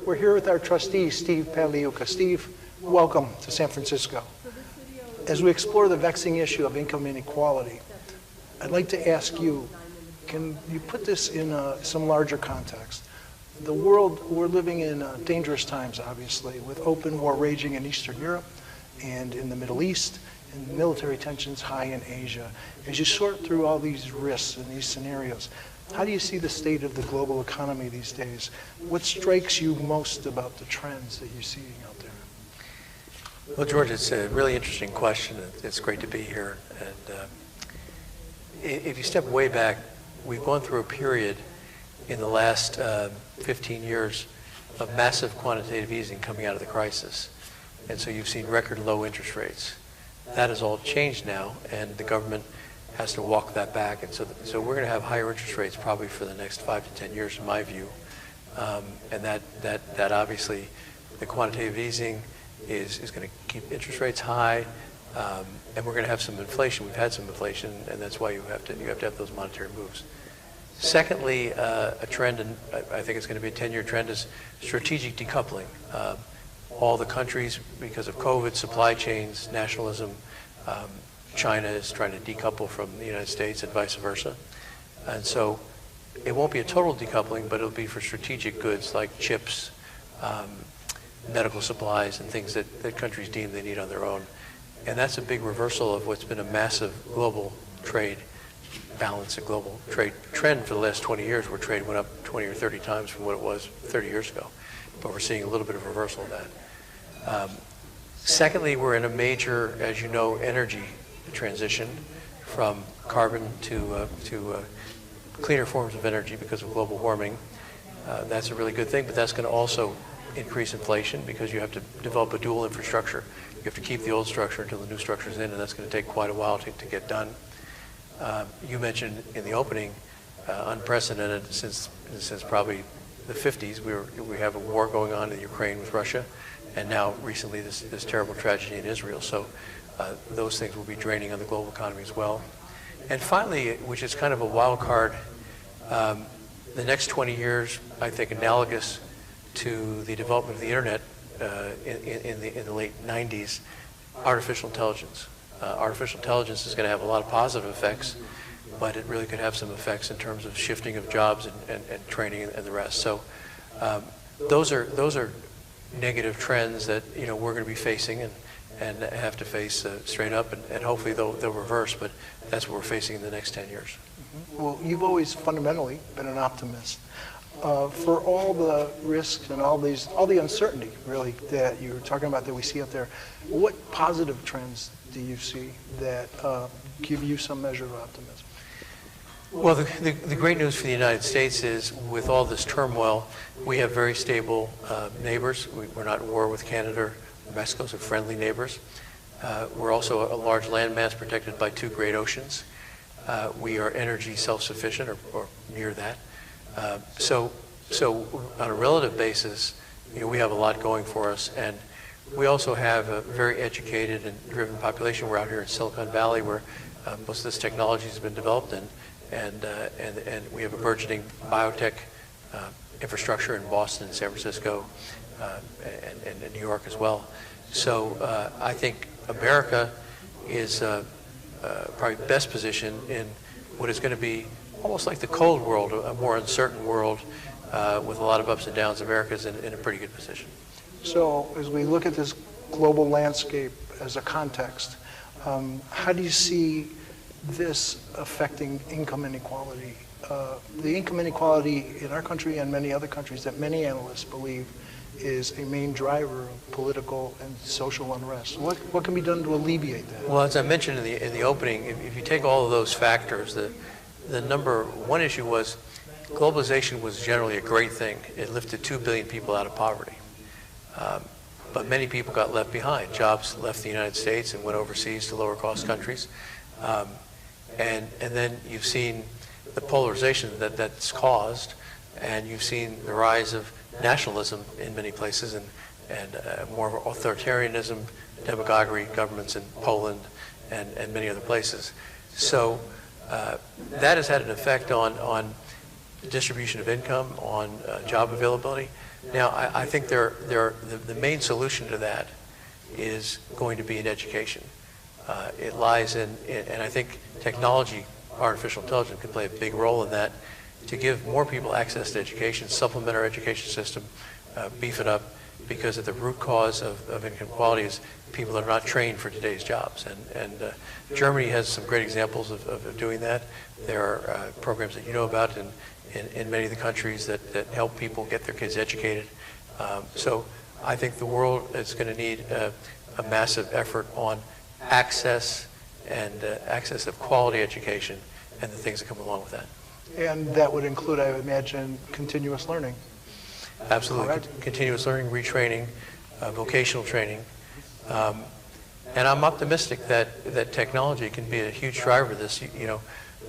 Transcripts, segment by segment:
We're here with our trustee, Steve Pagliuca. Steve, welcome to San Francisco. As we explore the vexing issue of income inequality, I'd like to ask you, can you put this in some larger context? The world, we're living in dangerous times, obviously, with open war raging in Eastern Europe and in the Middle East, and military tensions high in Asia. As you sort through all these risks and these scenarios, how do you see the state of the global economy these days? What strikes you most about the trends that you're seeing out there? Well, George, it's a really interesting question. It's great to be here. And if you step way back, we've gone through a period in the last 15 years of massive quantitative easing coming out of the crisis. And so you've seen record low interest rates. That has all changed now, and the government has to walk that back. And so we're going to have higher interest rates probably for the next 5 to 10 years, in my view. And that obviously, the quantitative easing is going to keep interest rates high, and we're going to have some inflation. We've had some inflation, and that's why you have to have those monetary moves. Secondly, a trend, and I think it's going to be a 10-year trend, is strategic decoupling. All the countries, because of COVID, supply chains, nationalism, China is trying to decouple from the United States and vice versa. And so it won't be a total decoupling, but it'll be for strategic goods like chips, medical supplies, and things that countries deem they need on their own. And that's a big reversal of what's been a massive global trade balance, a global trade trend for the last 20 years, where trade went up 20 or 30 times from what it was 30 years ago. But we're seeing a little bit of reversal of that. Secondly, we're in a major, as you know, energy transition from carbon to cleaner forms of energy because of global warming. That's a really good thing, but that's going to also increase inflation because you have to develop a dual infrastructure. You have to keep the old structure until the new structure is in, and that's going to take quite a while to get done. You mentioned in the opening, unprecedented since probably the 50s. We have a war going on in Ukraine with Russia, and now recently this terrible tragedy in Israel. So those things will be draining on the global economy as well. And finally, which is kind of a wild card, the next 20 years, I think, analogous to the development of the internet in the late 90s, artificial intelligence. Artificial intelligence is going to have a lot of positive effects, but it really could have some effects in terms of shifting of jobs and training and the rest. So those are negative trends that we're going to be facing and have to face straight up, and hopefully they'll reverse, but that's what we're facing in the next 10 years. Mm-hmm. Well, you've always fundamentally been an optimist. For all the risks and all the uncertainty, really, that you're talking about that we see out there, what positive trends do you see that give you some measure of optimism? Well, the great news for the United States is, with all this turmoil, we have very stable neighbors. We're not at war with Canada or Mexico, so friendly neighbors. We're also a large landmass protected by 2 great oceans. We are energy self-sufficient or near that. So on a relative basis, we have a lot going for us, and we also have a very educated and driven population. We're out here in Silicon Valley, where most of this technology has been developed in, and we have a burgeoning biotech infrastructure in Boston and San Francisco and in New York as well. So I think America is probably best positioned in what is going to be almost like the cold world, a more uncertain world with a lot of ups and downs. America's in a pretty good position. So as we look at this global landscape as a context, how do you see this affecting income inequality? The income inequality in our country and many other countries that many analysts believe is a main driver of political and social unrest. What can be done to alleviate that? Well, as I mentioned in the opening, if you take all of those factors, the number one issue was globalization was generally a great thing. It lifted 2 billion people out of poverty. But many people got left behind. Jobs left the United States and went overseas to lower cost countries. And then you've seen the polarization that's caused, and you've seen the rise of nationalism in many places and more authoritarianism, demagoguery governments in Poland and many other places. So that has had an effect on distribution of income, on job availability. Now, I think the main solution to that is going to be in education. It lies in, and I think technology, artificial intelligence, can play a big role in that, to give more people access to education, supplement our education system, beef it up, because at the root cause of income inequality is people are not trained for today's jobs. And Germany has some great examples of doing that. There are programs that you know about in many of the countries that help people get their kids educated. So I think the world is going to need a massive effort on access and access of quality education and the things that come along with that. And that would include, I would imagine, continuous learning. Absolutely. Correct. Continuous learning, retraining, vocational training. And I'm optimistic that technology can be a huge driver of this.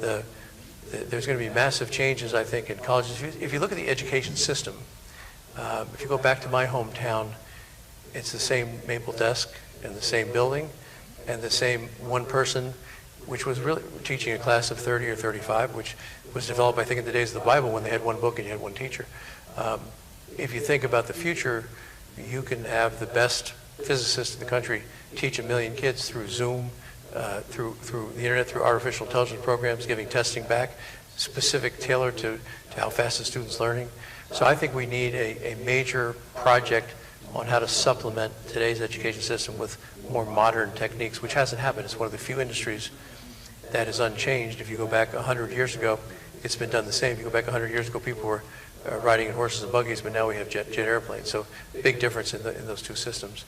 There's going to be massive changes, I think, in colleges. If you look at the education system, if you go back to my hometown, it's the same maple desk and the same building and the same one person, which was really teaching a class of 30 or 35, which was developed, I think, in the days of the Bible when they had one book and you had one teacher. If you think about the future, you can have the best physicists in the country teach 1 million kids through Zoom, through the internet, through artificial intelligence programs, giving testing back, specific tailored to how fast the student's learning. So I think we need a major project on how to supplement today's education system with more modern techniques, which hasn't happened. It's one of the few industries that is unchanged. If you go back 100 years ago, it's been done the same. If you go back 100 years ago, people were riding in horses and buggies, but now we have jet airplanes. So big difference in those two systems.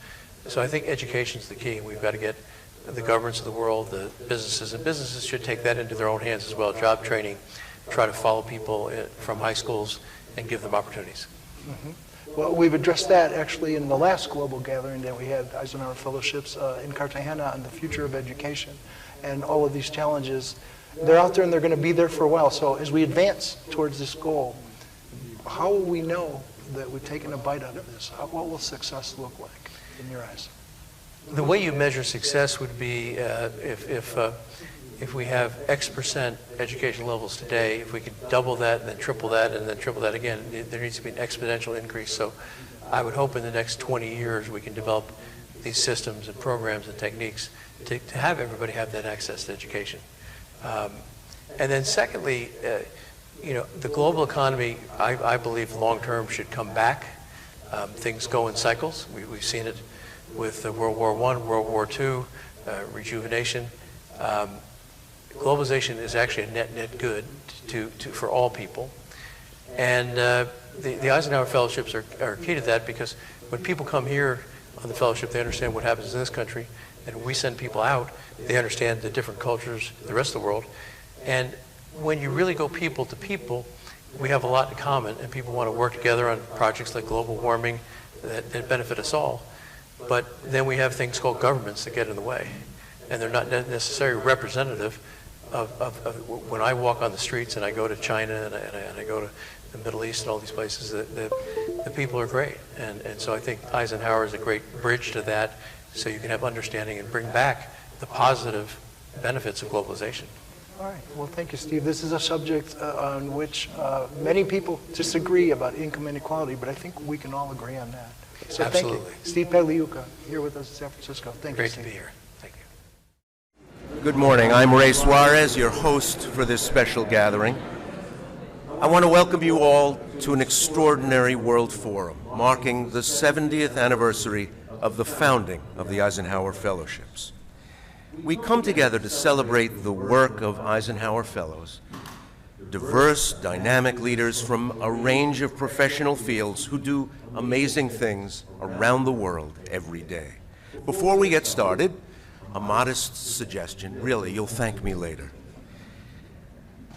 So I think education is the key. We've got to get the governments of the world, the businesses, and businesses should take that into their own hands as well. Job training, try to follow people from high schools and give them opportunities. Mm-hmm. Well, we've addressed that actually in the last global gathering that we had, Eisenhower Fellowships in Cartagena, on the future of education and all of these challenges. They're out there and they're going to be there for a while. So as we advance towards this goal, how will we know that we've taken a bite out of this? What will success look like in your eyes? The way you measure success would be if we have X% education levels today, if we could double that and then triple that and then triple that again, there needs to be an exponential increase. So I would hope in the next 20 years we can develop these systems and programs and techniques to have everybody have that access to education. And then secondly, the global economy, I believe long-term should come back. Things go in cycles. We've seen it with World War I, World War II, rejuvenation. Globalization is actually a net good for all people. And the Eisenhower Fellowships are key to that, because when people come here on the fellowship, they understand what happens in this country. And when we send people out, they understand the different cultures, the rest of the world. And when you really go people to people, we have a lot in common, and people want to work together on projects like global warming that benefit us all. But then we have things called governments that get in the way, and they're not necessarily representative of when I walk on the streets and I go to China and I go to the Middle East and all these places, the people are great. And so I think Eisenhower is a great bridge to that, so you can have understanding and bring back the positive benefits of globalization. All right. Well, thank you, Steve. This is a subject on which many people disagree about income inequality, but I think we can all agree on that. So Absolutely. Thank you. Steve Pagliuca, here with us in San Francisco. Thank you, Great Steve. to be here. Thank you. Good morning. I'm Ray Suarez, your host for this special gathering. I want to welcome you all to an extraordinary World Forum marking the 70th anniversary of the founding of the Eisenhower Fellowships. We come together to celebrate the work of Eisenhower Fellows, diverse, dynamic leaders from a range of professional fields who do amazing things around the world every day. Before we get started, a modest suggestion. Really, you'll thank me later.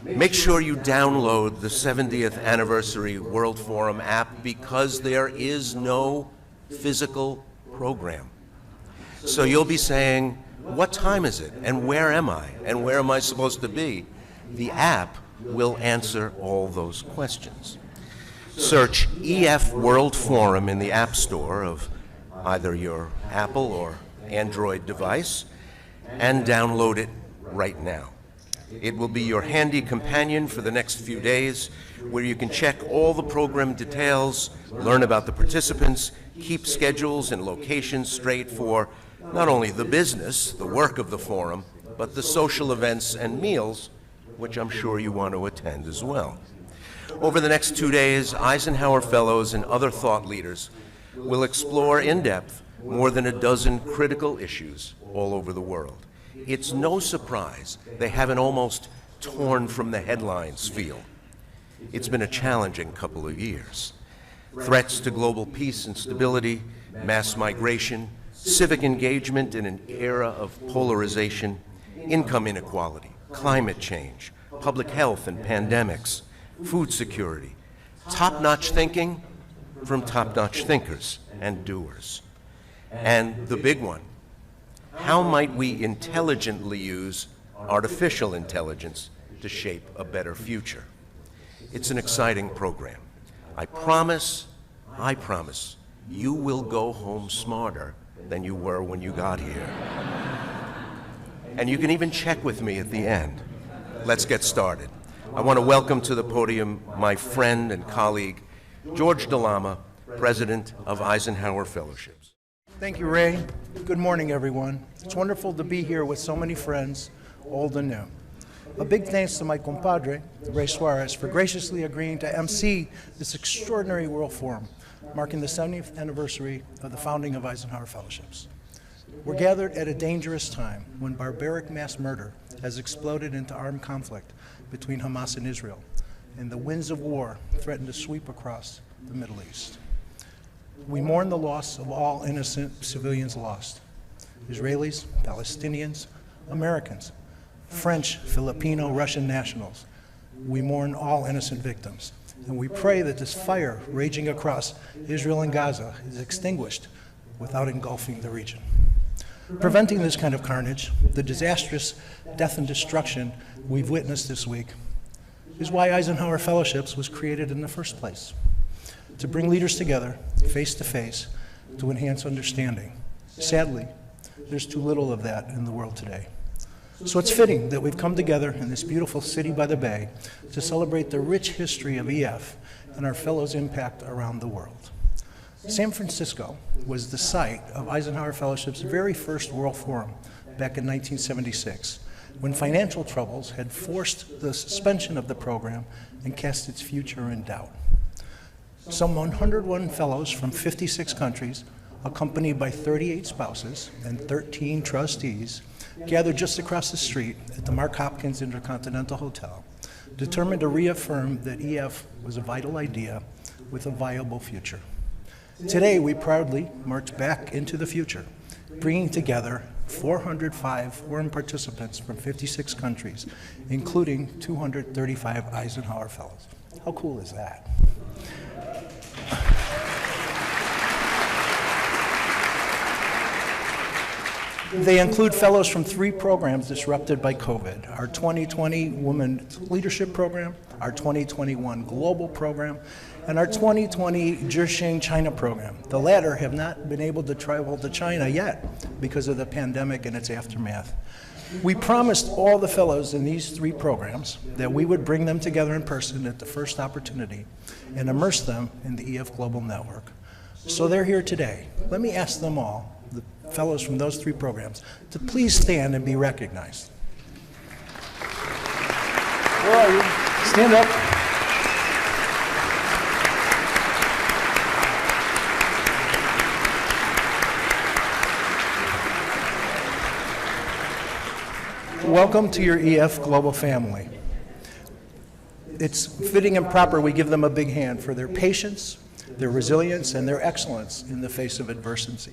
Make sure you download the 70th Anniversary World Forum app, because there is no physical program. So you'll be saying, what time is it? And where am I? And where am I supposed to be? The app will answer all those questions. Search EF World Forum in the App Store of either your Apple or Android device and download it right now. It will be your handy companion for the next few days, where you can check all the program details, learn about the participants, keep schedules and locations straight for not only the business, the work of the forum, but the social events and meals, which I'm sure you want to attend as well. Over the next 2 days, Eisenhower Fellows and other thought leaders will explore in depth more than a dozen critical issues all over the world. It's no surprise they have an almost torn from the headlines feel. It's been a challenging couple of years. Threats to global peace and stability, mass migration, civic engagement in an era of polarization, income inequality, climate change, public health and pandemics, food security, top-notch thinking from top-notch thinkers and doers. And the big one, how might we intelligently use artificial intelligence to shape a better future? It's an exciting program. I promise, you will go home smarter than you were when you got here. And you can even check with me at the end. Let's get started. I want to welcome to the podium my friend and colleague, George DeLama, President of Eisenhower Fellowships. Thank you, Ray. Good morning, everyone. It's wonderful to be here with so many friends, old and new. A big thanks to my compadre, Ray Suarez, for graciously agreeing to MC this extraordinary World Forum, marking the 70th anniversary of the founding of Eisenhower Fellowships. We're gathered at a dangerous time when barbaric mass murder has exploded into armed conflict between Hamas and Israel, and the winds of war threaten to sweep across the Middle East. We mourn the loss of all innocent civilians lost: Israelis, Palestinians, Americans, French, Filipino, Russian nationals. We mourn all innocent victims, and we pray that this fire raging across Israel and Gaza is extinguished without engulfing the region. Preventing this kind of carnage, the disastrous death and destruction we've witnessed this week, is why Eisenhower Fellowships was created in the first place: to bring leaders together, face to face, to enhance understanding. Sadly, there's too little of that in the world today. So it's fitting that we've come together in this beautiful city by the bay to celebrate the rich history of EF and our fellows' impact around the world. San Francisco was the site of Eisenhower Fellowship's very first World Forum back in 1976, when financial troubles had forced the suspension of the program and cast its future in doubt. Some 101 fellows from 56 countries, accompanied by 38 spouses and 13 trustees, gathered just across the street at the Mark Hopkins Intercontinental Hotel, determined to reaffirm that EF was a vital idea with a viable future. Today, we proudly march back into the future, bringing together 405 foreign participants from 56 countries, including 235 Eisenhower Fellows. How cool is that? They include fellows from 3 programs disrupted by COVID: our 2020 Women Leadership Program, our 2021 Global Program, and our 2020 Zhixing China Program. The latter have not been able to travel to China yet because of the pandemic and its aftermath. We promised all the fellows in these 3 programs that we would bring them together in person at the first opportunity and immerse them in the EF Global Network. So they're here today. Let me ask them all, the fellows from those 3 programs, to please stand and be recognized. Where are you? Stand up. Welcome to your EF Global family. It's fitting and proper we give them a big hand for their patience, their resilience, and their excellence in the face of adversity.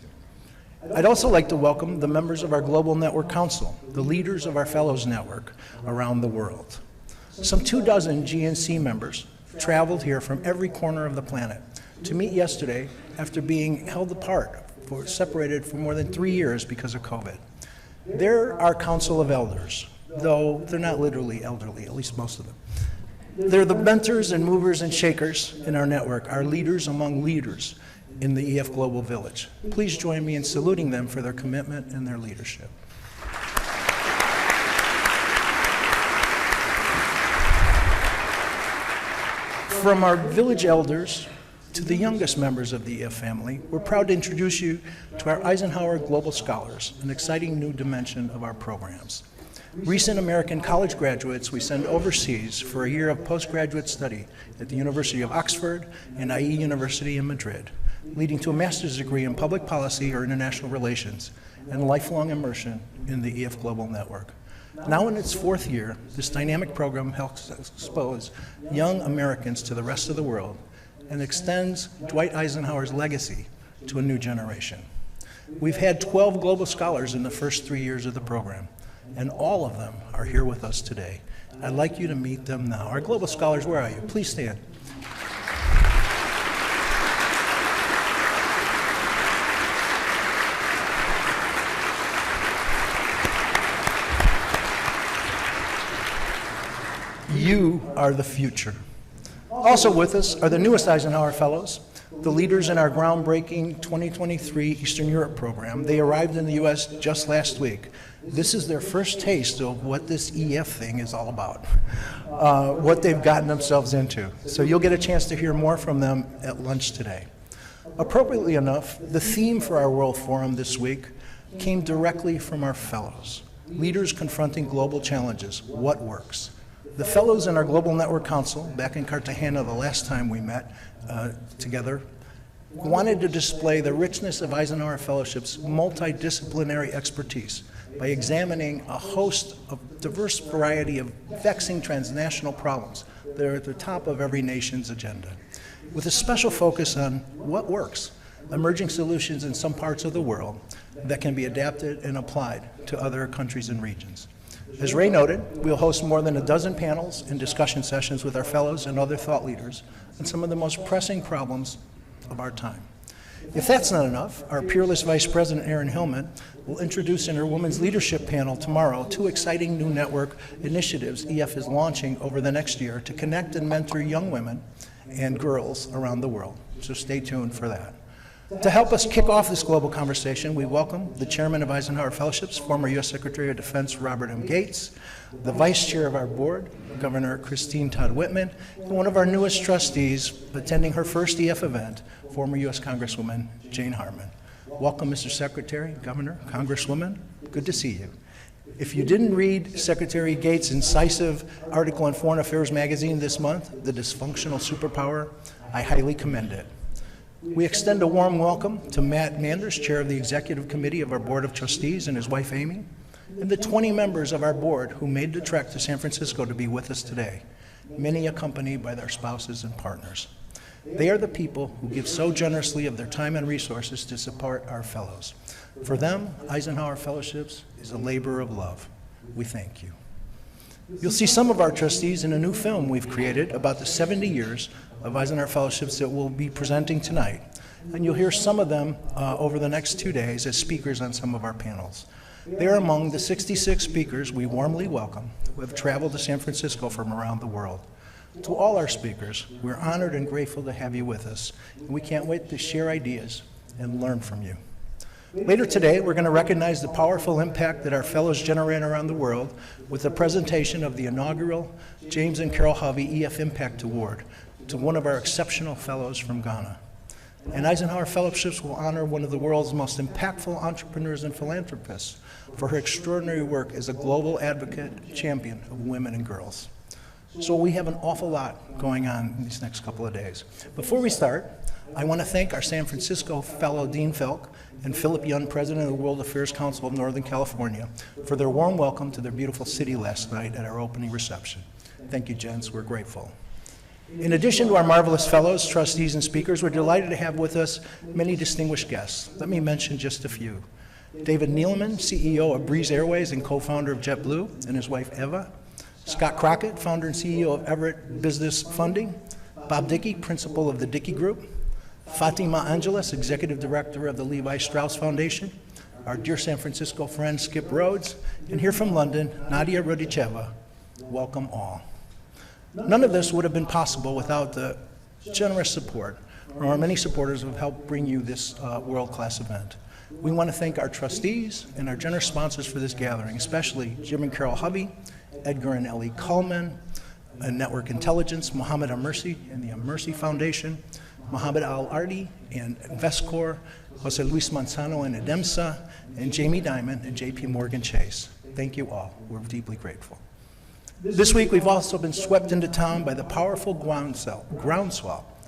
I'd also like to welcome the members of our Global Network Council, the leaders of our Fellows Network around the world. Some 24 GNC members traveled here from every corner of the planet to meet yesterday after being held apart, separated for more than 3 years because of COVID. They're our Council of Elders, though they're not literally elderly, at least most of them. They're the mentors and movers and shakers in our network, our leaders among leaders in the EF Global Village. Please join me in saluting them for their commitment and their leadership. From our village elders to the youngest members of the EF family, we're proud to introduce you to our Eisenhower Global Scholars, an exciting new dimension of our programs. Recent American college graduates we send overseas for a year of postgraduate study at the University of Oxford and IE University in Madrid, leading to a master's degree in public policy or international relations and lifelong immersion in the EF Global Network. Now in its fourth year, this dynamic program helps expose young Americans to the rest of the world and extends Dwight Eisenhower's legacy to a new generation. We've had 12 global scholars in the first 3 years of the program, and all of them are here with us today. I'd like you to meet them now. Our global scholars, where are you? Please stand. You are the future. Also with us are the newest Eisenhower Fellows, the leaders in our groundbreaking 2023 Eastern Europe program. They arrived in the U.S. just last week. This is their first taste of what this EF thing is all about, what they've gotten themselves into. So you'll get a chance to hear more from them at lunch today. Appropriately enough, the theme for our World Forum this week came directly from our fellows, leaders confronting global challenges, what works. The fellows in our Global Network Council, back in Cartagena the last time we met together, wanted to display the richness of Eisenhower Fellowship's multidisciplinary expertise by examining a host of diverse variety of vexing transnational problems that are at the top of every nation's agenda, with a special focus on what works, emerging solutions in some parts of the world that can be adapted and applied to other countries and regions. As Ray noted, we'll host more than a dozen panels and discussion sessions with our fellows and other thought leaders on some of the most pressing problems of our time. If that's not enough, our peerless Vice President Erin Hillman will introduce in her Women's Leadership panel tomorrow 2 exciting new network initiatives EF is launching over the next year to connect and mentor young women and girls around the world. So stay tuned for that. To help us kick off this global conversation, we welcome the Chairman of Eisenhower Fellowships, former U.S. Secretary of Defense Robert M. Gates, the Vice Chair of our board, Governor Christine Todd Whitman, and one of our newest trustees attending her first EF event, former U.S. Congresswoman Jane Harman. Welcome, Mr. Secretary, Governor, Congresswoman. Good to see you. If you didn't read Secretary Gates' incisive article in Foreign Affairs magazine this month, The Dysfunctional Superpower, I highly commend it. We extend a warm welcome to Matt Manders, Chair of the Executive Committee of our Board of Trustees, and his wife Amy, and the 20 members of our board who made the trek to San Francisco to be with us today, many accompanied by their spouses and partners. They are the people who give so generously of their time and resources to support our fellows. For them, Eisenhower Fellowships is a labor of love. We thank you. You'll see some of our trustees in a new film we've created about the 70 years of Eisenhower Fellowships that we'll be presenting tonight. And you'll hear some of them over the next 2 days as speakers on some of our panels. They're among the 66 speakers we warmly welcome who have traveled to San Francisco from around the world. To all our speakers, we're honored and grateful to have you with us, and we can't wait to share ideas and learn from you. Later today, we're going to recognize the powerful impact that our fellows generate around the world with the presentation of the inaugural James and Carol Hovey EF Impact Award to one of our exceptional fellows from Ghana. And Eisenhower Fellowships will honor one of the world's most impactful entrepreneurs and philanthropists for her extraordinary work as a global advocate champion of women and girls. So we have an awful lot going on in these next couple of days. Before we start, I want to thank our San Francisco fellow Dean Felk and Philip Young, President of the World Affairs Council of Northern California, for their warm welcome to their beautiful city last night at our opening reception. Thank you, gents. We're grateful. In addition to our marvelous fellows, trustees, and speakers, we're delighted to have with us many distinguished guests. Let me mention just a few. David Neeleman, CEO of Breeze Airways and co-founder of JetBlue, and his wife Eva. Scott Crockett, founder and CEO of Everett Business Funding. Bob Dickey, principal of the Dickey Group. Fatima Angeles, executive director of the Levi Strauss Foundation. Our dear San Francisco friend Skip Rhodes. And here from London, Nadia Rodicheva. Welcome all. None of this would have been possible without the generous support from our many supporters who have helped bring you this world-class event. We want to thank our trustees and our generous sponsors for this gathering, especially Jim and Carol Hovey, Edgar and Ellie Kuhlman, and Network Intelligence, Mohammed Al-Mersi and the Al-Mersi Foundation, Mohammed Al-Ardi and Investcorp, Jose Luis Manzano and Edemsa, and Jamie Dimon and JP Morgan Chase. Thank you all. We're deeply grateful. This week, we've also been swept into town by the powerful groundswell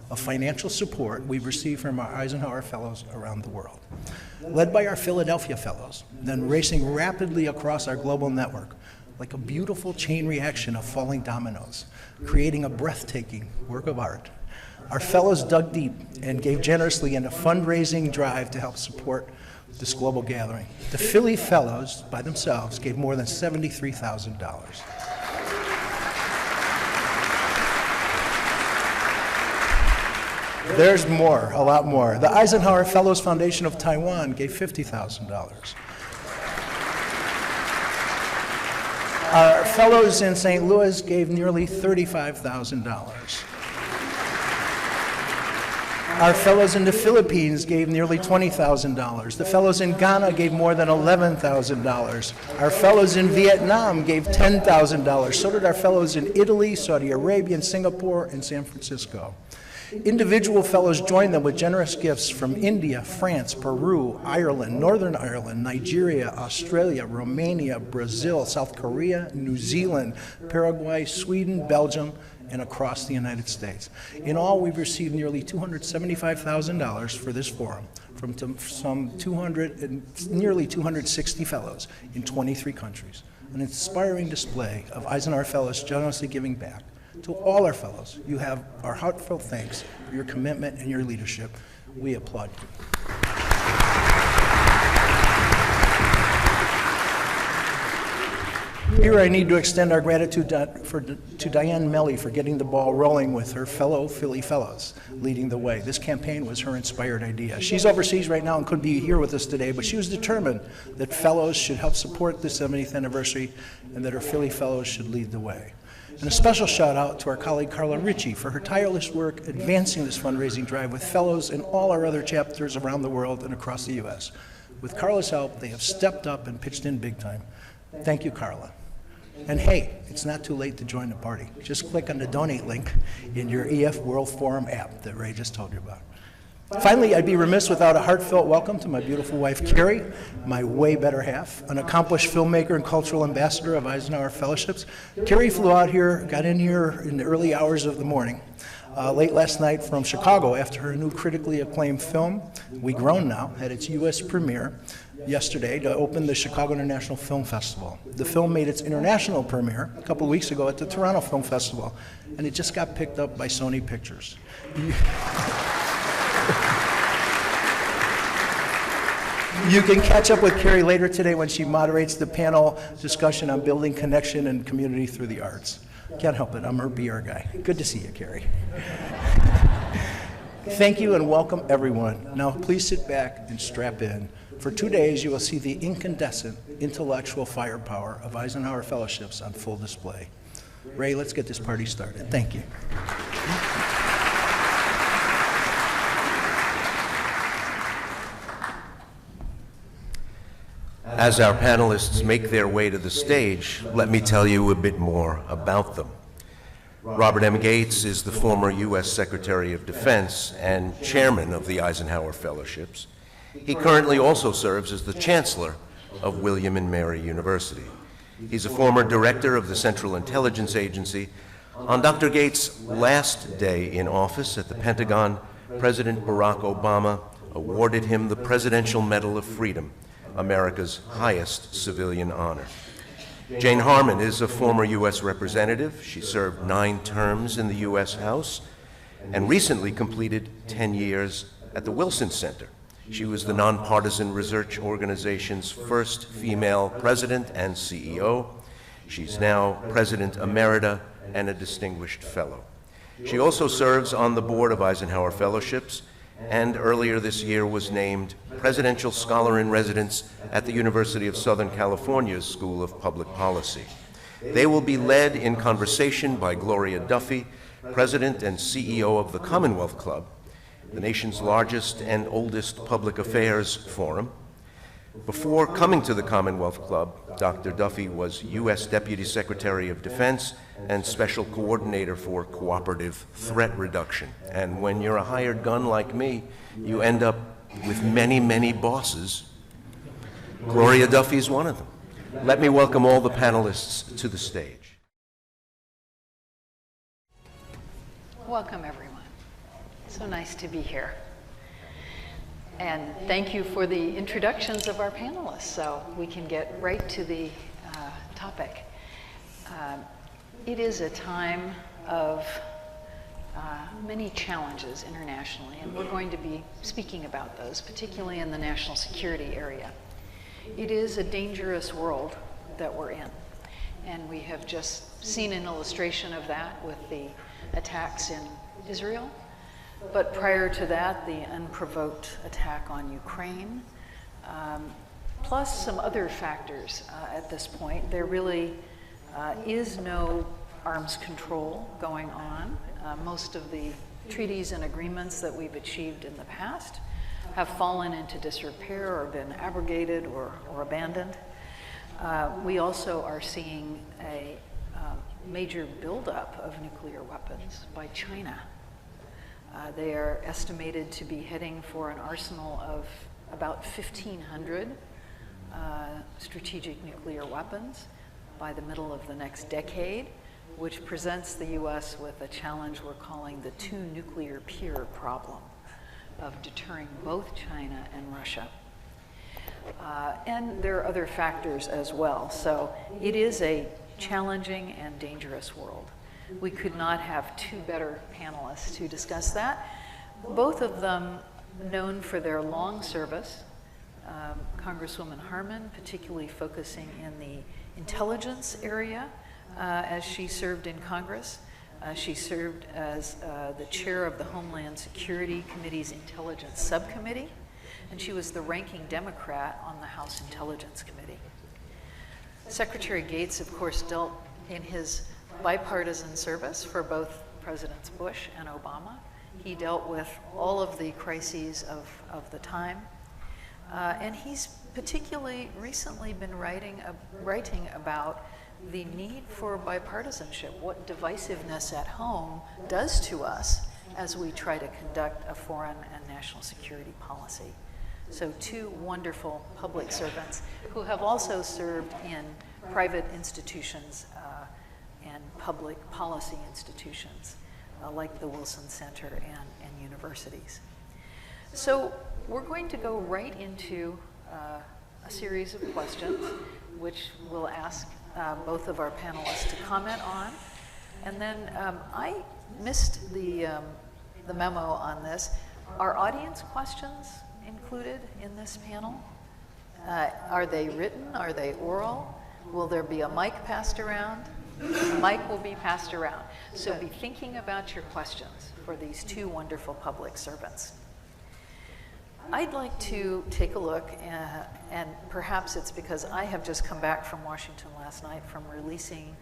of financial support we've received from our Eisenhower Fellows around the world. Led by our Philadelphia Fellows, then racing rapidly across our global network, like a beautiful chain reaction of falling dominoes, creating a breathtaking work of art. Our Fellows dug deep and gave generously in a fundraising drive to help support this global gathering. The Philly Fellows, by themselves, gave more than $73,000. There's more, a lot more. The Eisenhower Fellows Foundation of Taiwan gave $50,000. Our fellows in St. Louis gave nearly $35,000. Our fellows in the Philippines gave nearly $20,000. The fellows in Ghana gave more than $11,000. Our fellows in Vietnam gave $10,000. So did our fellows in Italy, Saudi Arabia, and Singapore, and San Francisco. Individual fellows joined them with generous gifts from India, France, Peru, Ireland, Northern Ireland, Nigeria, Australia, Romania, Brazil, South Korea, New Zealand, Paraguay, Sweden, Belgium, and across the United States. In all, we've received nearly $275,000 for this forum from nearly 260 fellows in 23 countries. An inspiring display of Eisenhower Fellows generously giving back. To all our fellows, you have our heartfelt thanks for your commitment and your leadership. We applaud you. Here I need to extend our gratitude to Diane Melly for getting the ball rolling with her fellow Philly Fellows, leading the way. This campaign was her inspired idea. She's overseas right now and couldn't be here with us today, but she was determined that fellows should help support the 70th anniversary and that her Philly Fellows should lead the way. And a special shout out to our colleague Carla Ritchie for her tireless work advancing this fundraising drive with fellows in all our other chapters around the world and across the U.S. With Carla's help, they have stepped up and pitched in big time. Thank you, Carla. And hey, it's not too late to join the party. Just click on the donate link in your EF World Forum app that Ray just told you about. Finally, I'd be remiss without a heartfelt welcome to my beautiful wife, Carrie, my way better half, an accomplished filmmaker and cultural ambassador of Eisenhower Fellowships. Carrie flew out here, got in here in the early hours of the morning, late last night from Chicago after her new critically acclaimed film, We Grown Now, had its U.S. premiere yesterday to open the Chicago International Film Festival. The film made its international premiere a couple of weeks ago at the Toronto Film Festival, and it just got picked up by Sony Pictures. You can catch up with Carrie later today when she moderates the panel discussion on building connection and community through the arts. Can't help it, I'm her BR guy. Good to see you, Carrie. Thank you and welcome everyone. Now please sit back and strap in. For 2 days you will see the incandescent intellectual firepower of Eisenhower Fellowships on full display. Ray, let's get this party started. Thank you. As our panelists make their way to the stage, let me tell you a bit more about them. Robert M. Gates is the former U.S. Secretary of Defense and chairman of the Eisenhower Fellowships. He currently also serves as the chancellor of William and Mary University. He's a former director of the Central Intelligence Agency. On Dr. Gates' last day in office at the Pentagon, President Barack Obama awarded him the Presidential Medal of Freedom, America's highest civilian honor. Jane Harmon is a former U.S. representative. She served 9 terms in the U.S. House and recently completed 10 years at the Wilson Center. She was the Nonpartisan Research Organization's first female president and CEO. She's now President Emerita and a Distinguished Fellow. She also serves on the board of Eisenhower Fellowships and earlier this year was named Presidential Scholar in Residence at the University of Southern California's School of Public Policy. They will be led in conversation by Gloria Duffy, President and CEO of the Commonwealth Club, the nation's largest and oldest public affairs forum. Before coming to the Commonwealth Club, Dr. Duffy was U.S. Deputy Secretary of Defense and Special Coordinator for Cooperative Threat Reduction. And when you're a hired gun like me, you end up with many, many bosses. Gloria Duffy is one of them. Let me welcome all the panelists to the stage. Welcome, everyone. So nice to be here. And thank you for the introductions of our panelists, so we can get right to the topic. It is a time of many challenges internationally, and we're going to be speaking about those, particularly in the national security area. It is a dangerous world that we're in, and we have just seen an illustration of that with the attacks in Israel. But prior to that, the unprovoked attack on Ukraine, plus some other factors at this point. There really is no arms control going on. Most of the treaties and agreements that we've achieved in the past have fallen into disrepair or been abrogated or abandoned. We also are seeing a major buildup of nuclear weapons by China. They are estimated to be heading for an arsenal of about 1,500 strategic nuclear weapons by the middle of the next decade, which presents the U.S. with a challenge we're calling the two nuclear peer problem of deterring both China and Russia. And there are other factors as well. So it is a challenging and dangerous world. We could not have two better panelists to discuss that. Both of them known for their long service. Congresswoman Harman, particularly focusing in the intelligence area as she served in Congress. She served as the chair of the Homeland Security Committee's Intelligence Subcommittee, and she was the ranking Democrat on the House Intelligence Committee. Secretary Gates, of course, dealt in his bipartisan service for both Presidents Bush and Obama. He dealt with all of the crises of the time. And he's particularly recently been writing about the need for bipartisanship, what divisiveness at home does to us as we try to conduct a foreign and national security policy. So two wonderful public servants who have also served in private institutions and public policy institutions like the Wilson Center and universities. So we're going to go right into a series of questions which we'll ask both of our panelists to comment on. And then I missed the memo on this. Are audience questions included in this panel? Are they written? Are they oral? Will there be a mic passed around? The mic will be passed around. So be thinking about your questions for these two wonderful public servants. I'd like to take a look, and perhaps it's because I have just come back from Washington last night from releasing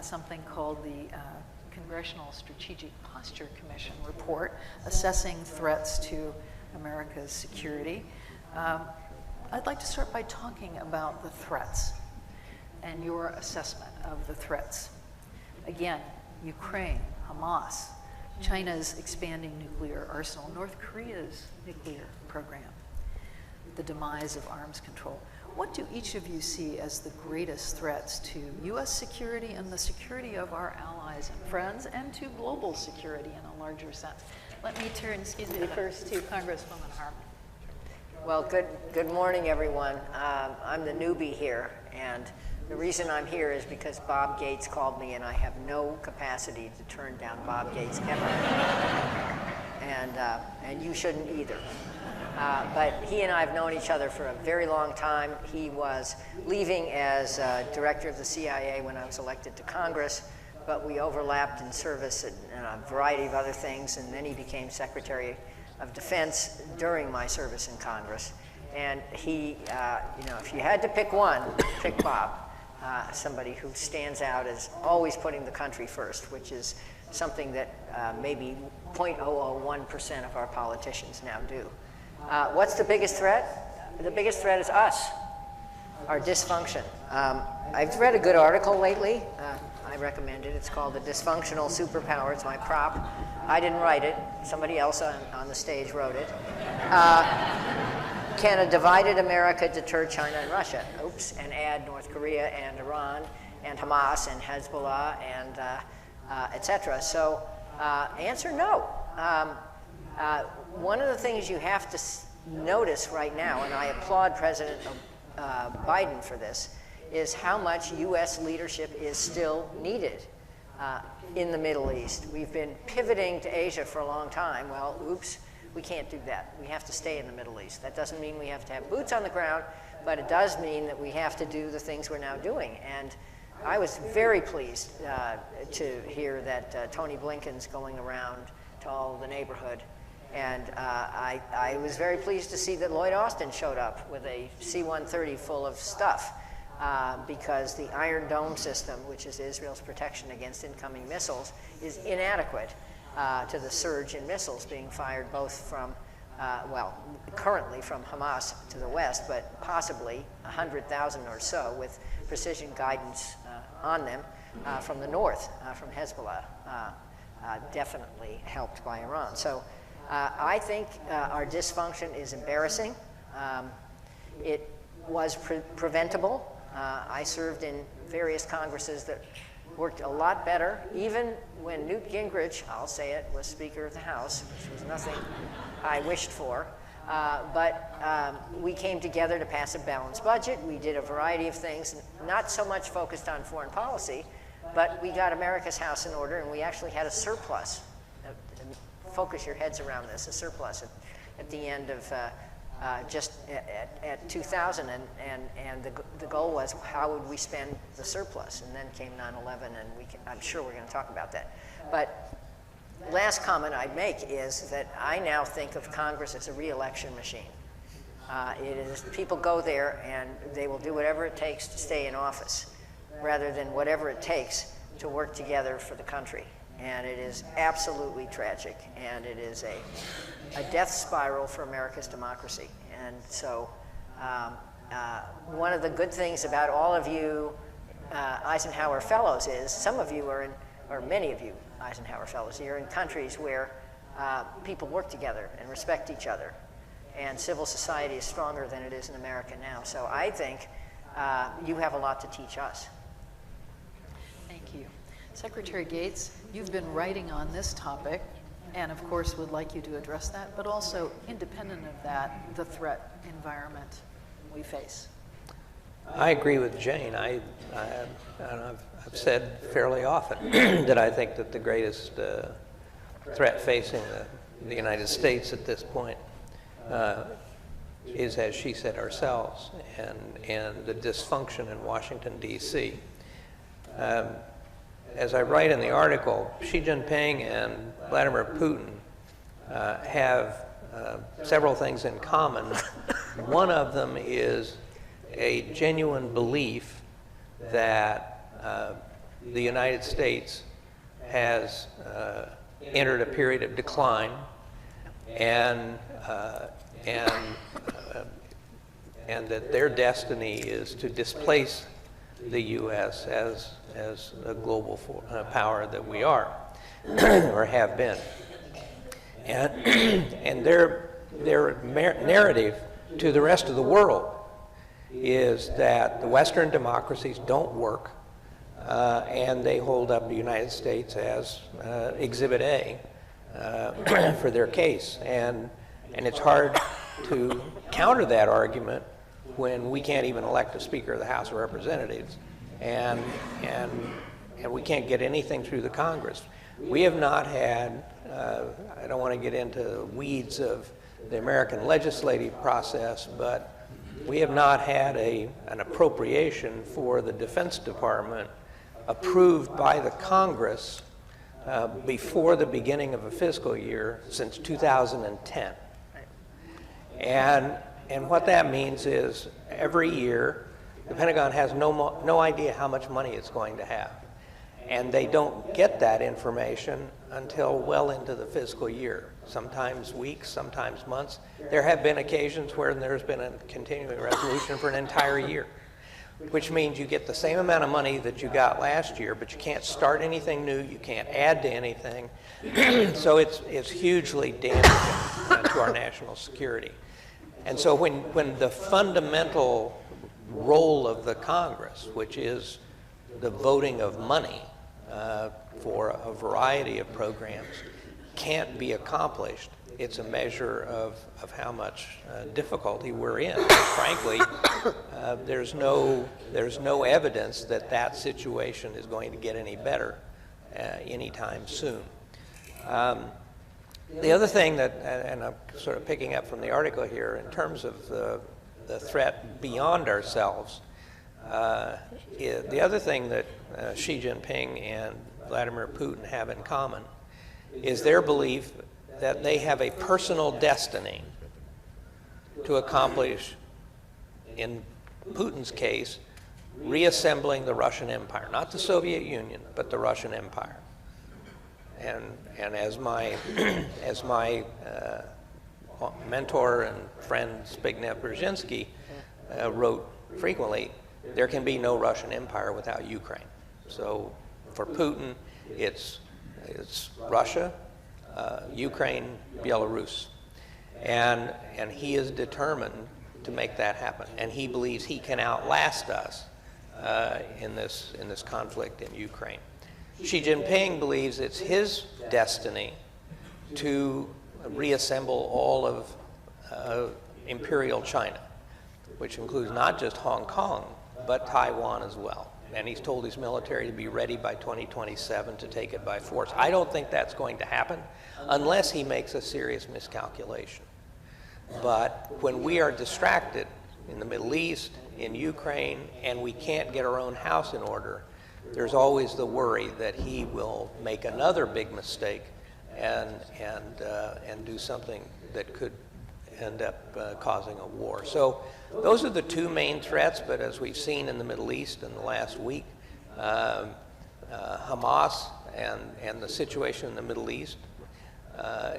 something called the Congressional Strategic Posture Commission report, assessing threats to America's security. I'd like to start by talking about the threats and your assessment of the threats. Again, Ukraine, Hamas, China's expanding nuclear arsenal, North Korea's nuclear program, the demise of arms control. What do each of you see as the greatest threats to U.S. security and the security of our allies and friends, and to global security in a larger sense? Let me turn, first to Congresswoman Harman. Well, good morning, everyone. I'm the newbie here, and the reason I'm here is because Bob Gates called me, and I have no capacity to turn down Bob Gates ever. And you shouldn't either. But he and I have known each other for a very long time. He was leaving as director of the CIA when I was elected to Congress, but we overlapped in service and a variety of other things, and then he became Secretary of Defense during my service in Congress. And he, if you had to pick one, pick Bob. Somebody who stands out as always putting the country first, which is something that maybe 0.001% of our politicians now do. What's the biggest threat? The biggest threat is us. our dysfunction. I've read a good article lately. I recommend it. It's called The Dysfunctional Superpower. It's my prop. I didn't write it. Somebody else on the stage wrote it. Can a divided America deter China and Russia? Oops, and add North Korea and Iran and Hamas and Hezbollah and etc. So answer no. One of the things you have to notice right now, and I applaud President Biden for this, is how much U.S. leadership is still needed in the Middle East. We've been pivoting to Asia for a long time. Well, oops, we can't do that. We have to stay in the Middle East. That doesn't mean we have to have boots on the ground, but it does mean that we have to do the things we're now doing. And I was very pleased to hear that Tony Blinken's going around to all the neighborhood. And I was very pleased to see that Lloyd Austin showed up with a C-130 full of stuff because the Iron Dome system, which is Israel's protection against incoming missiles, is inadequate to the surge in missiles being fired both from, well, currently from Hamas to the west, but possibly 100,000 or so with precision guidance on them from the north, from Hezbollah, definitely helped by Iran. So I think our dysfunction is embarrassing. It was preventable. I served in various Congresses that worked a lot better, even when Newt Gingrich, I'll say it, was Speaker of the House, which was nothing I wished for. But we came together to pass a balanced budget. We did a variety of things, not so much focused on foreign policy, but we got America's house in order, and we actually had a surplus. Focus your heads around this, a surplus at the end of just at 2000, and the goal was how would we spend the surplus, and then came 9/11, and I'm sure we're going to talk about that. But last comment I'd make is that I now think of Congress as a re-election machine. It is, people go there and they will do whatever it takes to stay in office, rather than whatever it takes to work together for the country. And it is absolutely tragic, and it is a death spiral for America's democracy. And so one of the good things about all of you Eisenhower Fellows is some of you are in, or many of you Eisenhower Fellows, you're in countries where people work together and respect each other, and civil society is stronger than it is in America now. So I think you have a lot to teach us. Thank you. Secretary Gates, you've been writing on this topic, and of course would like you to address that, but also independent of that, the threat environment we face. I agree with Jane. I've said fairly often that I think that the greatest threat facing the United States at this point is, as she said, ourselves and the dysfunction in Washington, D.C. As I write in the article, Xi Jinping and Vladimir Putin have several things in common. One of them is a genuine belief that the United States has entered a period of decline, and that their destiny is to displace the U.S. as a global power that we are, or have been. And their narrative to the rest of the world is that the Western democracies don't work, and they hold up the United States as Exhibit A for their case. And it's hard to counter that argument when we can't even elect a Speaker of the House of Representatives, and we can't get anything through the Congress. We have not had, I don't want to get into weeds of the American legislative process, but we have not had an appropriation for the Defense Department approved by the Congress before the beginning of a fiscal year since 2010. And what that means is every year the Pentagon has no idea how much money it's going to have. And they don't get that information until well into the fiscal year, sometimes weeks, sometimes months. There have been occasions where there's been a continuing resolution for an entire year. which means you get the same amount of money that you got last year, but you can't start anything new, you can't add to anything. So it's hugely damaging to our national security. And so when the fundamental role of the Congress, which is the voting of money for a variety of programs, can't be accomplished, it's a measure of how much difficulty we're in. Frankly, there's no evidence that that situation is going to get any better anytime soon. The other thing that, and I'm sort of picking up from the article here, in terms of the threat beyond ourselves, the other thing that Xi Jinping and Vladimir Putin have in common is their belief that they have a personal destiny to accomplish, in Putin's case, reassembling the Russian Empire, not the Soviet Union, but the Russian Empire. And as my mentor and friend Zbigniew Brzezinski wrote frequently, there can be no Russian Empire without Ukraine. So for Putin, it's Russia, Ukraine, Belarus. And he is determined to make that happen. And he believes he can outlast us in this conflict in Ukraine. Xi Jinping believes it's his destiny to reassemble all of imperial China, which includes not just Hong Kong, but Taiwan as well. And he's told his military to be ready by 2027 to take it by force. I don't think that's going to happen unless he makes a serious miscalculation. But when we are distracted in the Middle East, in Ukraine, and we can't get our own house in order, there's always the worry that he will make another big mistake and do something that could end up causing a war. So those are the two main threats, but as we've seen in the Middle East in the last week, Hamas and the situation in the Middle East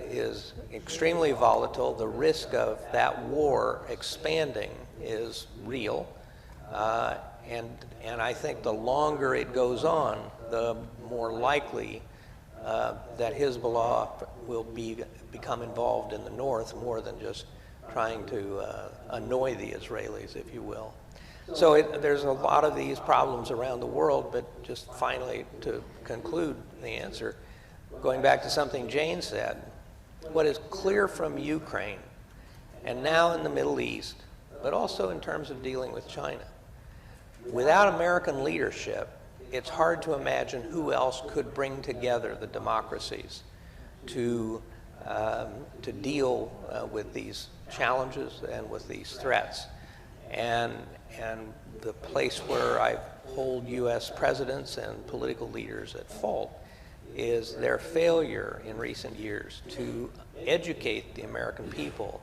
is extremely volatile. The risk of that war expanding is real. And I think the longer it goes on, the more likely that Hezbollah will become involved in the north more than just trying to annoy the Israelis, if you will. So there's a lot of these problems around the world, but just finally to conclude the answer, going back to something Jane said, what is clear from Ukraine and now in the Middle East, but also in terms of dealing with China, without American leadership, it's hard to imagine who else could bring together the democracies to deal with these challenges and with these threats. And the place where I hold U.S. presidents and political leaders at fault is their failure in recent years to educate the American people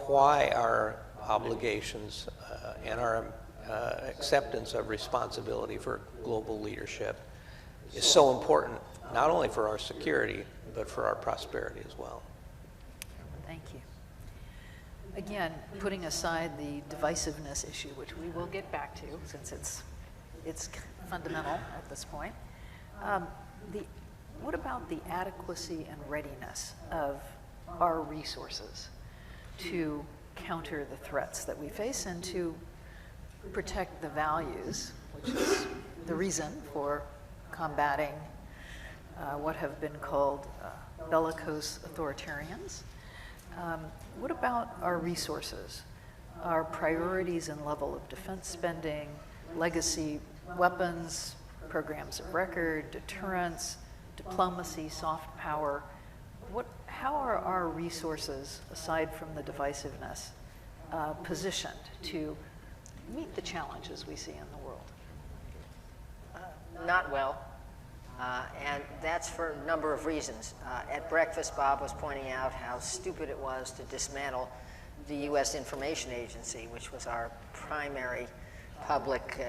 why our obligations and our acceptance of responsibility for global leadership is so important, not only for our security, but for our prosperity as well. Thank you. Again, putting aside the divisiveness issue, which we will get back to since it's fundamental at this point, what about the adequacy and readiness of our resources to counter the threats that we face and to protect the values, which is the reason for combating what have been called bellicose authoritarians? What about our resources, our priorities and level of defense spending, legacy weapons, programs of record, deterrence, diplomacy, soft power? How are our resources, aside from the divisiveness, positioned to meet the challenges we see in the world? Not well, and that's for a number of reasons. At breakfast, Bob was pointing out how stupid it was to dismantle the U.S. Information Agency, which was our primary public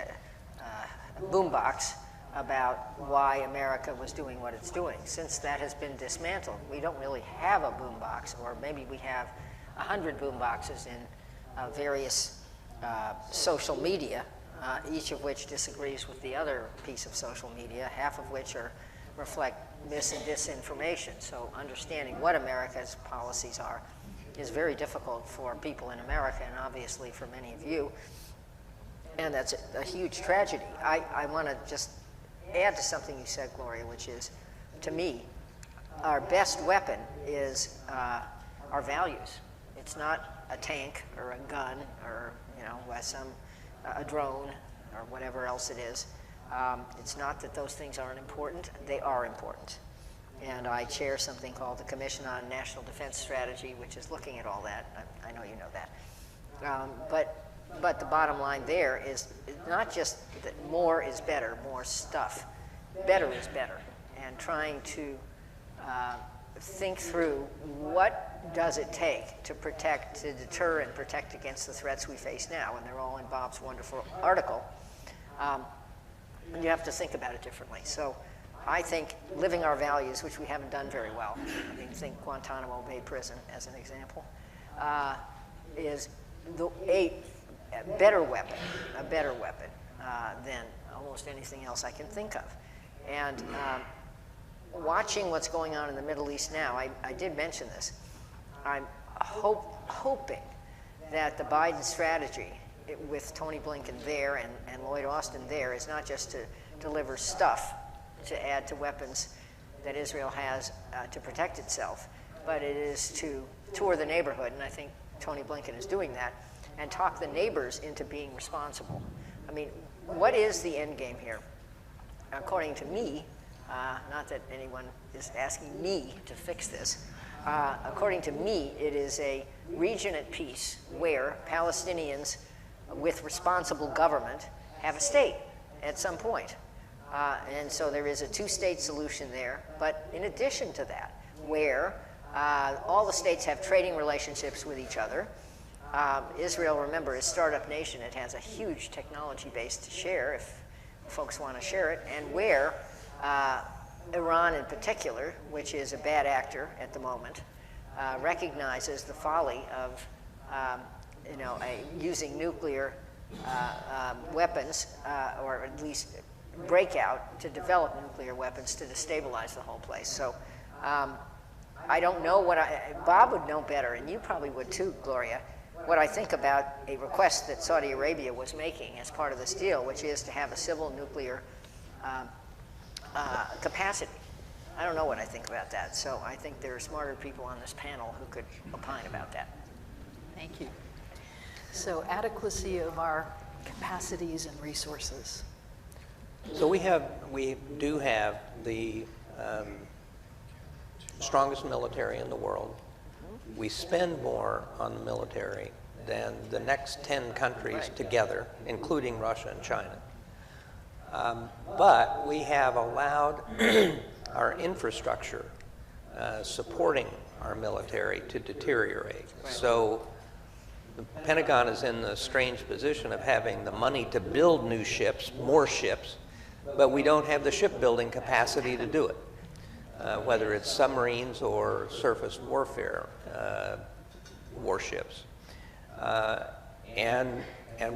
boombox about why America was doing what it's doing. Since that has been dismantled, we don't really have a boombox, or maybe we have 100 boomboxes in various social media each of which disagrees with the other piece of social media, half of which reflect mis and disinformation. So understanding what America's policies are is very difficult for people in America, and obviously for many of you. And that's a huge tragedy. I want to just add to something you said, Gloria, which is, to me, our best weapon is our values. It's not a tank or a gun or, you know, a drone or whatever else it is. It's not that those things aren't important. They are important. And I chair something called the Commission on National Defense Strategy, which is looking at all that. I know you know that. But the bottom line there is not just that more is better, more stuff. Better is better. And trying to think through what does it take to protect, to deter and protect against the threats we face now. And they're all in Bob's wonderful article. You have to think about it differently. So I think living our values, which we haven't done very well, I mean, think Guantanamo Bay Prison as an example, is a better weapon than almost anything else I can think of. And watching what's going on in the Middle East now, I did mention this. I'm hoping that the Biden strategy with Tony Blinken there and Lloyd Austin there is not just to deliver stuff to add to weapons that Israel has to protect itself, but it is to tour the neighborhood, and I think Tony Blinken is doing that, and talk the neighbors into being responsible. I mean, what is the end game here? According to me, not that anyone is asking me to fix this, according to me, it is a region at peace where Palestinians with responsible government have a state at some point. And so there is a two-state solution there. But in addition to that, where all the states have trading relationships with each other, Israel, remember, is a startup nation. It has a huge technology base to share if folks want to share it, and where Iran in particular, which is a bad actor at the moment, recognizes the folly of using nuclear weapons, or at least breakout to develop nuclear weapons to destabilize the whole place. So I don't know Bob would know better, and you probably would too, Gloria, what I think about a request that Saudi Arabia was making as part of this deal, which is to have a civil nuclear capacity. I don't know what I think about that, so I think there are smarter people on this panel who could opine about that. Thank you. So adequacy of our capacities and resources. So we do have the strongest military in the world. We spend more on the military than the next 10 countries together, including Russia and China. But we have allowed our infrastructure supporting our military to deteriorate. So the Pentagon is in the strange position of having the money to build new ships, more ships, but we don't have the shipbuilding capacity to do it, whether it's submarines or surface warfare warships. And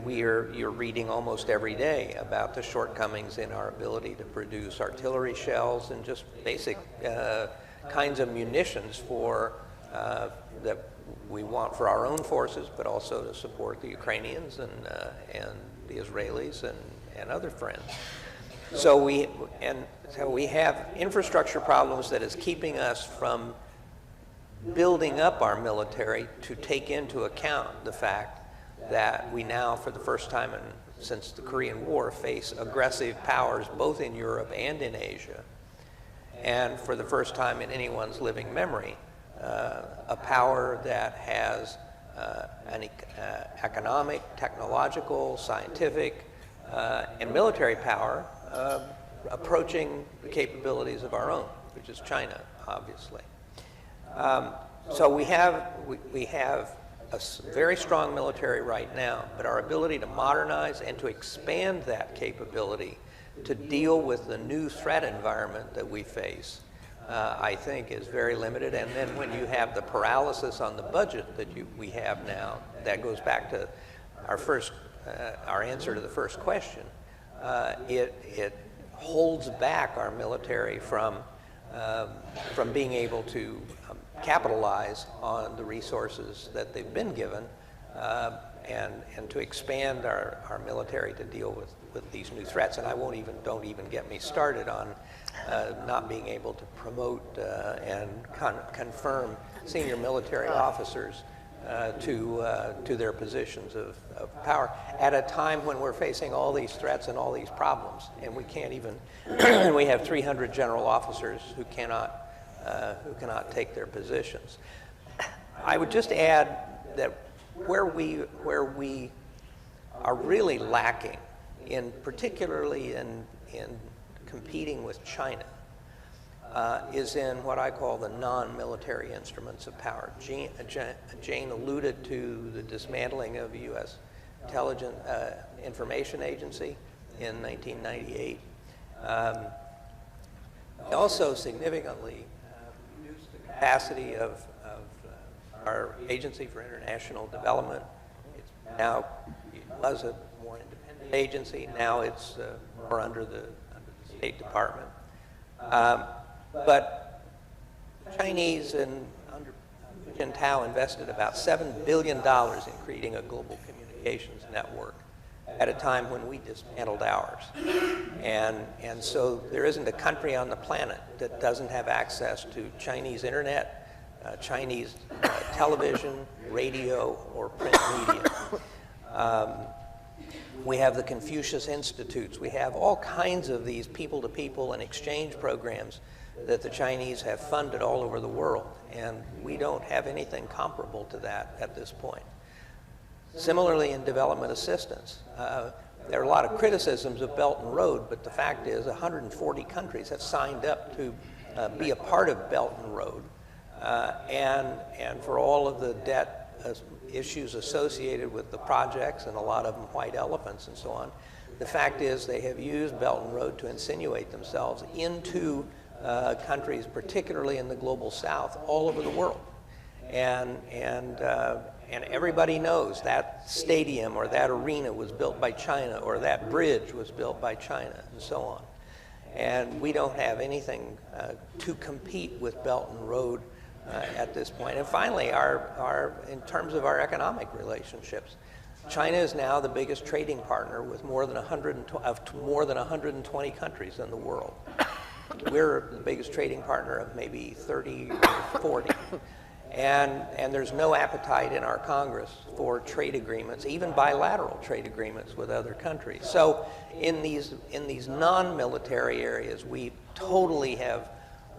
you're reading almost every day about the shortcomings in our ability to produce artillery shells and just basic kinds of munitions that we want for our own forces, but also to support the Ukrainians and the Israelis and other friends. So we have infrastructure problems that is keeping us from building up our military to take into account the fact that we now, for the first time since the Korean War, face aggressive powers both in Europe and in Asia. And for the first time in anyone's living memory, a power that has an economic, technological, scientific, and military power approaching the capabilities of our own, which is China, obviously. So we have a very strong military right now, but our ability to modernize and to expand that capability to deal with the new threat environment that we face, I think is very limited. And then when you have the paralysis on the budget that we have now, that goes back to our first our answer to the first question, it holds back our military from being able to capitalize on the resources that they've been given, and to expand our military to deal with these new threats. And don't even get me started on not being able to promote and confirm senior military officers to their positions of power at a time when we're facing all these threats and all these problems, and we can't even we have 300 general officers who cannot take their positions. I would just add that where we are really lacking, particularly in competing with China, is in what I call the non-military instruments of power. Jane alluded to the dismantling of the U.S. Intelligence Information Agency in 1998. Also significantly reduced the capacity of our Agency for International Development. It was a more independent agency. Now it's more under the State Department. But the Chinese under Jintao invested about $7 billion in creating a global communications network at a time when we dismantled ours. And so there isn't a country on the planet that doesn't have access to Chinese internet, Chinese television, radio, or print media. We have the Confucius Institutes. We have all kinds of these people-to-people and exchange programs that the Chinese have funded all over the world, and we don't have anything comparable to that at this point. Similarly, in development assistance, there are a lot of criticisms of Belt and Road, but the fact is 140 countries have signed up to be a part of Belt and Road, and for all of the debt issues associated with the projects, and a lot of them white elephants and so on, the fact is they have used Belt and Road to insinuate themselves into countries, particularly in the global south, all over the world. And everybody knows that stadium or that arena was built by China, or that bridge was built by China, and so on. And we don't have anything to compete with Belt and Road at this point. And finally, in terms of our economic relationships, China is now the biggest trading partner with more than 120 countries in the world. We're the biggest trading partner of maybe 30 or 40. And there's no appetite in our Congress for trade agreements, even bilateral trade agreements with other countries. So in these non-military areas, we totally have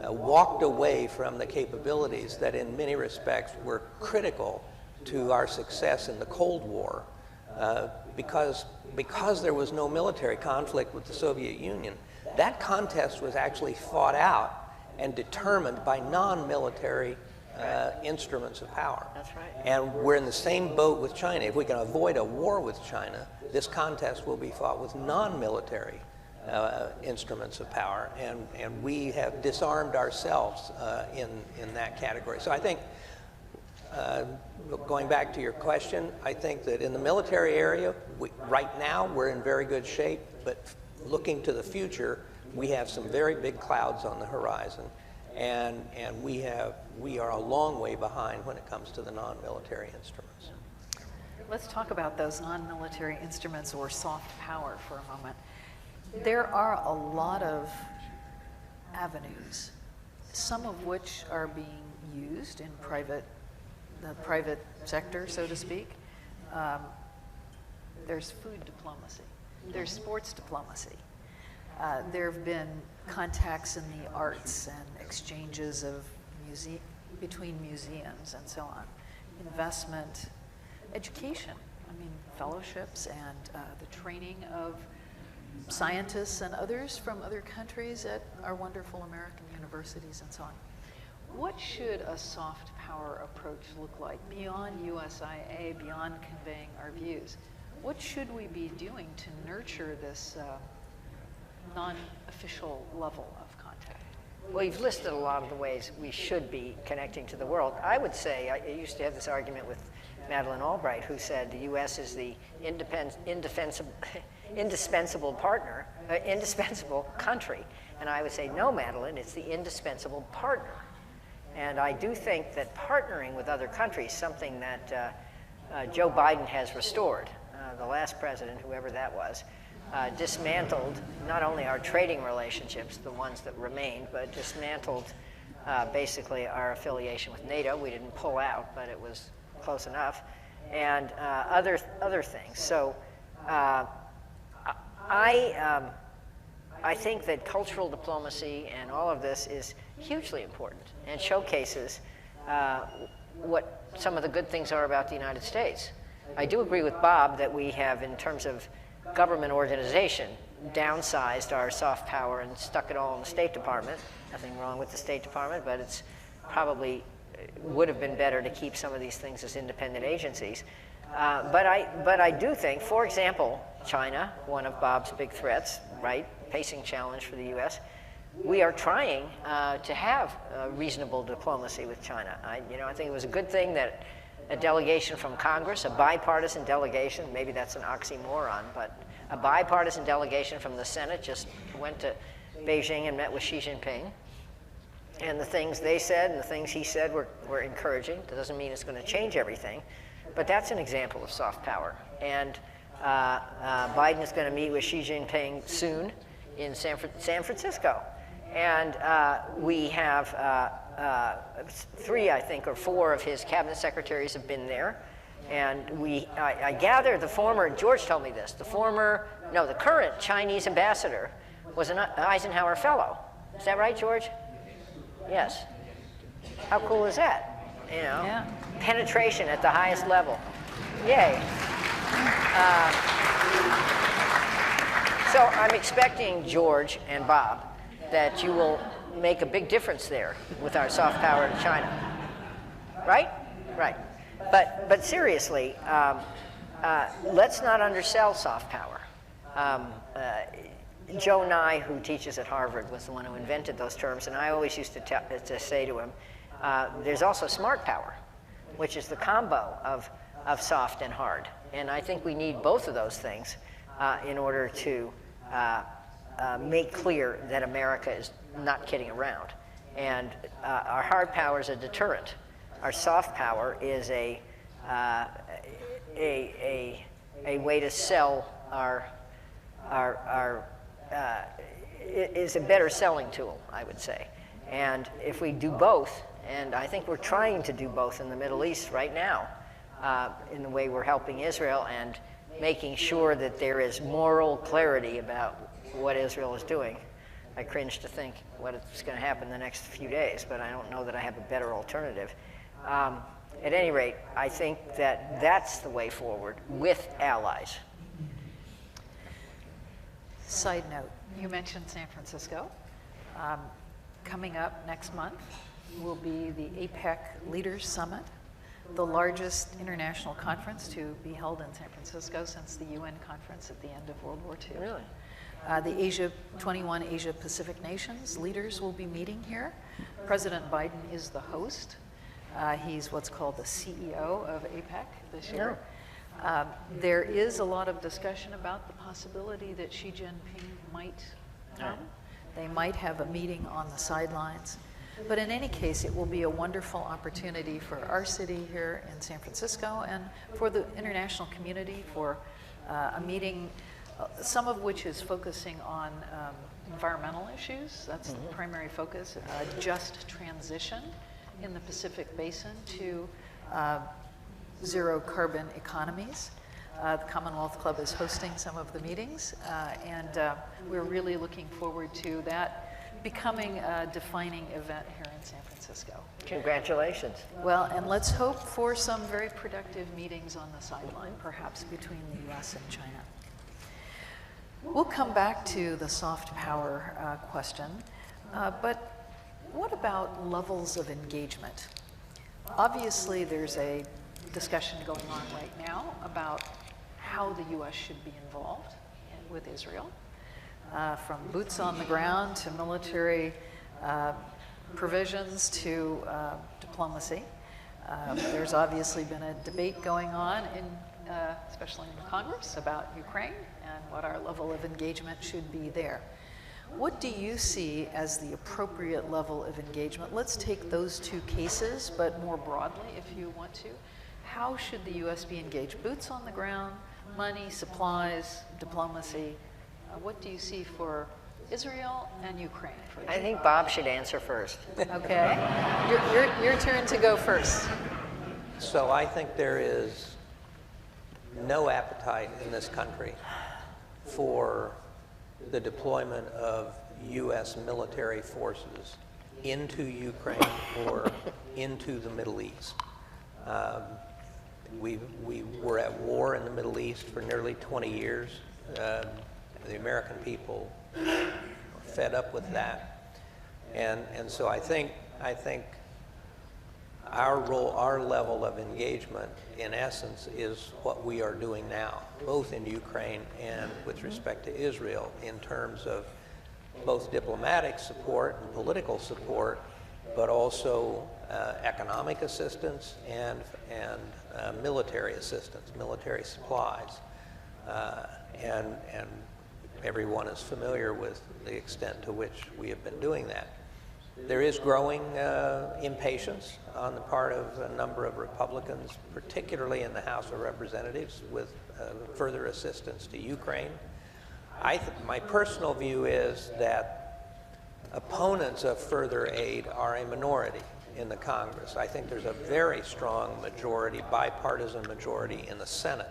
walked away from the capabilities that in many respects were critical to our success in the Cold War, because there was no military conflict with the Soviet Union. That contest was actually fought out and determined by non-military instruments of power. That's right. And we're in the same boat with China. If we can avoid a war with China, this contest will be fought with non-military instruments of power, and we have disarmed ourselves in that category. So I think, going back to your question, I think that in the military area, right now we're in very good shape, but looking to the future, we have some very big clouds on the horizon, and we are a long way behind when it comes to the non-military instruments. Let's talk about those non-military instruments, or soft power, for a moment. There are a lot of avenues, some of which are being used in the private sector, so to speak. There's food diplomacy. There's sports diplomacy. There have been contacts in the arts and exchanges of between museums and so on. Investment, education, fellowships, and the training of scientists and others from other countries at our wonderful American universities and so on. What should a soft power approach look like beyond USIA, beyond conveying our views? What should we be doing to nurture this non-official level of contact? Well, you've listed a lot of the ways we should be connecting to the world. I would say, I used to have this argument with Madeleine Albright, who said the U.S. is the indispensable partner, indispensable country. And I would say, no, Madeleine, it's the indispensable partner. And I do think that partnering with other countries, something that Joe Biden has restored. The last president, whoever that was, dismantled not only our trading relationships, the ones that remained, but dismantled basically our affiliation with NATO. We didn't pull out, but it was close enough, and other things. So I think that cultural diplomacy and all of this is hugely important and showcases what some of the good things are about the United States. I do agree with Bob that we have, in terms of government organization, downsized our soft power and stuck it all in the State Department. Nothing wrong with the State Department, but it's probably would have been better to keep some of these things as independent agencies. But I do think, for example, China, one of Bob's big threats, right, pacing challenge for the U.S., we are trying to have reasonable diplomacy with China. I think it was a good thing that a delegation from Congress, a bipartisan delegation, maybe that's an oxymoron, but a bipartisan delegation from the Senate just went to Beijing and met with Xi Jinping. And the things they said and the things he said were encouraging. That doesn't mean it's going to change everything, but that's an example of soft power. And Biden is going to meet with Xi Jinping soon in San Francisco. And we have 3, I think, or 4 of his cabinet secretaries have been there. And I gather George told me this, the current Chinese ambassador was an Eisenhower fellow. Is that right, George? Yes. How cool is that? Yeah. Penetration at the highest level. Yay. So I'm expecting, George and Bob, that you will make a big difference there with our soft power to China. Right? Right. But seriously, let's not undersell soft power. Joe Nye, who teaches at Harvard, was the one who invented those terms, and I always used to say to him, there's also smart power, which is the combo of soft and hard. And I think we need both of those things in order to make clear that America is not kidding around. And our hard power is a deterrent. Our soft power is a way to sell is a better selling tool, I would say. And if we do both, and I think we're trying to do both in the Middle East right now, in the way we're helping Israel and making sure that there is moral clarity about what Israel is doing. I cringe to think what is going to happen the next few days, but I don't know that I have a better alternative. At any rate, I think that that's the way forward with allies. Side note, you mentioned San Francisco. Coming up next month will be the APEC Leaders Summit, the largest international conference to be held in San Francisco since the UN conference at the end of World War II. Really? The 21 Asia Pacific nations leaders will be meeting here. President Biden is the host. He's what's called the CEO of APEC this year. There is a lot of discussion about the possibility that Xi Jinping might come. They might have a meeting on the sidelines. But in any case, it will be a wonderful opportunity for our city here in San Francisco and for the international community for a meeting, some of which is focusing on environmental issues. That's the primary focus, just transition in the Pacific Basin to zero carbon economies. The Commonwealth Club is hosting some of the meetings, and we're really looking forward to that becoming a defining event here in San Francisco. Congratulations. Well, and let's hope for some very productive meetings on the sideline, perhaps between the US and China. We'll come back to the soft power question, but what about levels of engagement? Obviously, there's a discussion going on right now about how the US should be involved with Israel, from boots on the ground to military provisions to diplomacy. There's obviously been a debate going on, especially in Congress, about Ukraine and what our level of engagement should be there. What do you see as the appropriate level of engagement? Let's take those two cases, but more broadly, if you want to. How should the U.S. be engaged? Boots on the ground, money, supplies, diplomacy. What do you see for Israel and Ukraine? I think Bob should answer first. Okay. Your turn to go first. So I think there is no appetite in this country for the deployment of U.S. military forces into Ukraine or into the Middle East. We were at war in the Middle East for nearly 20 years. The American people are fed up with that. And so I think our role, our level of engagement, in essence, is what we are doing now, both in Ukraine and with respect to Israel, in terms of both diplomatic support and political support, but also economic assistance and military assistance, military supplies. And everyone is familiar with the extent to which we have been doing that. There is growing impatience on the part of a number of Republicans, particularly in the House of Representatives, with further assistance to Ukraine. My personal view is that opponents of further aid are a minority in the Congress. I think there's a very strong majority, bipartisan majority in the Senate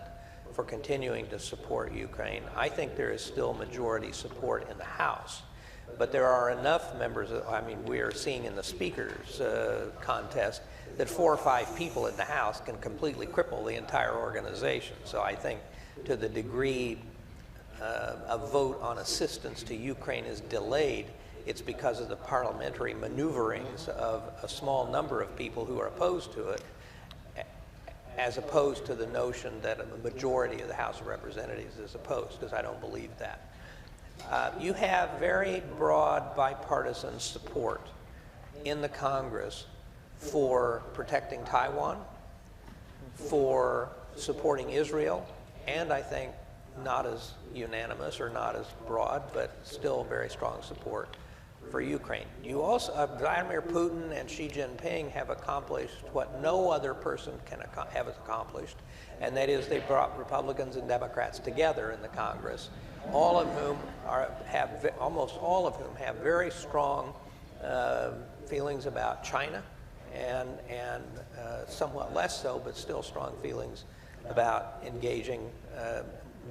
for continuing to support Ukraine. I think there is still majority support in the House. But there are enough members, we are seeing in the speaker's contest that 4 or 5 people in the House can completely cripple the entire organization. So I think to the degree a vote on assistance to Ukraine is delayed, it's because of the parliamentary maneuverings of a small number of people who are opposed to it, as opposed to the notion that a majority of the House of Representatives is opposed, because I don't believe that. You have very broad bipartisan support in the Congress for protecting Taiwan, for supporting Israel, and I think not as unanimous or not as broad, but still very strong support for Ukraine. You also, Vladimir Putin and Xi Jinping have accomplished what no other person have accomplished, and that is they brought Republicans and Democrats together in the Congress, all of whom almost all of whom have very strong feelings about China, and somewhat less so, but still strong feelings about engaging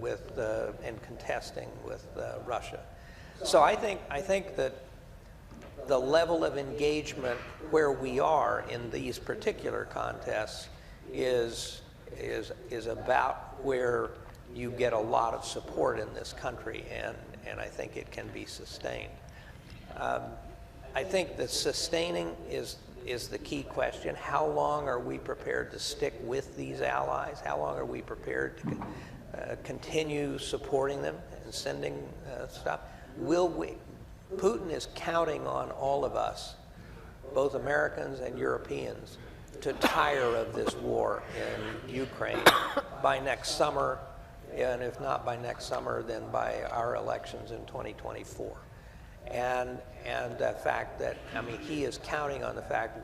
with and contesting with Russia. So I think that the level of engagement where we are in these particular contests is about where you get a lot of support in this country, and I think it can be sustained. I think that sustaining is the key question. How long are we prepared to stick with these allies? How long are we prepared to continue supporting them and sending stuff? Putin is counting on all of us, both Americans and Europeans, to tire of this war in Ukraine by next summer, and if not by next summer, then by our elections in 2024. And the fact that, he is counting on the fact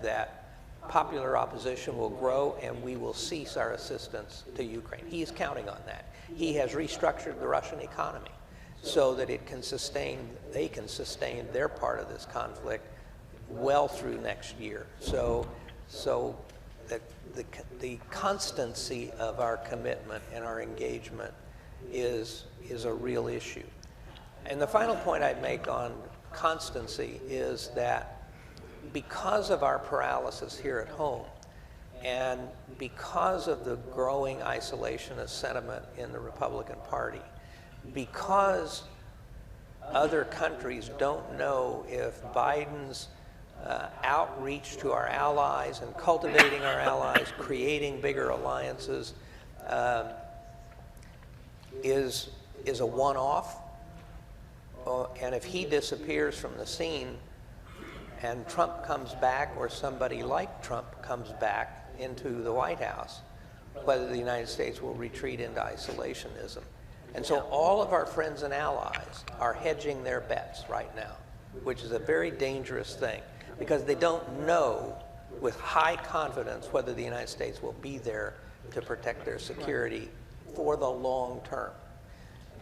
that popular opposition will grow and we will cease our assistance to Ukraine. He is counting on that. He has restructured the Russian economy so that they can sustain their part of this conflict well through next year. So the constancy of our commitment and our engagement is a real issue. And the final point I'd make on constancy is that because of our paralysis here at home, and because of the growing isolationist sentiment in the Republican Party, because other countries don't know if Biden's outreach to our allies and cultivating our allies, creating bigger alliances, is a one-off, and if he disappears from the scene, and Trump comes back, or somebody like Trump comes back into the White House, whether the United States will retreat into isolationism. And so all of our friends and allies are hedging their bets right now, which is a very dangerous thing, because they don't know with high confidence whether the United States will be there to protect their security for the long term.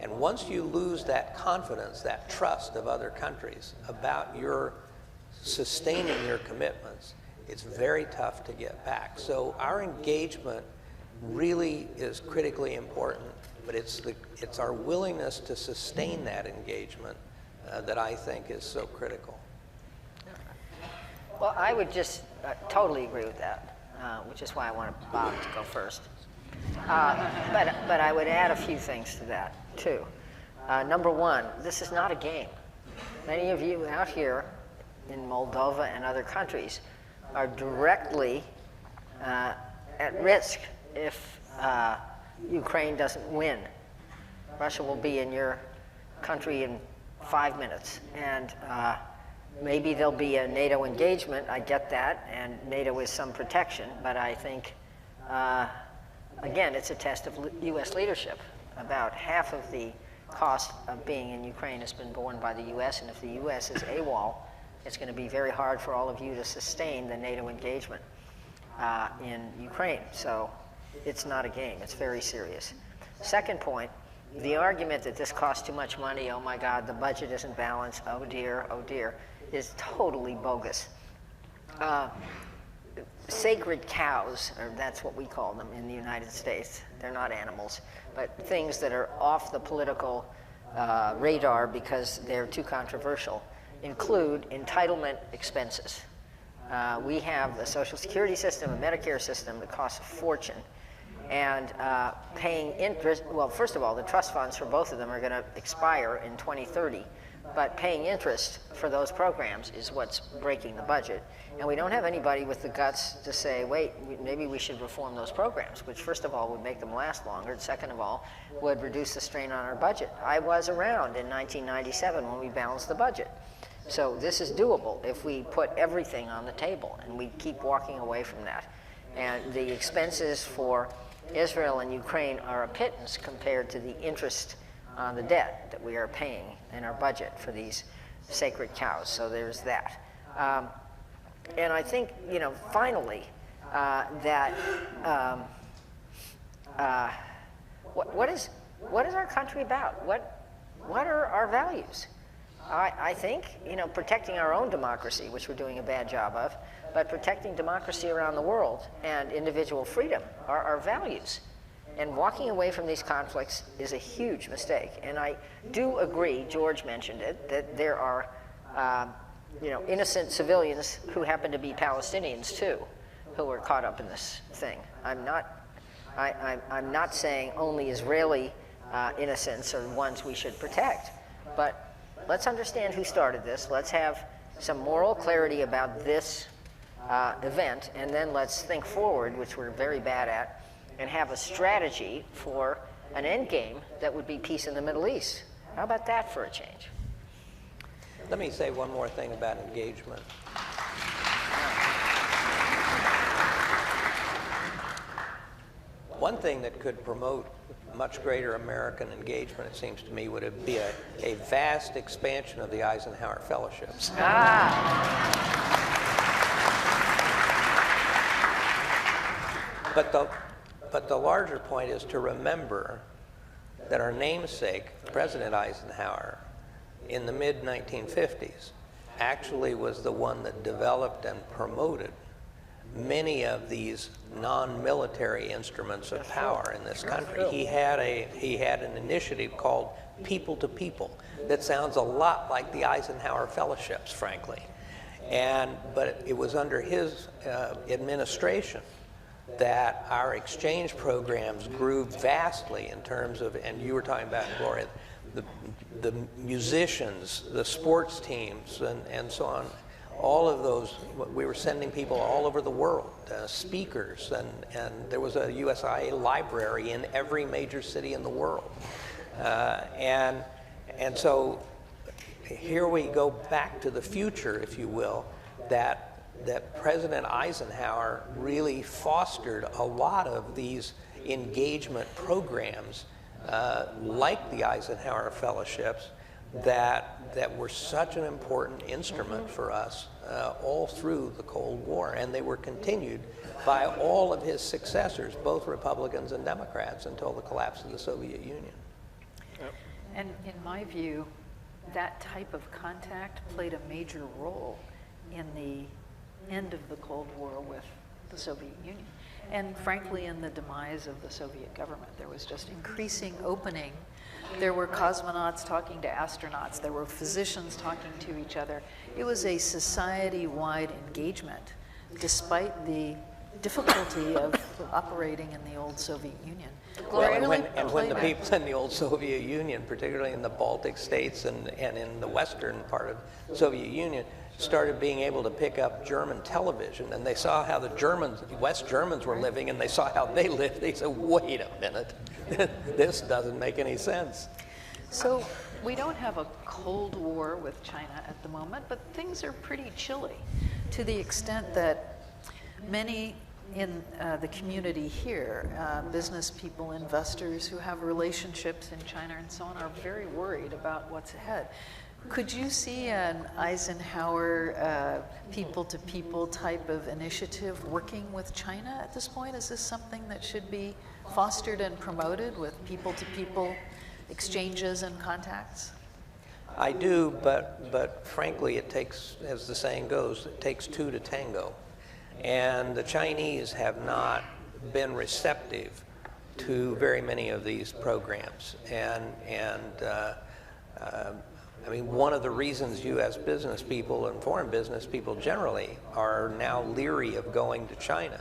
And once you lose that confidence, that trust of other countries about your sustaining your commitments, it's very tough to get back. So our engagement really is critically important, but it's our willingness to sustain that engagement that I think is so critical. Well, I would just totally agree with that, which is why I wanted Bob to go first. But I would add a few things to that, too. Number one, this is not a game. Many of you out here in Moldova and other countries are directly at risk if Ukraine doesn't win. Russia will be in your country in 5 minutes, and maybe there'll be a NATO engagement. I get that, and NATO is some protection, but I think, again, it's a test of U.S. leadership. About half of the cost of being in Ukraine has been borne by the U.S., and if the U.S. is AWOL, it's going to be very hard for all of you to sustain the NATO engagement in Ukraine. So it's not a game. It's very serious. Second point, the argument that this costs too much money, oh my God, the budget isn't balanced, oh dear, is totally bogus. Sacred cows, or that's what we call them in the United States. They're not animals, but things that are off the political radar because they're too controversial, include entitlement expenses. We have a Social Security system, a Medicare system that costs a fortune. And paying interest, well, first of all, the trust funds for both of them are going to expire in 2030. But paying interest for those programs is what's breaking the budget. And we don't have anybody with the guts to say, wait, maybe we should reform those programs, which first of all would make them last longer, and second of all would reduce the strain on our budget. I was around in 1997 when we balanced the budget. So this is doable if we put everything on the table and we keep walking away from that. And the expenses for Israel and Ukraine are a pittance compared to the interest on the debt that we are paying in our budget for these sacred cows. So there's that. And I think, you know, finally, what is our country about? What are our values? I think, you know, protecting our own democracy, which we're doing a bad job of, but protecting democracy around the world and individual freedom are our values. And walking away from these conflicts is a huge mistake. And I do agree, George mentioned it, that there are you know, innocent civilians who happen to be Palestinians too, who are caught up in this thing. I'm not saying only Israeli innocents are ones we should protect, but let's understand who started this. Let's have some moral clarity about this event, and then let's think forward, which we're very bad at, and have a strategy for an end game that would be peace in the Middle East. How about that for a change? Let me say one more thing about engagement. One thing that could promote much greater American engagement, it seems to me, would be a vast expansion of the Eisenhower fellowships. But the larger point is to remember that our namesake, President Eisenhower, in the mid-1950s, actually was the one that developed and promoted many of these non-military instruments of power in this country. He had an initiative called People to People that sounds a lot like the Eisenhower Fellowships, frankly. But it was under his administration that our exchange programs grew vastly in terms of, and you were talking about, Gloria, the musicians, the sports teams, and so on. All of those, we were sending people all over the world, speakers, and there was a USIA library in every major city in the world. And so here we go back to the future, if you will, that President Eisenhower really fostered a lot of these engagement programs like the Eisenhower Fellowships that were such an important instrument for us all through the Cold War, and they were continued by all of his successors, both Republicans and Democrats, until the collapse of the Soviet Union. And in my view, that type of contact played a major role in the end of the Cold War with the Soviet Union. And frankly, in the demise of the Soviet government, there was just increasing opening. There were cosmonauts talking to astronauts. There were physicians talking to each other. It was a society-wide engagement, despite the difficulty of operating in the old Soviet Union. Well, Really and when played the a- people in the old Soviet Union, particularly in the Baltic states and in the western part of the Soviet Union, started being able to pick up German television, and they saw how the Germans, West Germans were living, and they saw how they lived, they said, wait a minute, this doesn't make any sense. So we don't have a Cold War with China at the moment, but things are pretty chilly to the extent that many in the community here, business people, investors who have relationships in China and so on, are very worried about what's ahead. Could you see an Eisenhower people-to-people type of initiative working with China at this point? Is this something that should be fostered and promoted with people-to-people exchanges and contacts? I do, but frankly, it takes, as the saying goes, it takes two to tango. And the Chinese have not been receptive to very many of these programs. I mean, one of the reasons U.S. business people and foreign business people generally are now leery of going to China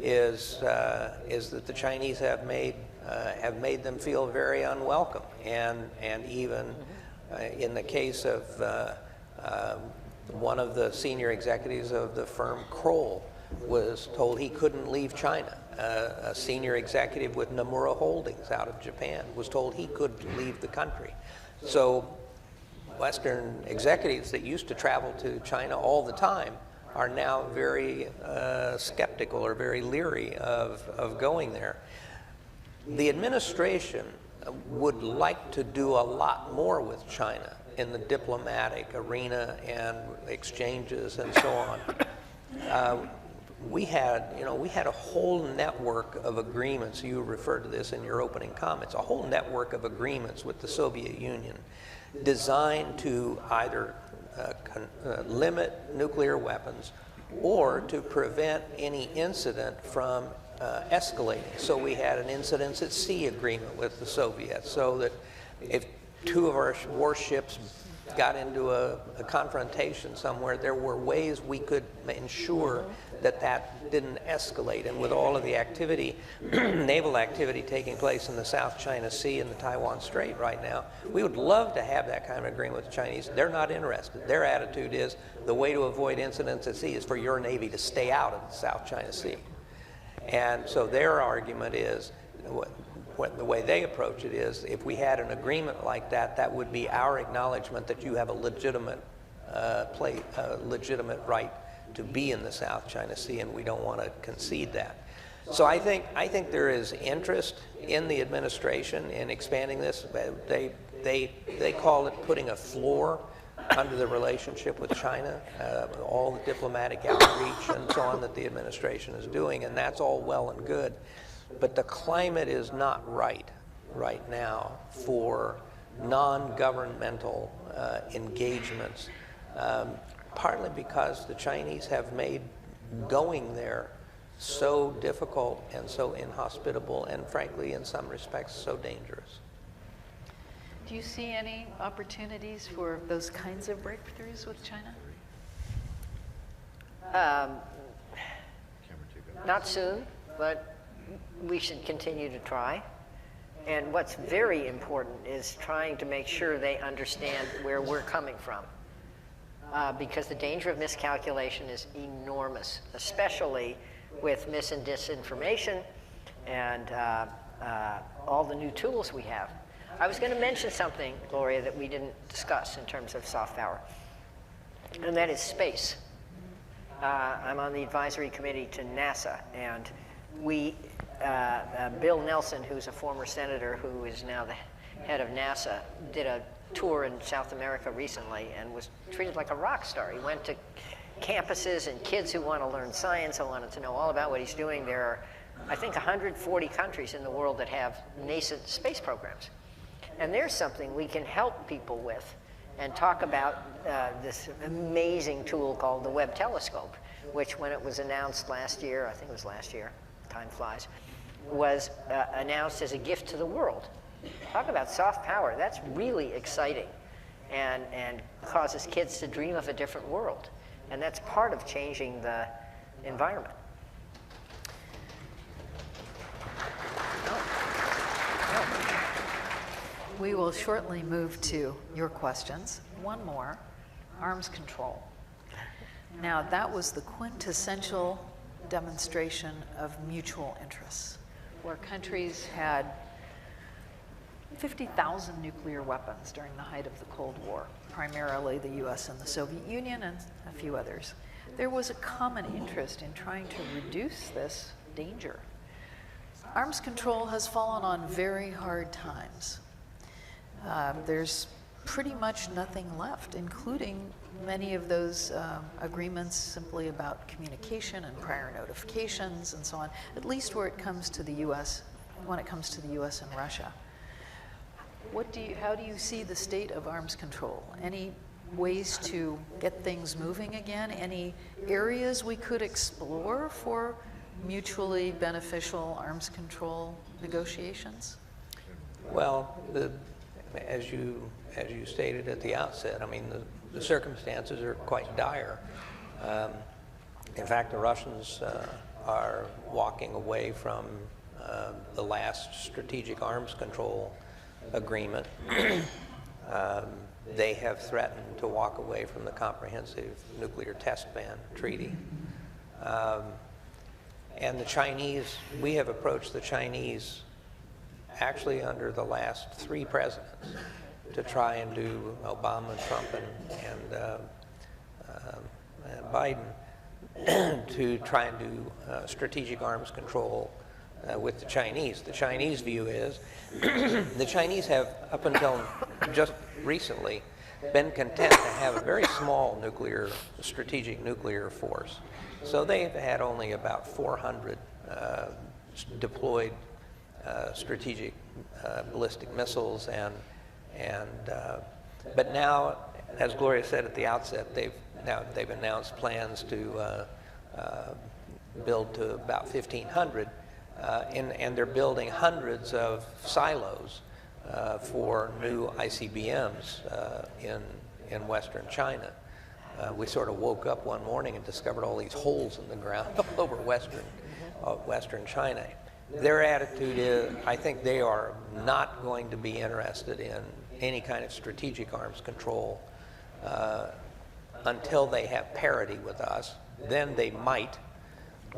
is that the Chinese have made them feel very unwelcome, and even in the case of one of the senior executives of the firm Kroll was told he couldn't leave China. A senior executive with Nomura Holdings out of Japan was told he couldn't leave the country. So Western executives that used to travel to China all the time are now very skeptical or very leery of going there. The administration would like to do a lot more with China in the diplomatic arena and exchanges and so on. We had a whole network of agreements. You referred to this in your opening comments. A whole network of agreements with the Soviet Union designed to either limit nuclear weapons or to prevent any incident from escalating. So we had an incidents at sea agreement with the Soviets, so that if two of our warships got into a confrontation somewhere, there were ways we could ensure that that didn't escalate. And with all of the activity, naval activity taking place in the South China Sea and the Taiwan Strait right now, we would love to have that kind of agreement with the Chinese. They're not interested. Their attitude is the way to avoid incidents at sea is for your Navy to stay out of the South China Sea. And so their argument is, the way they approach it is, if we had an agreement like that, that would be our acknowledgement that you have a legitimate legitimate right to be in the South China Sea, and we don't want to concede that. So I think there is interest in the administration in expanding this. They call it putting a floor under the relationship with China, all the diplomatic outreach and so on that the administration is doing, and that's all well and good. But the climate is not right now for non-governmental engagements, partly because the Chinese have made going there so difficult and so inhospitable and, frankly, in some respects, so dangerous. Do you see any opportunities for those kinds of breakthroughs with China? Not soon, but we should continue to try. And what's very important is trying to make sure they understand where we're coming from. Because the danger of miscalculation is enormous, especially with mis and disinformation and all the new tools we have. I was going to mention something, Gloria, that we didn't discuss in terms of soft power, and that is space. I'm on the advisory committee to NASA, and we, Bill Nelson, who's a former senator who is now the head of NASA, did a tour in South America recently and was treated like a rock star. He went to campuses and kids who want to learn science and wanted to know all about what he's doing. There are, I think, 140 countries in the world that have nascent space programs. And there's something we can help people with and talk about this amazing tool called the Webb Telescope, which when it was announced last year, I think it was last year, time flies, was announced as a gift to the world. Talk about soft power. That's really exciting and causes kids to dream of a different world. And that's part of changing the environment. We will shortly move to your questions. One more, arms control. Now, that was the quintessential demonstration of mutual interests, where countries had 50,000 nuclear weapons during the height of the Cold War, primarily the US and the Soviet Union and a few others. There was a common interest in trying to reduce this danger. Arms control has fallen on very hard times. There's pretty much nothing left, including many of those agreements simply about communication and prior notifications and so on, at least where it comes to the US, when it comes to the US and Russia. How do you see the state of arms control? Any ways to get things moving again? Any areas we could explore for mutually beneficial arms control negotiations? Well, as you stated at the outset, I mean, the circumstances are quite dire. In fact, the Russians are walking away from the last strategic arms control agreement. They have threatened to walk away from the Comprehensive Nuclear Test Ban Treaty. And the Chinese, we have approached the Chinese actually under the last 3 presidents to try and do, Obama, Trump, and Biden, to try and do strategic arms control with the Chinese. The Chinese view is, the Chinese have, up until just recently, been content to have a very small strategic nuclear force. So they've had only about 400 deployed strategic ballistic missiles, but now, as Gloria said at the outset, they've announced plans to build to about 1,500, and they're building hundreds of silos for new ICBMs in Western China. We sort of woke up one morning and discovered all these holes in the ground all over Western China. Their attitude is, I think they are not going to be interested in any kind of strategic arms control until they have parity with us. Then they might,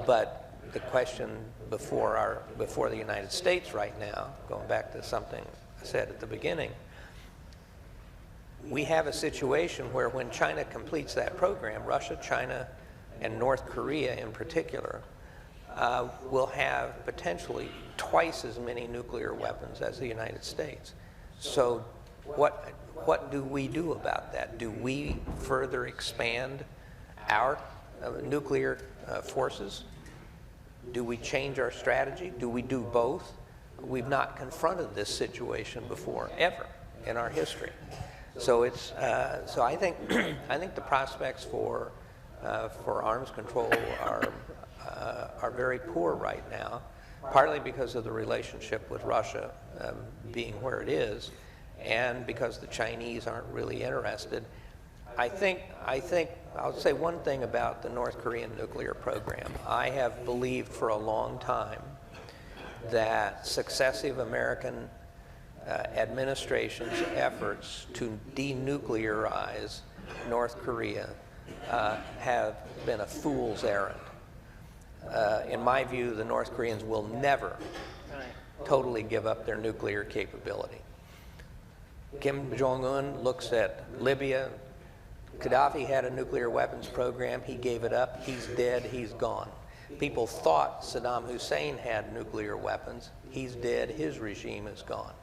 but the question before the United States right now, going back to something I said at the beginning, we have a situation where when China completes that program, Russia, China, and North Korea in particular, will have potentially twice as many nuclear weapons as the United States. So what do we do about that? Do we further expand our nuclear forces? Do we change our strategy? Do we do both? We've not confronted this situation before, ever, in our history. So so I think the prospects for arms control are very poor right now, partly because of the relationship with Russia being where it is, and because the Chinese aren't really interested. I think I'll say one thing about the North Korean nuclear program. I have believed for a long time that successive American administration's efforts to denuclearize North Korea have been a fool's errand. In my view, the North Koreans will never totally give up their nuclear capability. Kim Jong-un looks at Libya, Gaddafi had a nuclear weapons program. He gave it up. He's dead. He's gone. People thought Saddam Hussein had nuclear weapons. He's dead. His regime is gone.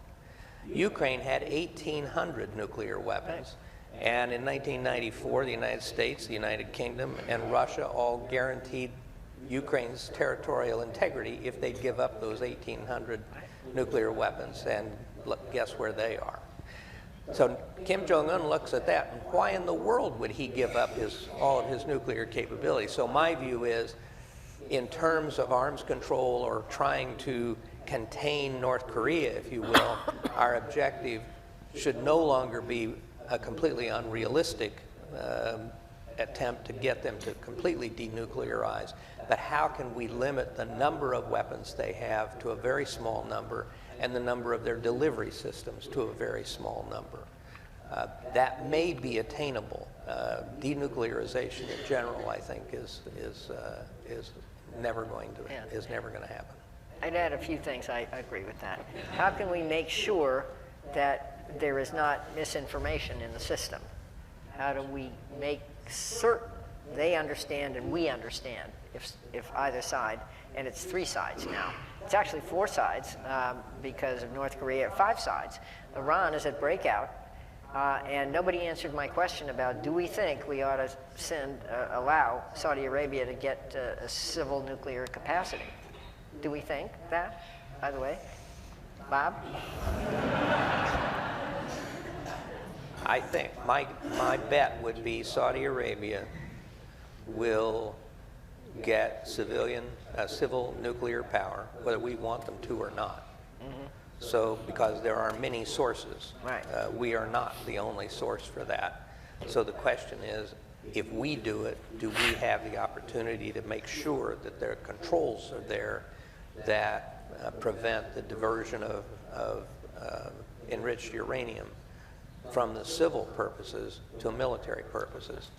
Ukraine had 1,800 nuclear weapons. And in 1994, the United States, the United Kingdom, and Russia all guaranteed Ukraine's territorial integrity if they'd give up those 1,800 nuclear weapons. And look, guess where they are. So Kim Jong-un looks at that, and why in the world would he give up all of his nuclear capability? So my view is, in terms of arms control or trying to contain North Korea, if you will, our objective should no longer be a completely unrealistic attempt to get them to completely denuclearize, but how can we limit the number of weapons they have to a very small number and the number of their delivery systems to a very small number. That may be attainable. Denuclearization in general, I think, is never going to happen. I'd add a few things. I agree with that. How can we make sure that there is not misinformation in the system? How do we make certain they understand and we understand, if either side, and it's 3 sides now. It's actually 4 sides because of North Korea, 5 sides. Iran is at breakout, and nobody answered my question about, do we think we ought to allow Saudi Arabia to get a civil nuclear capacity? Do we think that, by the way? Bob? I think my bet would be Saudi Arabia will get civil nuclear power, whether we want them to or not. Mm-hmm. So, because there are many sources. Right. We are not the only source for that. So the question is, if we do it, do we have the opportunity to make sure that their controls are there that prevent the diversion of enriched uranium from the civil purposes to military purposes?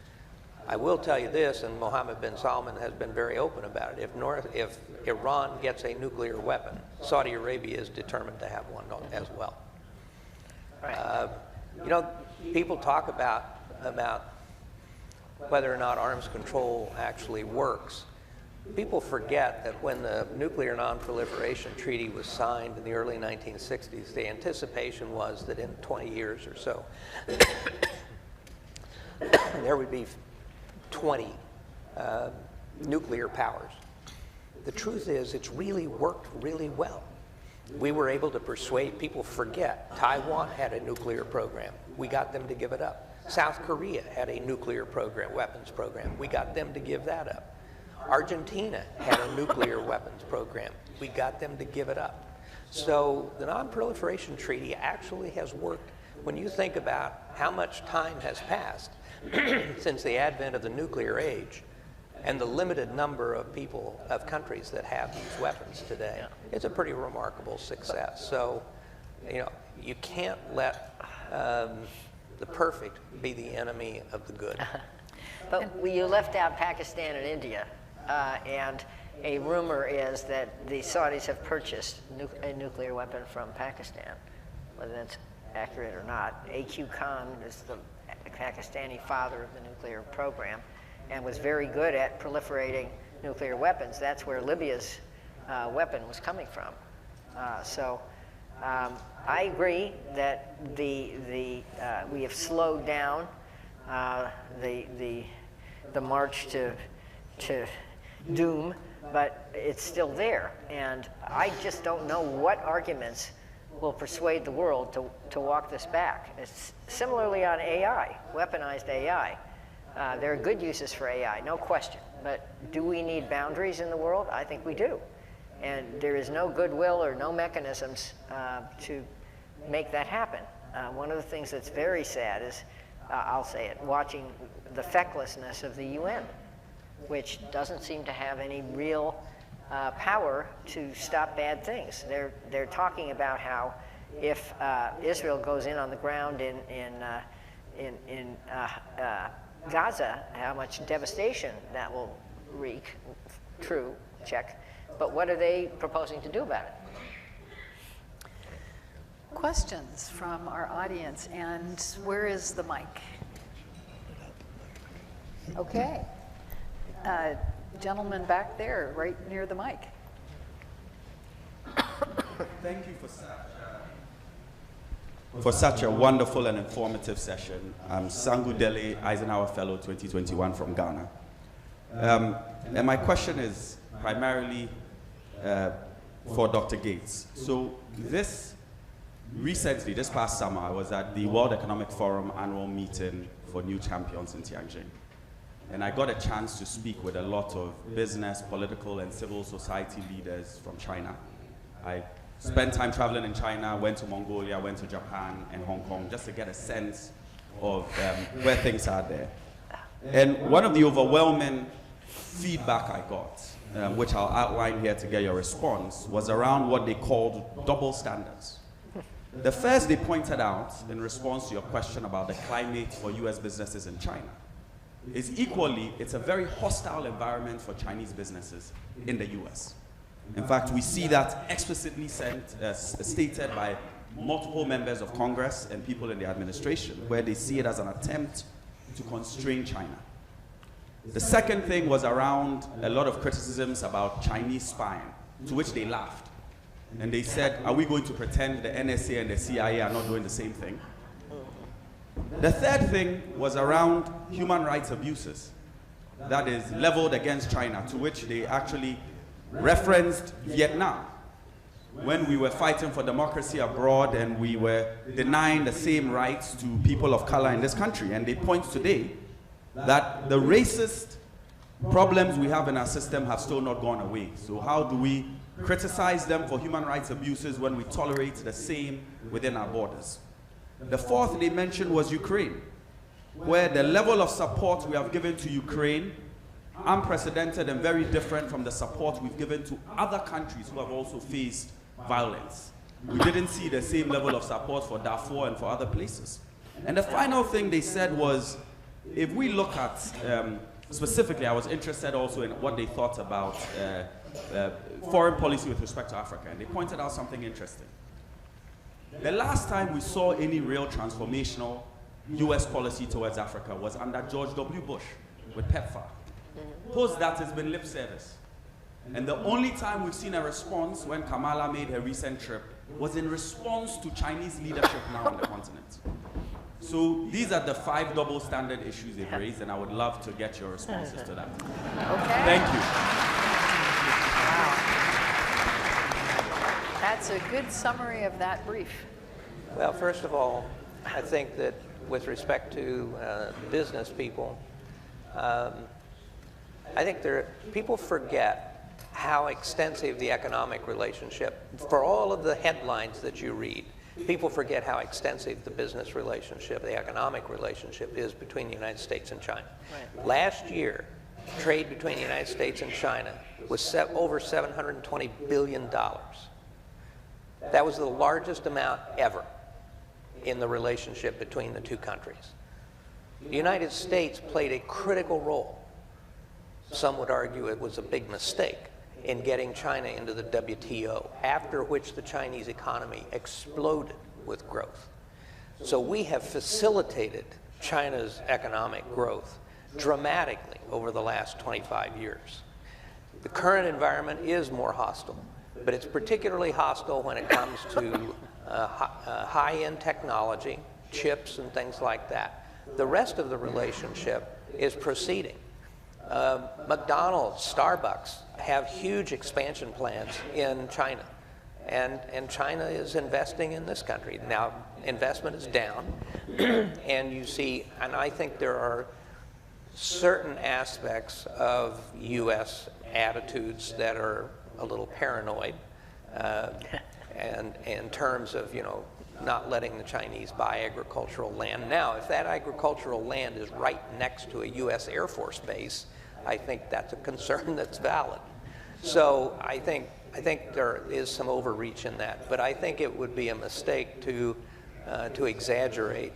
I will tell you this, and Mohammed bin Salman has been very open about it. If Iran gets a nuclear weapon, Saudi Arabia is determined to have one as well. Right. People talk about whether or not arms control actually works. People forget that when the Nuclear Non-Proliferation Treaty was signed in the early 1960s, the anticipation was that in 20 years or so, there would be 20 nuclear powers. The truth is, it's really worked really well. We were able to persuade people. Forget, Taiwan had a nuclear program. We got them to give it up. South Korea had a nuclear program, weapons program. We got them to give that up. Argentina had a nuclear weapons program. We got them to give it up. So the Non-Proliferation Treaty actually has worked. When you think about how much time has passed since the advent of the nuclear age and the limited number of countries that have these weapons today, it's a pretty remarkable success. So, you can't let the perfect be the enemy of the good. But you left out Pakistan and India, and a rumor is that the Saudis have purchased a nuclear weapon from Pakistan. Whether that's accurate or not, A.Q. Khan is the Pakistani father of the nuclear program and was very good at proliferating nuclear weapons. That's where Libya's weapon was coming from. I agree that we have slowed down the march to doom, but it's still there. And I just don't know what arguments will persuade the world to walk this back. It's similarly on AI, weaponized AI. There are good uses for AI, no question. But do we need boundaries in the world? I think we do. And there is no goodwill or no mechanisms to make that happen. One of the things that's very sad is, I'll say it, watching the fecklessness of the UN, which doesn't seem to have any real power to stop bad things. They're talking about how if Israel goes in on the ground in Gaza, how much devastation that will wreak. True, check. But what are they proposing to do about it? Questions from our audience, and where is the mic? Okay. Gentleman back there, right near the mic. Thank you for such a wonderful and informative session. I'm Sangu Dele, Eisenhower Fellow 2021 from Ghana. And my question is primarily for Dr. Gates. So recently, this past summer, I was at the World Economic Forum annual meeting for new champions in Tianjin. And I got a chance to speak with a lot of business, political, and civil society leaders from China. I spent time traveling in China, went to Mongolia, went to Japan and Hong Kong, just to get a sense of where things are there. And one of the overwhelming feedback I got, which I'll outline here to get your response, was around what they called double standards. The first they pointed out, in response to your question about the climate for US businesses in China, is it's a very hostile environment for Chinese businesses in the US. In fact, we see that explicitly stated by multiple members of Congress and people in the administration, where they see it as an attempt to constrain China. The second thing was around a lot of criticisms about Chinese spying, to which they laughed. And they said, are we going to pretend the NSA and the CIA are not doing the same thing? The third thing was around human rights abuses that is leveled against China, to which they actually referenced Vietnam, when we were fighting for democracy abroad and we were denying the same rights to people of color in this country. And they point today that the racist problems we have in our system have still not gone away. So how do we criticize them for human rights abuses when we tolerate the same within our borders? The fourth they mentioned was Ukraine, where the level of support we have given to Ukraine, unprecedented and very different from the support we've given to other countries who have also faced violence. We didn't see the same level of support for Darfur and for other places. And the final thing they said was, if we look at, specifically, I was interested also in what they thought about foreign policy with respect to Africa, and they pointed out something interesting. The last time we saw any real transformational US policy towards Africa was under George W. Bush with PEPFAR. Post that, it's been lip service. And the only time we've seen a response when Kamala made her recent trip was in response to Chinese leadership now on the continent. So these are the 5 double standard issues they've raised, and I would love to get your responses to that. Okay. Thank you. Wow. That's a good summary of that brief. Well, first of all, I think that with respect to business people, I think people forget how extensive the economic relationship, for all of the headlines that you read, people forget how extensive the business relationship, the economic relationship is between the United States and China. Right. Last year, trade between the United States and China was over $720 billion. That was the largest amount ever in the relationship between the two countries. The United States played a critical role. Some would argue it was a big mistake in getting China into the WTO, after which the Chinese economy exploded with growth. So we have facilitated China's economic growth dramatically over the last 25 years. The current environment is more hostile, but it's particularly hostile when it comes to high-end technology, chips and things like that. The rest of the relationship is proceeding. McDonald's, Starbucks have huge expansion plans in China, and China is investing in this country. Now, investment is down, and you see, and I think there are certain aspects of U.S. attitudes that are a little paranoid, and in terms of, not letting the Chinese buy agricultural land. Now, if that agricultural land is right next to a U.S. Air Force base, I think that's a concern that's valid. So I think there is some overreach in that, but I think it would be a mistake to exaggerate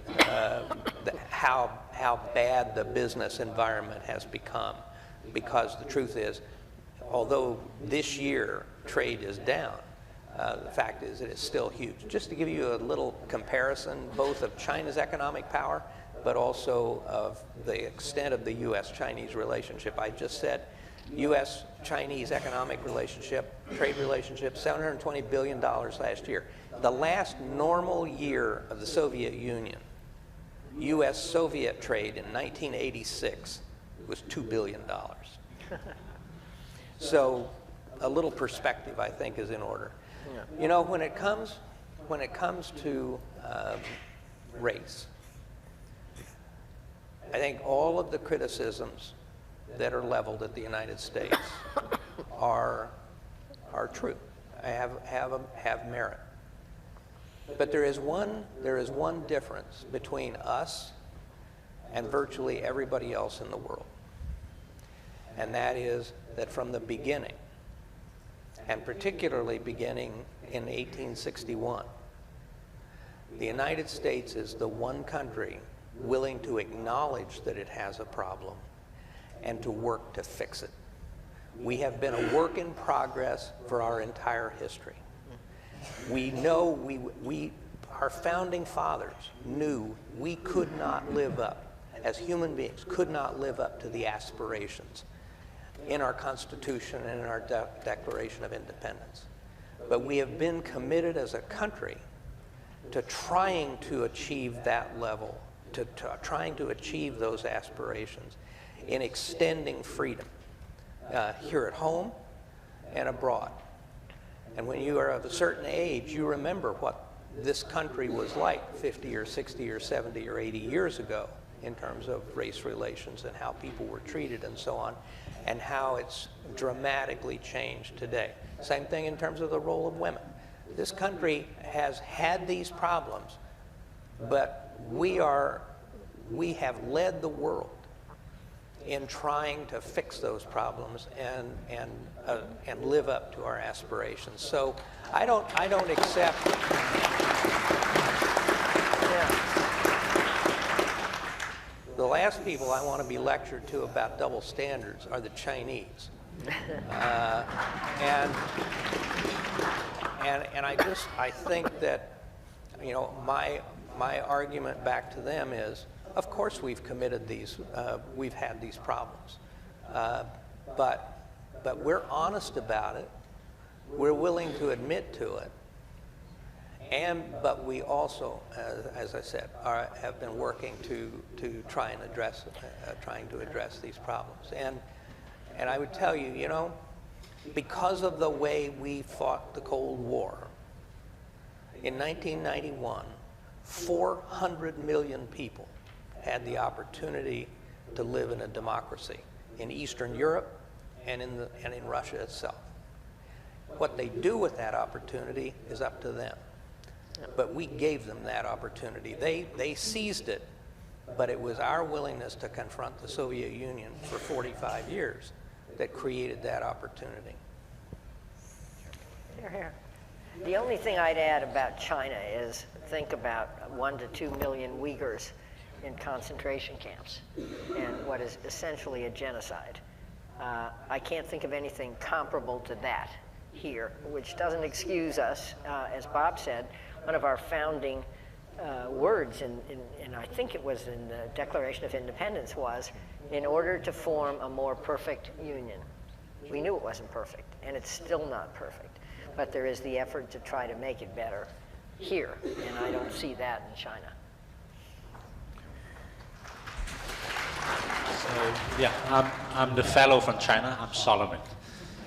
how bad the business environment has become, because the truth is, although this year trade is down, the fact is it is still huge. Just to give you a little comparison, both of China's economic power, but also of the extent of the U.S.-Chinese relationship. I just said U.S.-Chinese economic relationship, trade relationship, $720 billion last year. The last normal year of the Soviet Union, U.S.-Soviet trade in 1986 was $2 billion. So a little perspective, I think, is in order. Yeah. You know, when it comes to race, I think all of the criticisms that are leveled at the United States are true, have merit. But there is one difference between us and virtually everybody else in the world. And that is that from the beginning, and particularly beginning in 1861, the United States is the one country willing to acknowledge that it has a problem and to work to fix it. We have been a work in progress for our entire history. We know our founding fathers knew we could not live up, as human beings, could not live up to the aspirations in our Constitution and in our Declaration of Independence. But we have been committed as a country to trying to achieve that level, to trying to achieve those aspirations in extending freedom here at home and abroad. And when you are of a certain age, you remember what this country was like 50 or 60 or 70 or 80 years ago in terms of race relations and how people were treated and so on, and how it's dramatically changed today. Same thing in terms of the role of women. This country has had these problems, but we have led the world in trying to fix those problems and live up to our aspirations. So I don't accept. The last people I want to be lectured to about double standards are the Chinese, and I think that, you know, my argument back to them is, of course we've committed these, we've had these problems, but we're honest about it. We're willing to admit to it, but we also, as I said, have been working to try and address, these problems. And I would tell you, you know, because of the way we fought the Cold War, in 1991, 400 million people had the opportunity to live in a democracy in Eastern Europe and in Russia itself. What they do with that opportunity is up to them. But we gave them that opportunity. They seized it, but it was our willingness to confront the Soviet Union for 45 years that created that opportunity. Here. The only thing I'd add about China is think about 1 to 2 million Uyghurs in concentration camps and what is essentially a genocide. I can't think of anything comparable to that here, which doesn't excuse us. As Bob said, one of our founding words, and I think it was in the Declaration of Independence, was, in order to form a more perfect union. We knew it wasn't perfect, and it's still not perfect, but there is the effort to try to make it better here, and I don't see that in China. So, yeah, I'm the fellow from China. I'm Solomon.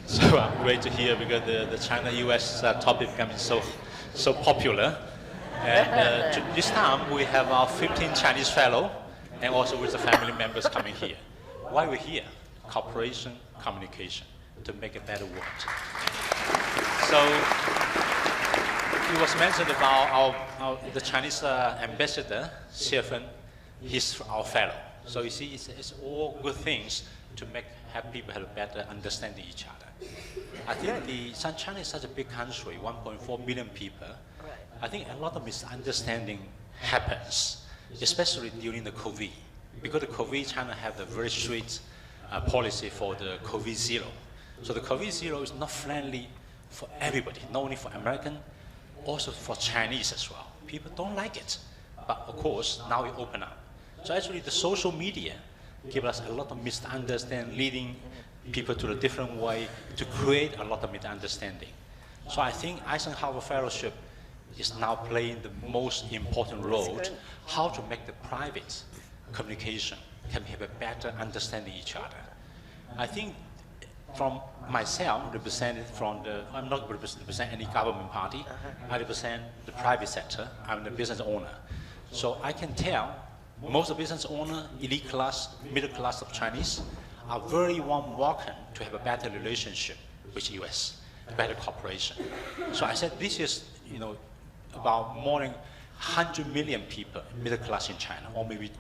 So I'm great to hear because the China-US topic becoming so popular. And this time we have our 15 Chinese fellow and also with the family members coming here. Why we're here? Cooperation, communication, to make a better world. So it was mentioned about the Chinese ambassador, Xie he's our fellow. So you see, it's all good things to have people have a better understanding each other. I think China is such a big country, 1.4 billion people. Right. I think a lot of misunderstanding happens, especially during the COVID. Because the COVID, China have a very strict policy for the COVID zero. So the COVID zero is not friendly for everybody, not only for American, also for Chinese as well. People don't like it. But of course, now we open up. So actually the social media give us a lot of misunderstanding, leading people to a different way to create a lot of misunderstanding. So I think Eisenhower Fellowship is now playing the most important role, how to make the private communication can have a better understanding each other. I think from myself, represented from the, I'm not represent any government party, I represent the private sector, I'm the business owner. So I can tell most of the business owner, elite class, middle class of Chinese are very warm welcome to have a better relationship with US, better cooperation. So I said this is, you know, about more than 100 million people middle class in China, or maybe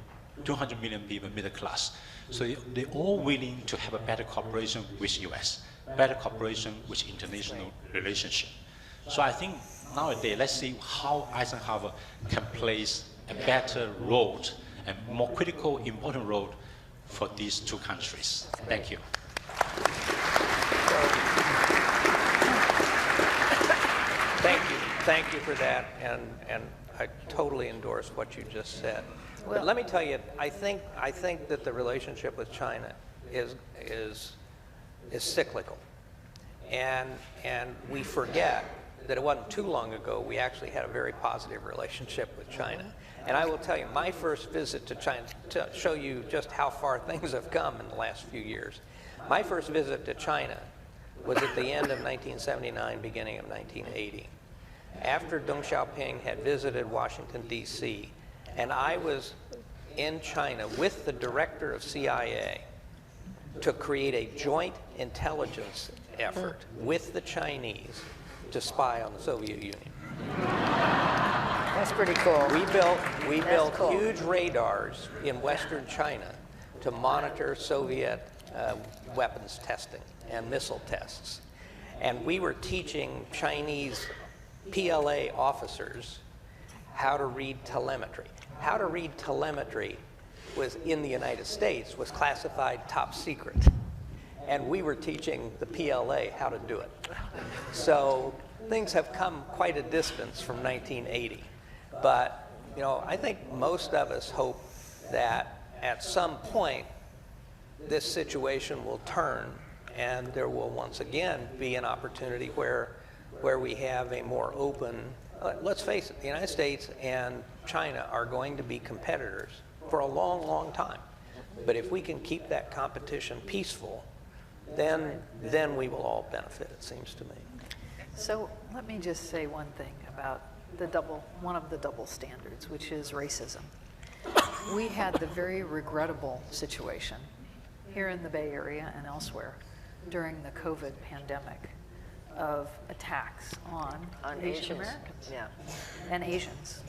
200 million people middle class. So they're all willing to have a better cooperation with US, better cooperation with international relationship. So I think nowadays, let's see how Eisenhower can play a better role and more critical, important role for these two countries. Thank you. Thank you for that, and I totally endorse what you just said. But let me tell you, I think that the relationship with China is cyclical, and we forget that it wasn't too long ago we actually had a very positive relationship with China. And I will tell you, my first visit to China, to show you just how far things have come in the last few years, my first visit to China was at the end of 1979, beginning of 1980, after Deng Xiaoping had visited Washington, D.C., and I was in China with the director of CIA to create a joint intelligence effort with the Chinese to spy on the Soviet Union. That's pretty cool. We built huge radars in Western China to monitor Soviet weapons testing and missile tests. And we were teaching Chinese PLA officers how to read telemetry. How to read telemetry was in the United States was classified top secret. And we were teaching the PLA how to do it. So things have come quite a distance from 1980. But, you know, I think most of us hope that at some point this situation will turn and there will once again be an opportunity where we have a more open, let's face it, the United States and China are going to be competitors for a long, long time. But if we can keep that competition peaceful, then we will all benefit, it seems to me. So let me just say one thing about one of the double standards, which is racism. We had the very regrettable situation here in the Bay Area and elsewhere during the COVID pandemic of attacks on Asian Americans and Asians.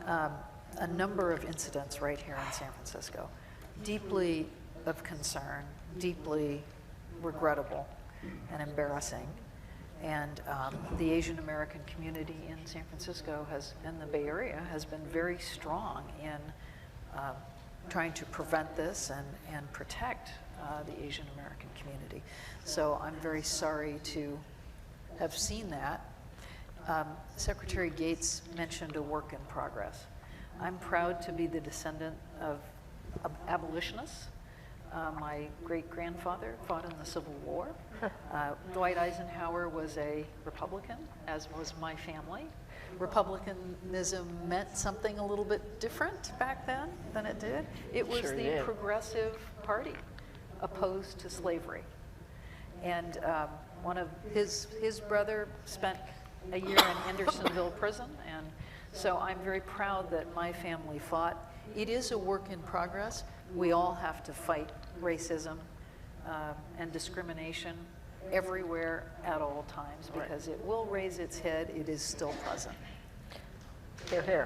Yeah. A number of incidents right here in San Francisco, deeply of concern, deeply regrettable and embarrassing. And the Asian American community in San Francisco and the Bay Area has been very strong in trying to prevent this and protect the Asian American community. So I'm very sorry to have seen that. Secretary Gates mentioned a work in progress. I'm proud to be the descendant of abolitionists. My great-grandfather fought in the Civil War. Dwight Eisenhower was a Republican, as was my family. Republicanism meant something a little bit different back then than it did. It was the Progressive Party opposed to slavery. And one of his brother spent a year in Hendersonville prison, and so I'm very proud that my family fought. It is a work in progress. We all have to fight racism and discrimination everywhere at all times, because it will raise its head. It is still present. Hear, hear.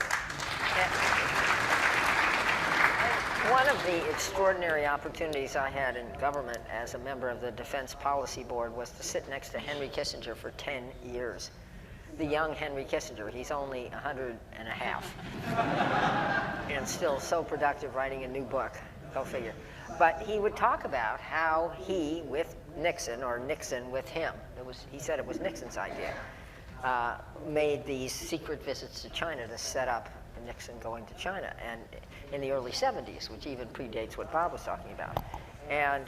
One of the extraordinary opportunities I had in government as a member of the Defense Policy Board was to sit next to Henry Kissinger for 10 years. The young Henry Kissinger, he's only 100 and a half, and still so productive, writing a new book, go figure. But he would talk about how he, with Nixon, or Nixon with him, he said it was Nixon's idea, made these secret visits to China to set up Nixon going to China, and in the early 70s, which even predates what Bob was talking about. And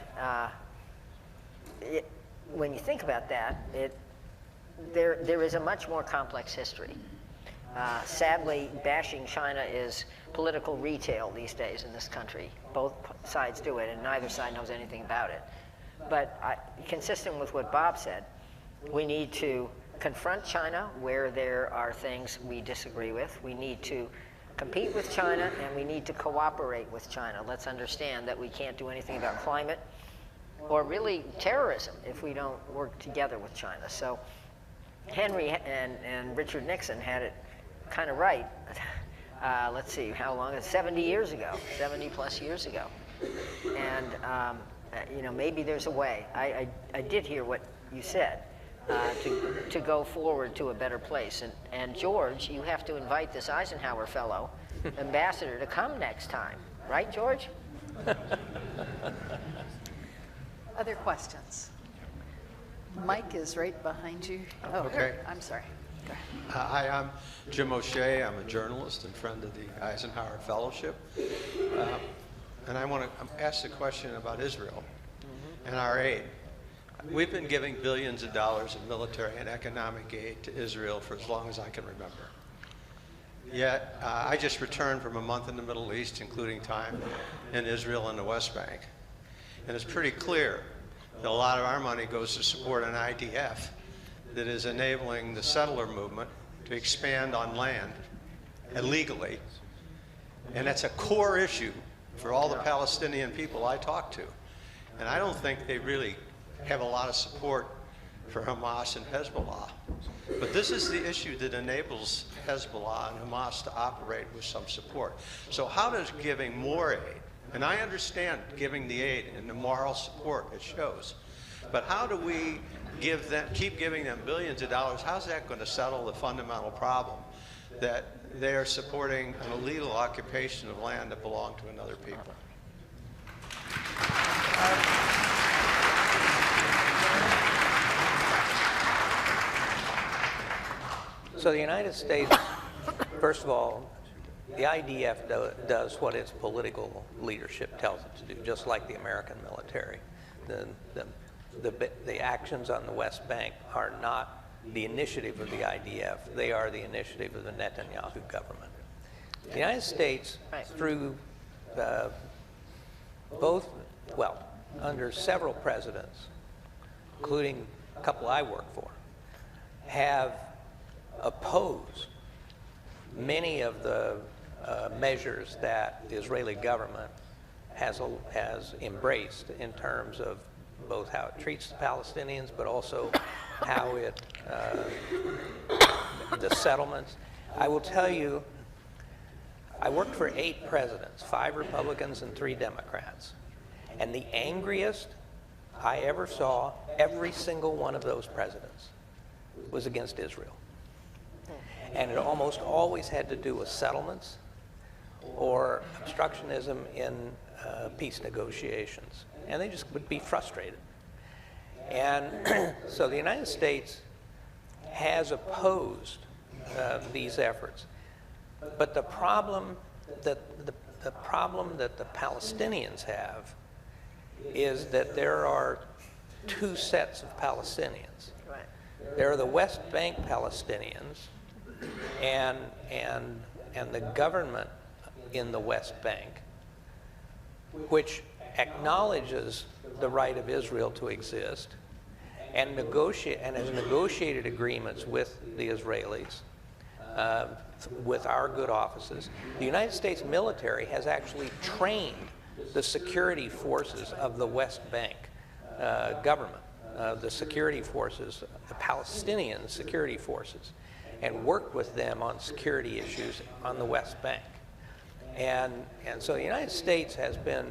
when you think about that, there is a much more complex history. Sadly, bashing China is political retail these days in this country. Both sides do it, and neither side knows anything about it. But consistent with what Bob said, we need to confront China where there are things we disagree with. We need to compete with China, and we need to cooperate with China. Let's understand that we can't do anything about climate or really terrorism if we don't work together with China. So Henry and Richard Nixon had it kind of right. Let's see, how long? 70 years ago, 70 plus years ago. And you know, maybe there's a way. I did hear what you said, to go forward to a better place. And George, you have to invite this Eisenhower fellow, ambassador, to come next time. Right, George? Other questions? Mike is right behind you. Oh, Okay. I'm sorry. Go ahead. Hi, I'm Jim O'Shea. I'm a journalist and friend of the Eisenhower Fellowship. And I want to ask a question about Israel and our aid. We've been giving billions of dollars in military and economic aid to Israel for as long as I can remember. Yet, I just returned from a month in the Middle East, including time in Israel and the West Bank. And it's pretty clear that a lot of our money goes to support an IDF that is enabling the settler movement to expand on land illegally. And that's a core issue for all the Palestinian people I talk to. And I don't think they really have a lot of support for Hamas and Hezbollah. But this is the issue that enables Hezbollah and Hamas to operate with some support. So how does giving more aid, and I understand giving the aid and the moral support it shows, but how do we keep giving them billions of dollars? How's that going to settle the fundamental problem that they are supporting an illegal occupation of land that belonged to another people? So the United States, first of all, the IDF does what its political leadership tells it to do, just like the American military. The actions on the West Bank are not the initiative of the IDF. They are the initiative of the Netanyahu government. The United States, through under several presidents, including a couple I work for, have opposed many of the measures that the Israeli government has embraced in terms of both how it treats the Palestinians, but also how it, the settlements. I will tell you, I worked for 8 presidents, 5 Republicans and 3 Democrats. And the angriest I ever saw, every single one of those presidents, was against Israel. And it almost always had to do with settlements or obstructionism in peace negotiations. And they just would be frustrated. And so the United States has opposed these efforts. But the problem that the Palestinians have is that there are 2 sets of Palestinians. Right. There are the West Bank Palestinians and the government in the West Bank, which acknowledges the right of Israel to exist and has negotiated agreements with the Israelis, with our good offices. The United States military has actually trained the security forces of the West Bank government, the security forces, the Palestinian security forces, and worked with them on security issues on the West Bank. And so the United States has been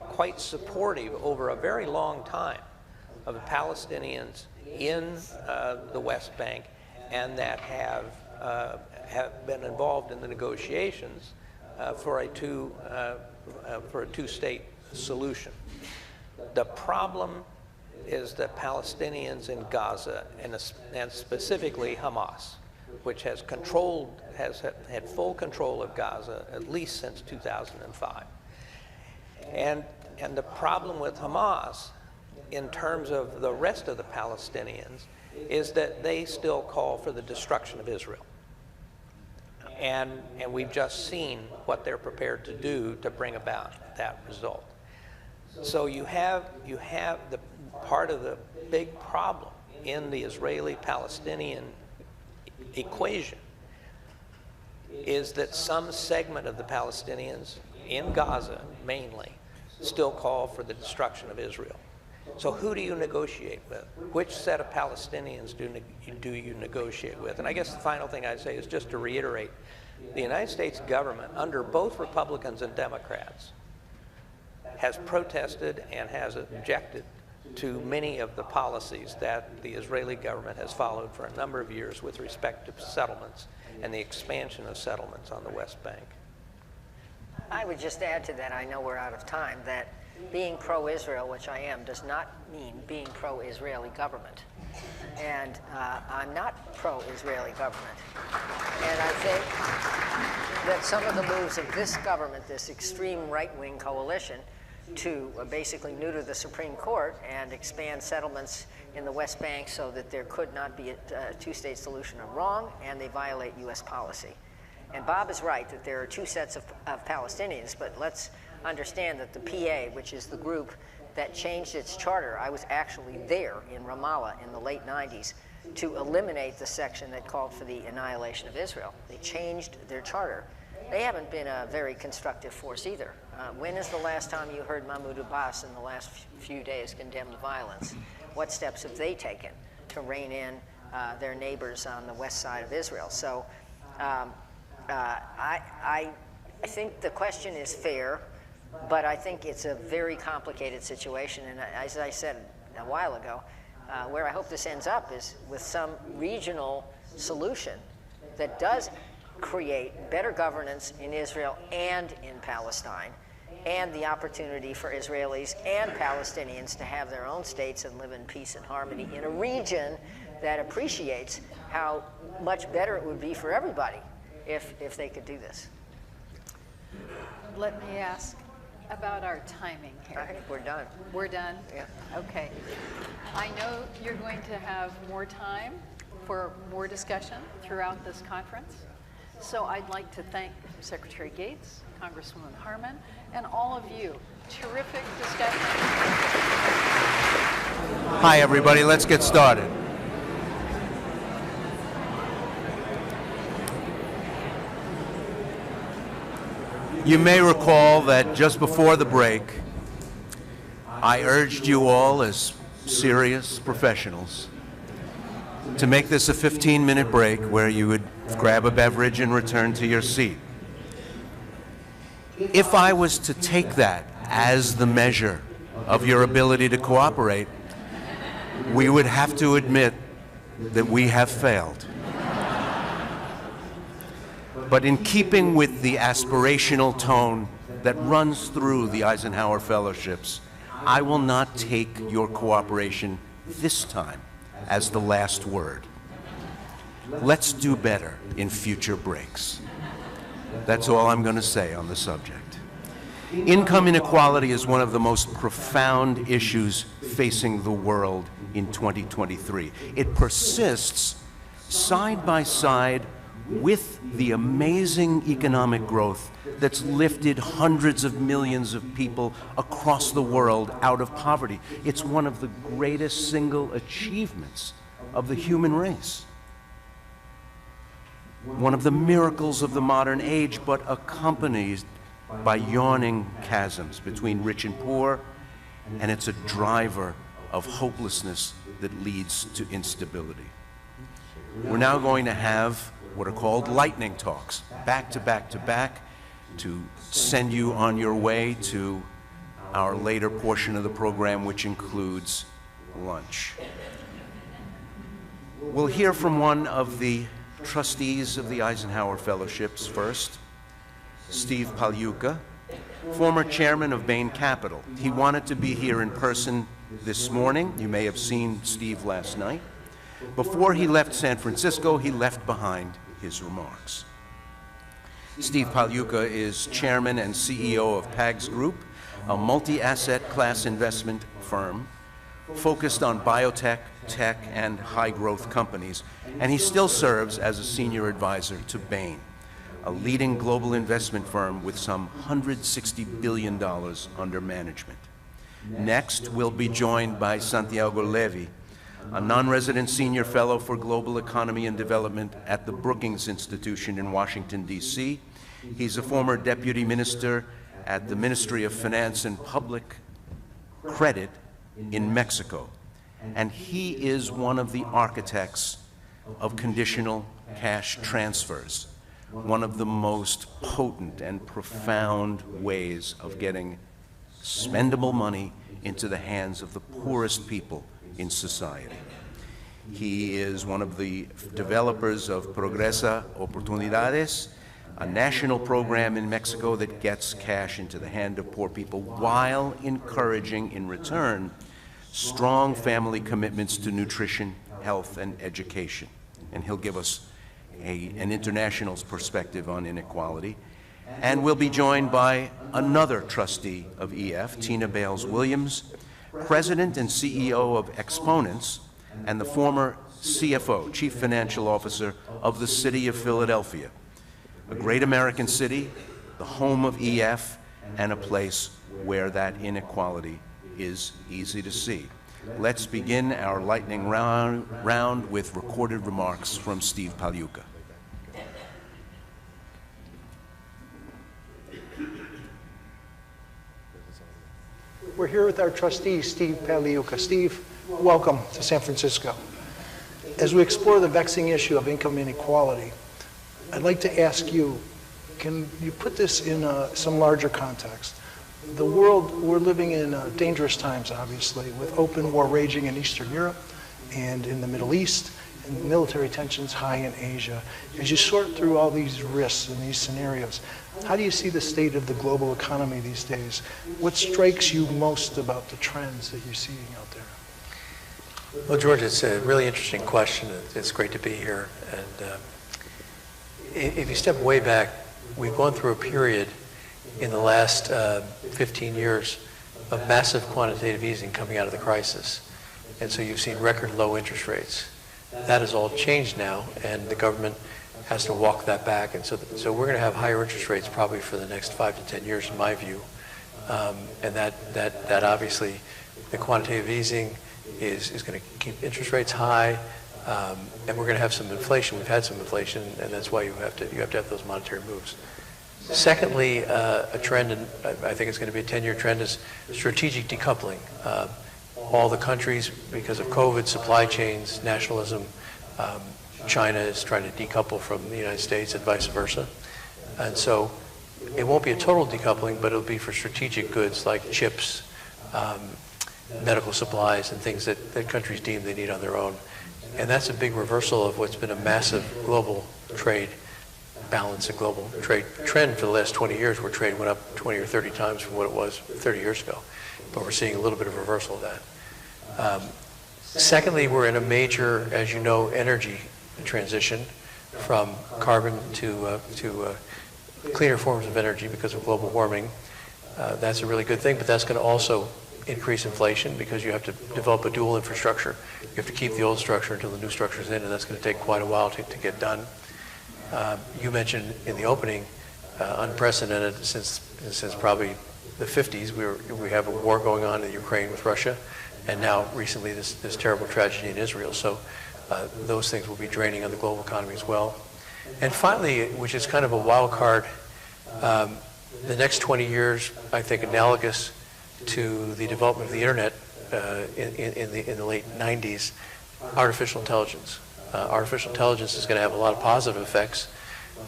quite supportive over a very long time of the Palestinians in the West Bank and that have been involved in the negotiations for a two-state solution. The problem is the Palestinians in Gaza and specifically Hamas, which has had full control of Gaza at least since 2005. And the problem with Hamas, in terms of the rest of the Palestinians, is that they still call for the destruction of Israel. And we've just seen what they're prepared to do to bring about that result. So you have the part of the big problem in the Israeli-Palestinian equation is that some segment of the Palestinians in Gaza mainly still call for the destruction of Israel. So who do you negotiate with? Which set of Palestinians do you negotiate with? And I guess the final thing I'd say is just to reiterate, the United States government, under both Republicans and Democrats, has protested and has objected to many of the policies that the Israeli government has followed for a number of years with respect to settlements and the expansion of settlements on the West Bank. I would just add to that, I know we're out of time, that being pro-Israel, which I am, does not mean being pro-Israeli government. And I'm not pro-Israeli government. And I think that some of the moves of this government, this extreme right-wing coalition, to basically neuter the Supreme Court and expand settlements in the West Bank so that there could not be a two-state solution are wrong, and they violate U.S. policy. And Bob is right that there are two sets of Palestinians, but let's understand that the PA, which is the group that changed its charter, I was actually there in Ramallah in the late 90s to eliminate the section that called for the annihilation of Israel. They changed their charter. They haven't been a very constructive force either. When is the last time you heard Mahmoud Abbas in the last few days condemn the violence? What steps have they taken to rein in their neighbors on the west side of Israel? So I think the question is fair, but I think it's a very complicated situation. And as I said a while ago, where I hope this ends up is with some regional solution that does create better governance in Israel and in Palestine, and the opportunity for Israelis and Palestinians to have their own states and live in peace and harmony in a region that appreciates how much better it would be for everybody if they could do this. Let me ask about our timing here. I think we're done. We're done? Yeah. Okay. I know you're going to have more time for more discussion throughout this conference. So I'd like to thank Secretary Gates, Congresswoman Harman, and all of you. Terrific discussion. Hi, everybody. Let's get started. You may recall that just before the break, I urged you all as serious professionals to make this a 15-minute break where you would grab a beverage and return to your seat. If I was to take that as the measure of your ability to cooperate, we would have to admit that we have failed. But in keeping with the aspirational tone that runs through the Eisenhower Fellowships, I will not take your cooperation this time as the last word. Let's do better in future breaks. That's all I'm going to say on the subject. Income inequality is one of the most profound issues facing the world in 2023. It persists side by side with the amazing economic growth that's lifted hundreds of millions of people across the world out of poverty. It's one of the greatest single achievements of the human race. One of the miracles of the modern age, but accompanied by yawning chasms between rich and poor, and it's a driver of hopelessness that leads to instability. We're now going to have what are called lightning talks, back to back to back, to send you on your way to our later portion of the program, which includes lunch. We'll hear from one of the trustees of the Eisenhower Fellowships first, Steve Pagliuca, former chairman of Bain Capital. He wanted to be here in person this morning. You may have seen Steve last night. Before he left San Francisco, he left behind his remarks. Steve Pagliuca is chairman and CEO of PAGS Group, a multi-asset class investment firm focused on biotech, tech, and high-growth companies, and he still serves as a senior advisor to Bain, a leading global investment firm with some $160 billion under management. Next, we'll be joined by Santiago Levy, a non-resident senior fellow for global economy and development at the Brookings Institution in Washington, D.C. He's a former deputy minister at the Ministry of Finance and Public Credit in Mexico, and he is one of the architects of conditional cash transfers, one of the most potent and profound ways of getting spendable money into the hands of the poorest people in society. He is one of the developers of Progresa Oportunidades, a national program in Mexico that gets cash into the hand of poor people while encouraging, in return, strong family commitments to nutrition, health, and education. And he'll give us an international perspective on inequality. And we'll be joined by another trustee of EF, Tina Bales-Williams, president and CEO of Exponents, and the former CFO, Chief Financial Officer of the City of Philadelphia, a great American city, the home of EF, and a place where that inequality is easy to see. Let's begin our lightning round with recorded remarks from Steve Pagliuca. We're here with our trustee, Steve Pagliuca. Steve, welcome to San Francisco. As we explore the vexing issue of income inequality, I'd like to ask you, can you put this in some larger context? The world, we're living in dangerous times, obviously, with open war raging in Eastern Europe and in the Middle East, and military tensions high in Asia. As you sort through all these risks and these scenarios, how do you see the state of the global economy these days? What strikes you most about the trends that you're seeing out there? Well, George, it's a really interesting question. It's great to be here. And if you step way back, we've gone through a period in the last 15 years of massive quantitative easing coming out of the crisis. And so you've seen record low interest rates. That has all changed now, and the government has to walk that back. And so we're going to have higher interest rates probably for the next 5 to 10 years, in my view. And that obviously, the quantitative easing is going to keep interest rates high, and we're going to have some inflation. We've had some inflation, and that's why you have to have those monetary moves. Secondly, a trend, and I think it's going to be a 10-year trend, is strategic decoupling. All the countries, because of COVID, supply chains, nationalism, China is trying to decouple from the United States and vice versa. And so it won't be a total decoupling, but it'll be for strategic goods like chips, medical supplies, and things that countries deem they need on their own. And that's a big reversal of what's been a massive global trade balance, a global trade trend for the last 20 years, where trade went up 20 or 30 times from what it was 30 years ago. But we're seeing a little bit of reversal of that. Secondly, we're in a major, as you know, energy transition from carbon to cleaner forms of energy because of global warming. That's a really good thing, but that's going to also increase inflation because you have to develop a dual infrastructure. You have to keep the old structure until the new structure is in, and that's going to take quite a while to get done. You mentioned in the opening, unprecedented since probably the 50s. We have a war going on in Ukraine with Russia, and now recently this terrible tragedy in Israel. So those things will be draining on the global economy as well. And finally, which is kind of a wild card, the next 20 years, I think, analogous to the development of the internet in the late 90s, artificial intelligence. Artificial intelligence is going to have a lot of positive effects,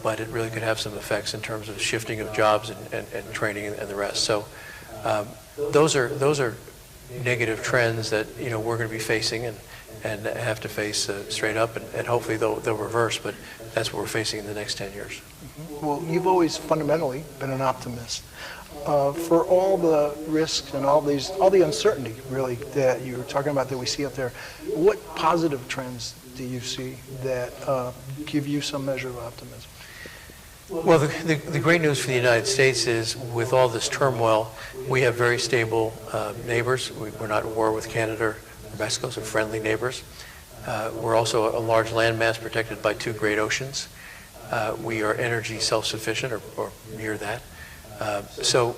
but it really could have some effects in terms of shifting of jobs and training and the rest. So those are negative trends that we're going to be facing and have to face straight up, and hopefully they'll reverse, but that's what we're facing in the next 10 years. Well, you've always fundamentally been an optimist. For all the risks and all the uncertainty, really, that you're talking about that we see out there, what positive trends do you see that give you some measure of optimism? Well, the great news for the United States is with all this turmoil, we have very stable neighbors. We're not at war with Canada or Mexico, so friendly neighbors. We're also a large landmass protected by 2 great oceans. We are energy self-sufficient or near that. So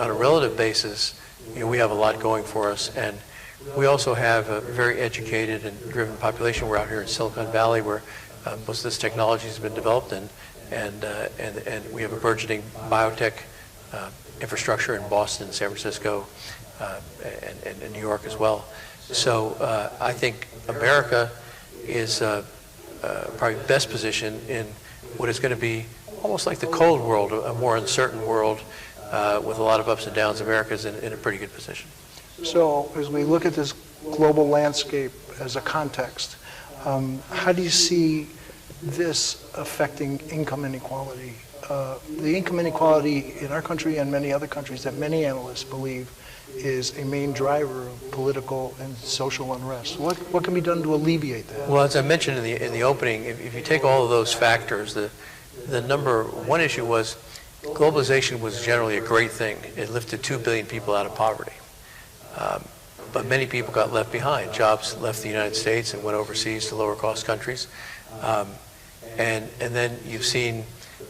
on a relative basis, we have a lot going for us, and we also have a very educated and driven population. We're out here in Silicon Valley where most of this technology has been developed, and we have a burgeoning biotech infrastructure in Boston, San Francisco, and New York as well. So I think America is probably best positioned in what is going to be almost like the Cold World, a more uncertain world with a lot of ups and downs. America's in a pretty good position. So as we look at this global landscape as a context, how do you see this affecting income inequality? The income inequality in our country and many other countries that many analysts believe is a main driver of political and social unrest. What can be done to alleviate that? Well, as I mentioned in the opening, if you take all of those factors, the number one issue was globalization was generally a great thing. It lifted 2 billion people out of poverty. But many people got left behind. Jobs left the United States and went overseas to lower cost countries. And then you've seen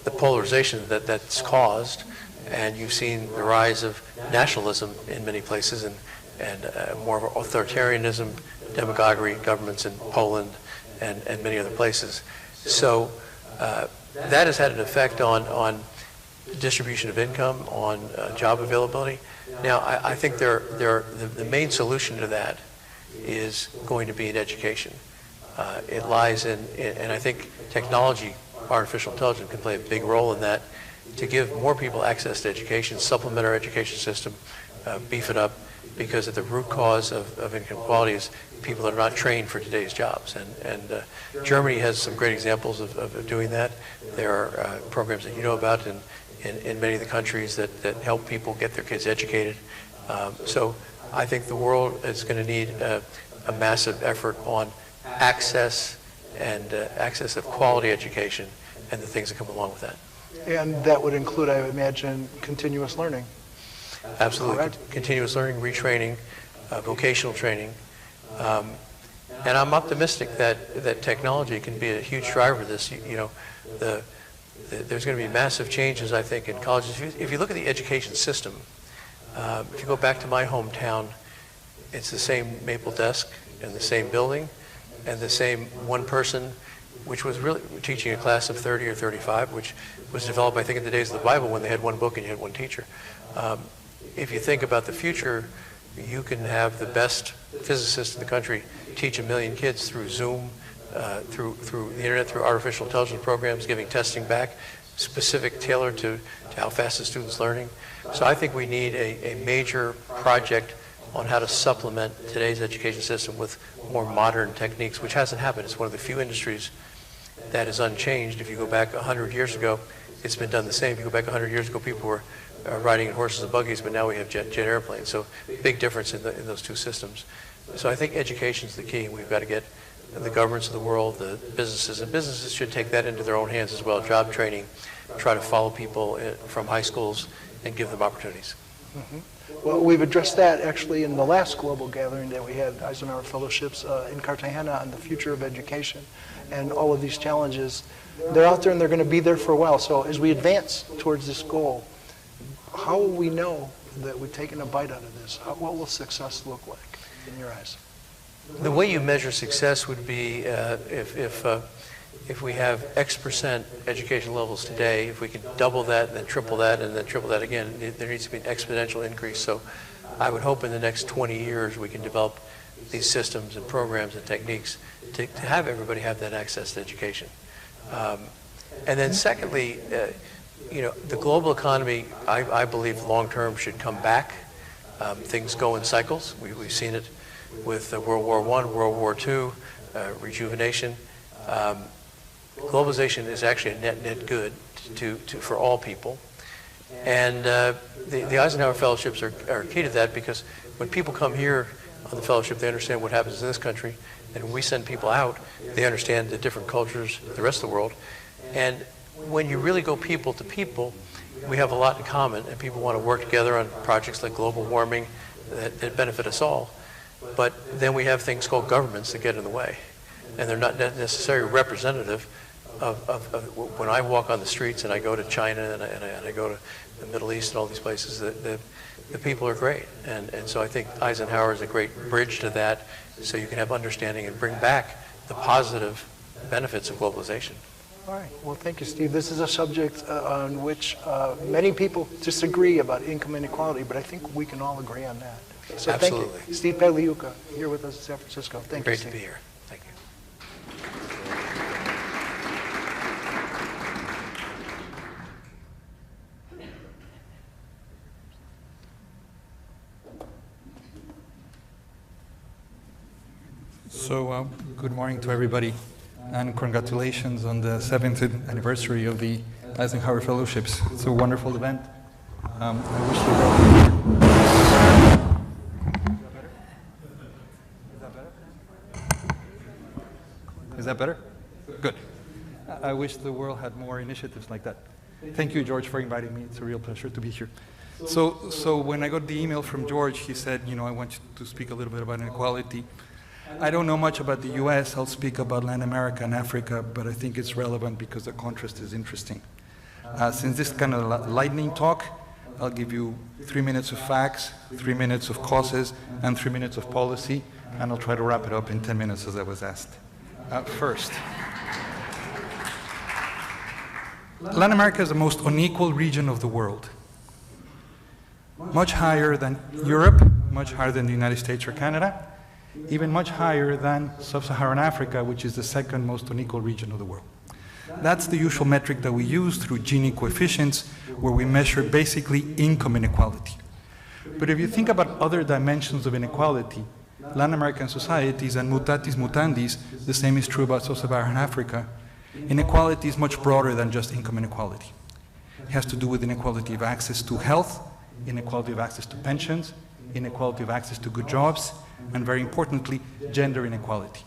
the polarization that's caused, and you've seen the rise of nationalism in many places and more of authoritarianism, demagoguery governments in Poland and many other places. So that has had an effect on distribution of income, on job availability. Now, I think the main solution to that is going to be in education. It lies in, and I think technology, artificial intelligence can play a big role in that, to give more people access to education, supplement our education system, beef it up, because at the root cause of income inequality is people that are not trained for today's jobs. And Germany has some great examples of doing that. There are programs that you know about in many of the countries that help people get their kids educated. So I think the world is going to need a massive effort on access and access of quality education and the things that come along with that. And that would include, I would imagine, continuous learning. Absolutely. Correct. Continuous learning, retraining, vocational training. And I'm optimistic that technology can be a huge driver of this. There's going to be massive changes, I think, in colleges. If you look at the education system, if you go back to my hometown, it's the same maple desk and the same building and the same one person, which was really teaching a class of 30 or 35, which was developed, I think, in the days of the Bible when they had one book and you had one teacher. If you think about the future, you can have the best physicists in the country teach 1 million kids through Zoom, through the internet, through artificial intelligence programs, giving testing back, specific tailored to how fast the student's learning. So I think we need a major project on how to supplement today's education system with more modern techniques, which hasn't happened. It's one of the few industries that is unchanged. If you go back 100 years ago, it's been done the same. If you go back 100 years ago, people were riding in horses and buggies, but now we have jet airplanes. So big difference in those two systems. So I think education is the key. We've got to get the governments of the world, the businesses, and businesses should take that into their own hands as well. Job training, try to follow people from high schools and give them opportunities. Mm-hmm. Well, we've addressed that actually in the last global gathering that we had, Eisenhower Fellowships in Cartagena, on the future of education and all of these challenges. They're out there and they're going to be there for a while. So as we advance towards this goal, how will we know that we've taken a bite out of this? What will success look like in your eyes? The way you measure success would be if we have X% education levels today, if we can double that and then triple that and then triple that again, there needs to be an exponential increase. So I would hope in the next 20 years we can develop these systems and programs and techniques to have everybody have that access to education. And then secondly, the global economy, I believe long-term should come back. Things go in cycles. We've seen it with World War I, World War II, rejuvenation. Globalization is actually a net good for all people. And the Eisenhower Fellowships are key to that, because when people come here on the fellowship, they understand what happens in this country, And when we send people out, they understand the different cultures of the rest of the world. And when you really go people to people, we have a lot in common, and people want to work together on projects like global warming that benefit us all. But then we have things called governments that get in the way, and they're not necessarily representative of when I walk on the streets and I go to China and I go to the Middle East and all these places, the people are great. And so I think Eisenhower is a great bridge to that, so you can have understanding and bring back the positive benefits of globalization. All right. Well, thank you, Steve. This is a subject on which many people disagree about income inequality, but I think we can all agree on that. So Absolutely. Thank you. Steve Pagliuca here with us in San Francisco. Thank you, Great Steve. to be here. Thank you. So, good morning to everybody, and congratulations on the 7th anniversary of the Eisenhower Fellowships. It's a wonderful event. I wish the world... Is that better? Good. I wish the world had more initiatives like that. Thank you, George, for inviting me. It's a real pleasure to be here. So when I got the email from George, he said, you know, I want you to speak a little bit about inequality. I don't know much about the US. I'll speak about Latin America and Africa, but I think it's relevant because the contrast is interesting. Since this is kind of lightning talk, I'll give you 3 minutes of facts, 3 minutes of causes, and 3 minutes of policy, and I'll try to wrap it up in 10 minutes as I was asked. First, Latin America is the most unequal region of the world. Much higher than Europe, much higher than the United States or Canada, even much higher than Sub-Saharan Africa, which is the second most unequal region of the world. That's the usual metric that we use through Gini coefficients, where we measure basically income inequality. But if you think about other dimensions of inequality, Latin American societies, and mutatis mutandis, the same is true about Sub-Saharan Africa, inequality is much broader than just income inequality. It has to do with inequality of access to health, inequality of access to pensions, inequality of access to good jobs, and very importantly, gender inequality.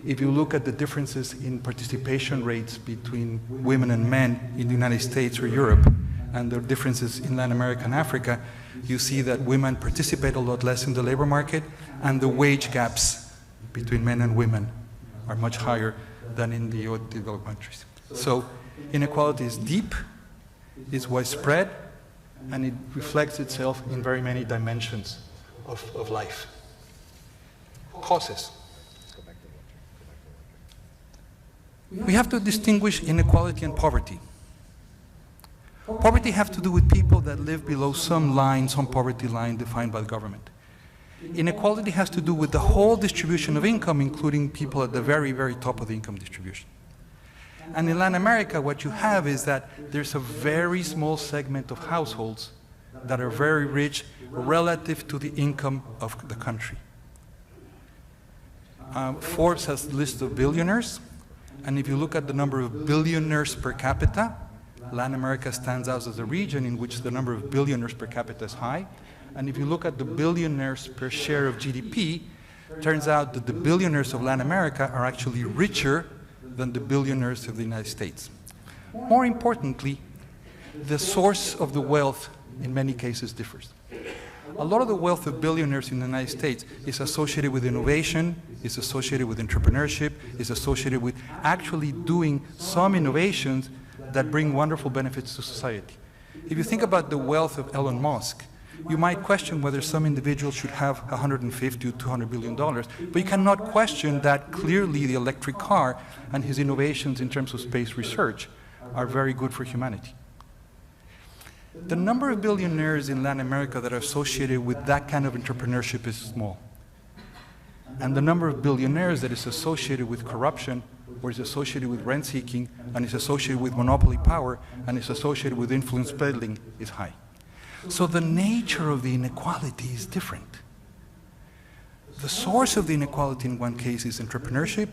If you look at the differences in participation rates between women and men in the United States or Europe, and the differences in Latin America and Africa, you see that women participate a lot less in the labor market, and the wage gaps between men and women are much higher than in the developed countries. So inequality is deep, is widespread, and it reflects itself in very many dimensions of life. Causes. We have to distinguish inequality and poverty. Poverty has to do with people that live below some line, some poverty line defined by the government. Inequality has to do with the whole distribution of income, including people at the very, very top of the income distribution. And in Latin America, what you have is that there's a very small segment of households that are very rich relative to the income of the country. Forbes has a list of billionaires, and if you look at the number of billionaires per capita, Latin America stands out as a region in which the number of billionaires per capita is high. And if you look at the billionaires per share of GDP, turns out that the billionaires of Latin America are actually richer than the billionaires of the United States. More importantly, the source of the wealth in many cases differs. A lot of the wealth of billionaires in the United States is associated with innovation, is associated with entrepreneurship, is associated with actually doing some innovations that bring wonderful benefits to society. If you think about the wealth of Elon Musk, you might question whether some individual should have $150 to $200 billion, but you cannot question that clearly the electric car and his innovations in terms of space research are very good for humanity. The number of billionaires in Latin America that are associated with that kind of entrepreneurship is small. And the number of billionaires that is associated with corruption, or is associated with rent-seeking, and is associated with monopoly power, and is associated with influence peddling is high. So the nature of the inequality is different. The source of the inequality in one case is entrepreneurship.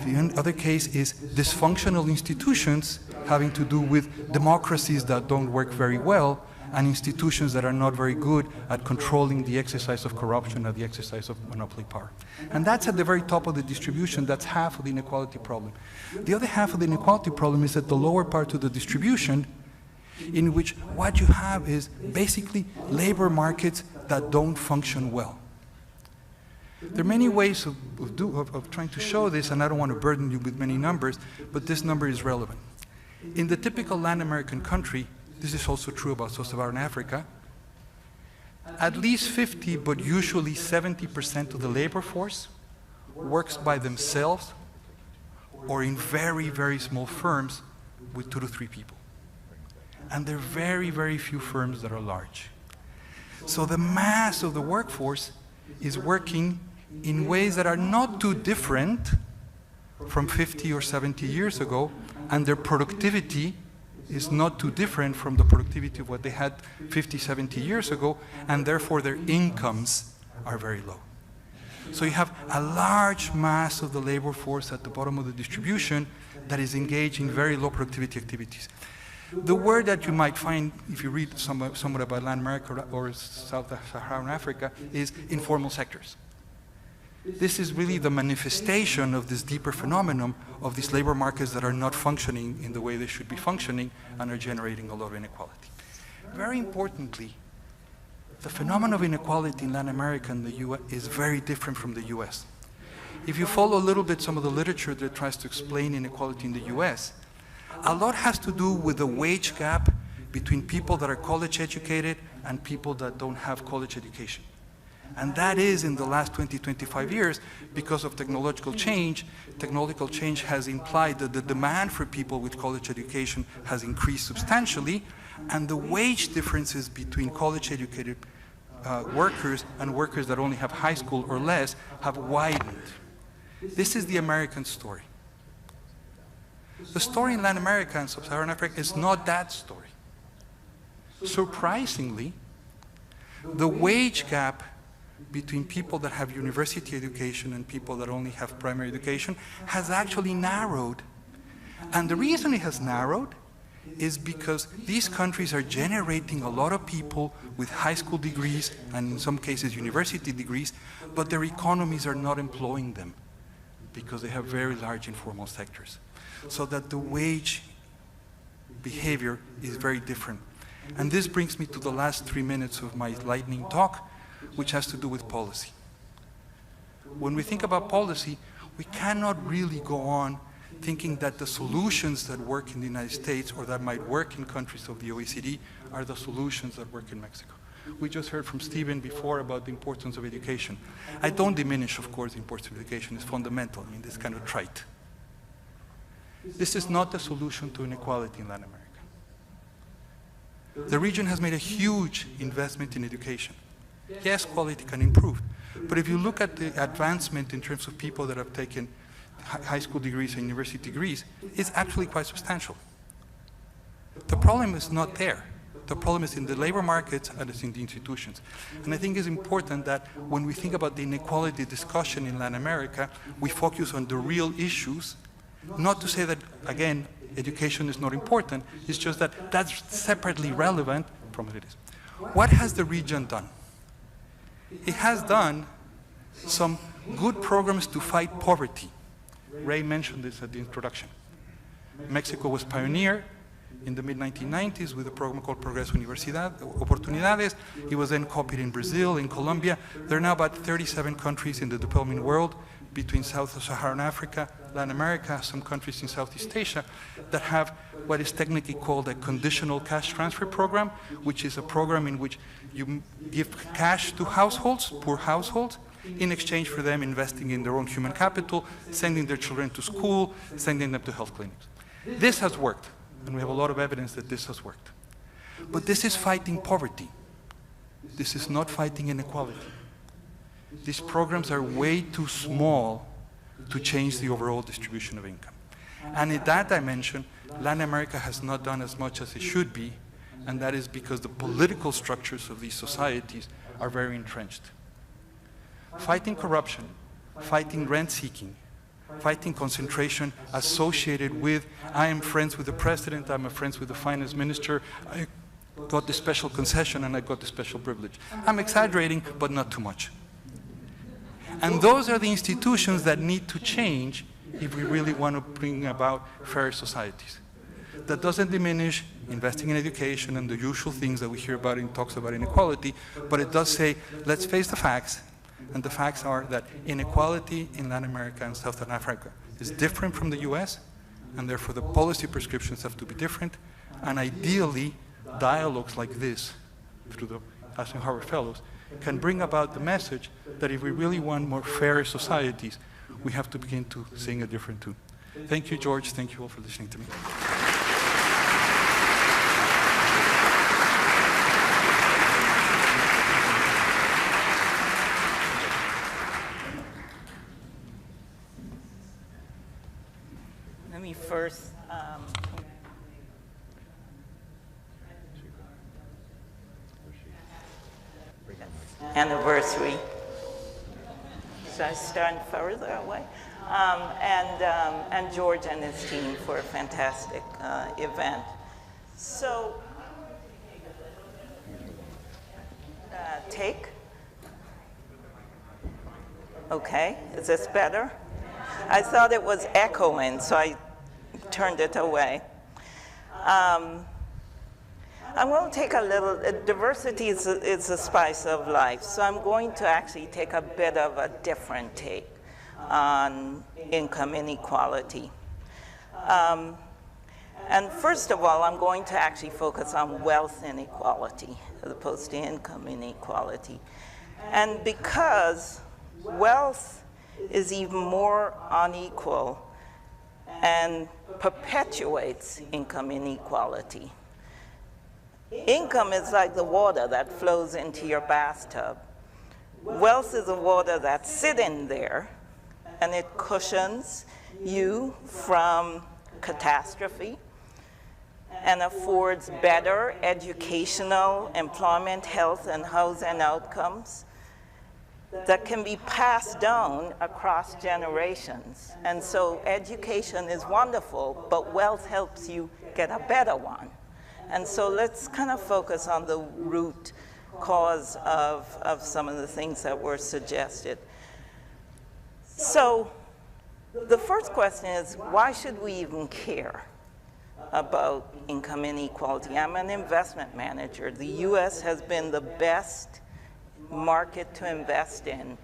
The other case is dysfunctional institutions having to do with democracies that don't work very well and institutions that are not very good at controlling the exercise of corruption or the exercise of monopoly power. And that's at the very top of the distribution. That's half of the inequality problem. The other half of the inequality problem is at the lower part of the distribution, in which what you have is basically labor markets that don't function well. There are many ways of trying to show this, and I don't want to burden you with many numbers, but this number is relevant. In the typical Latin American country, this is also true about Sub-Saharan Africa, at least 50, but usually 70% of the labor force works by themselves or in very, very small firms with 2 to 3 people. And there are very, very few firms that are large. So the mass of the workforce is working in ways that are not too different from 50 or 70 years ago, and their productivity is not too different from the productivity of what they had 50, 70 years ago, and therefore their incomes are very low. So you have a large mass of the labor force at the bottom of the distribution that is engaged in very low productivity activities. The word that you might find if you read somewhat about Latin America or Sub-Saharan Africa is informal sectors. This is really the manifestation of this deeper phenomenon of these labor markets that are not functioning in the way they should be functioning and are generating a lot of inequality. Very importantly, the phenomenon of inequality in Latin America and the US is very different from the US. If you follow a little bit some of the literature that tries to explain inequality in the US, a lot has to do with the wage gap between people that are college educated and people that don't have college education. And that is in the last 20, 25 years because of technological change. Technological change has implied that the demand for people with college education has increased substantially, and the wage differences between college educated workers and workers that only have high school or less have widened. This is the American story. The story in Latin America and Sub-Saharan Africa is not that story. Surprisingly, the wage gap between people that have university education and people that only have primary education has actually narrowed. And the reason it has narrowed is because these countries are generating a lot of people with high school degrees and in some cases university degrees, but their economies are not employing them because they have very large informal sectors. So that the wage behavior is very different. And this brings me to the last 3 minutes of my lightning talk, which has to do with policy. When we think about policy, we cannot really go on thinking that the solutions that work in the United States or that might work in countries of the OECD are the solutions that work in Mexico. We just heard from Stephen before about the importance of education. I don't diminish, of course, the importance of education. It's fundamental. I mean, this kind of trite. This is not the solution to inequality in Latin America. The region has made a huge investment in education. Yes, quality can improve, but if you look at the advancement in terms of people that have taken high school degrees and university degrees, it's actually quite substantial. The problem is not there. The problem is in the labor markets and it's in the institutions. And I think it's important that when we think about the inequality discussion in Latin America, we focus on the real issues. Not to say that, again, education is not important, it's just that that's separately relevant from what it is. What has the region done? It has done some good programs to fight poverty. Ray mentioned this at the introduction. Mexico was pioneer in the mid-1990s with a program called Progreso Oportunidades. It was then copied in Brazil, in Colombia. There are now about 37 countries in the developing world between Sub-Saharan Africa, Latin America, some countries in Southeast Asia that have what is technically called a conditional cash transfer program, which is a program in which you give cash to households, poor households, in exchange for them investing in their own human capital, sending their children to school, sending them to health clinics. This has worked, and we have a lot of evidence that this has worked. But this is fighting poverty. This is not fighting inequality. These programs are way too small to change the overall distribution of income. And in that dimension, Latin America has not done as much as it should be, and that is because the political structures of these societies are very entrenched. Fighting corruption, fighting rent-seeking, fighting concentration associated with, I am friends with the president, I'm friends with the finance minister, got the special concession and I got the special privilege. I'm exaggerating, but not too much. And those are the institutions that need to change if we really want to bring about fair societies. That doesn't diminish investing in education and the usual things that we hear about in talks about inequality, but it does say, let's face the facts, and the facts are that inequality in Latin America and Southern Africa is different from the US, and therefore the policy prescriptions have to be different, and ideally, dialogues like this, through the Eisenhower Fellows, can bring about the message that if we really want more fair societies, we have to begin to sing a different tune. Thank you, George. Thank you all for listening to me. Let me first anniversary. Should I start further away? And George and his team for a fantastic event. So, take. Okay, is this better? I thought it was echoing, so I turned it away. I'm going to take a little, diversity is the spice of life, so I'm going to actually take a bit of a different take on income inequality. And first of all, I'm going to actually focus on wealth inequality as opposed to income inequality. And because wealth is even more unequal and perpetuates income inequality. Income is like the water that flows into your bathtub. Wealth is the water that's sitting there, and it cushions you from catastrophe and affords better educational, employment, health, and housing outcomes that can be passed down across generations. And so education is wonderful, but wealth helps you get a better one. And so let's kind of focus on the root cause of some of the things that were suggested. So the first question is, why should we even care about income inequality? I'm an investment manager. The US has been the best market to invest in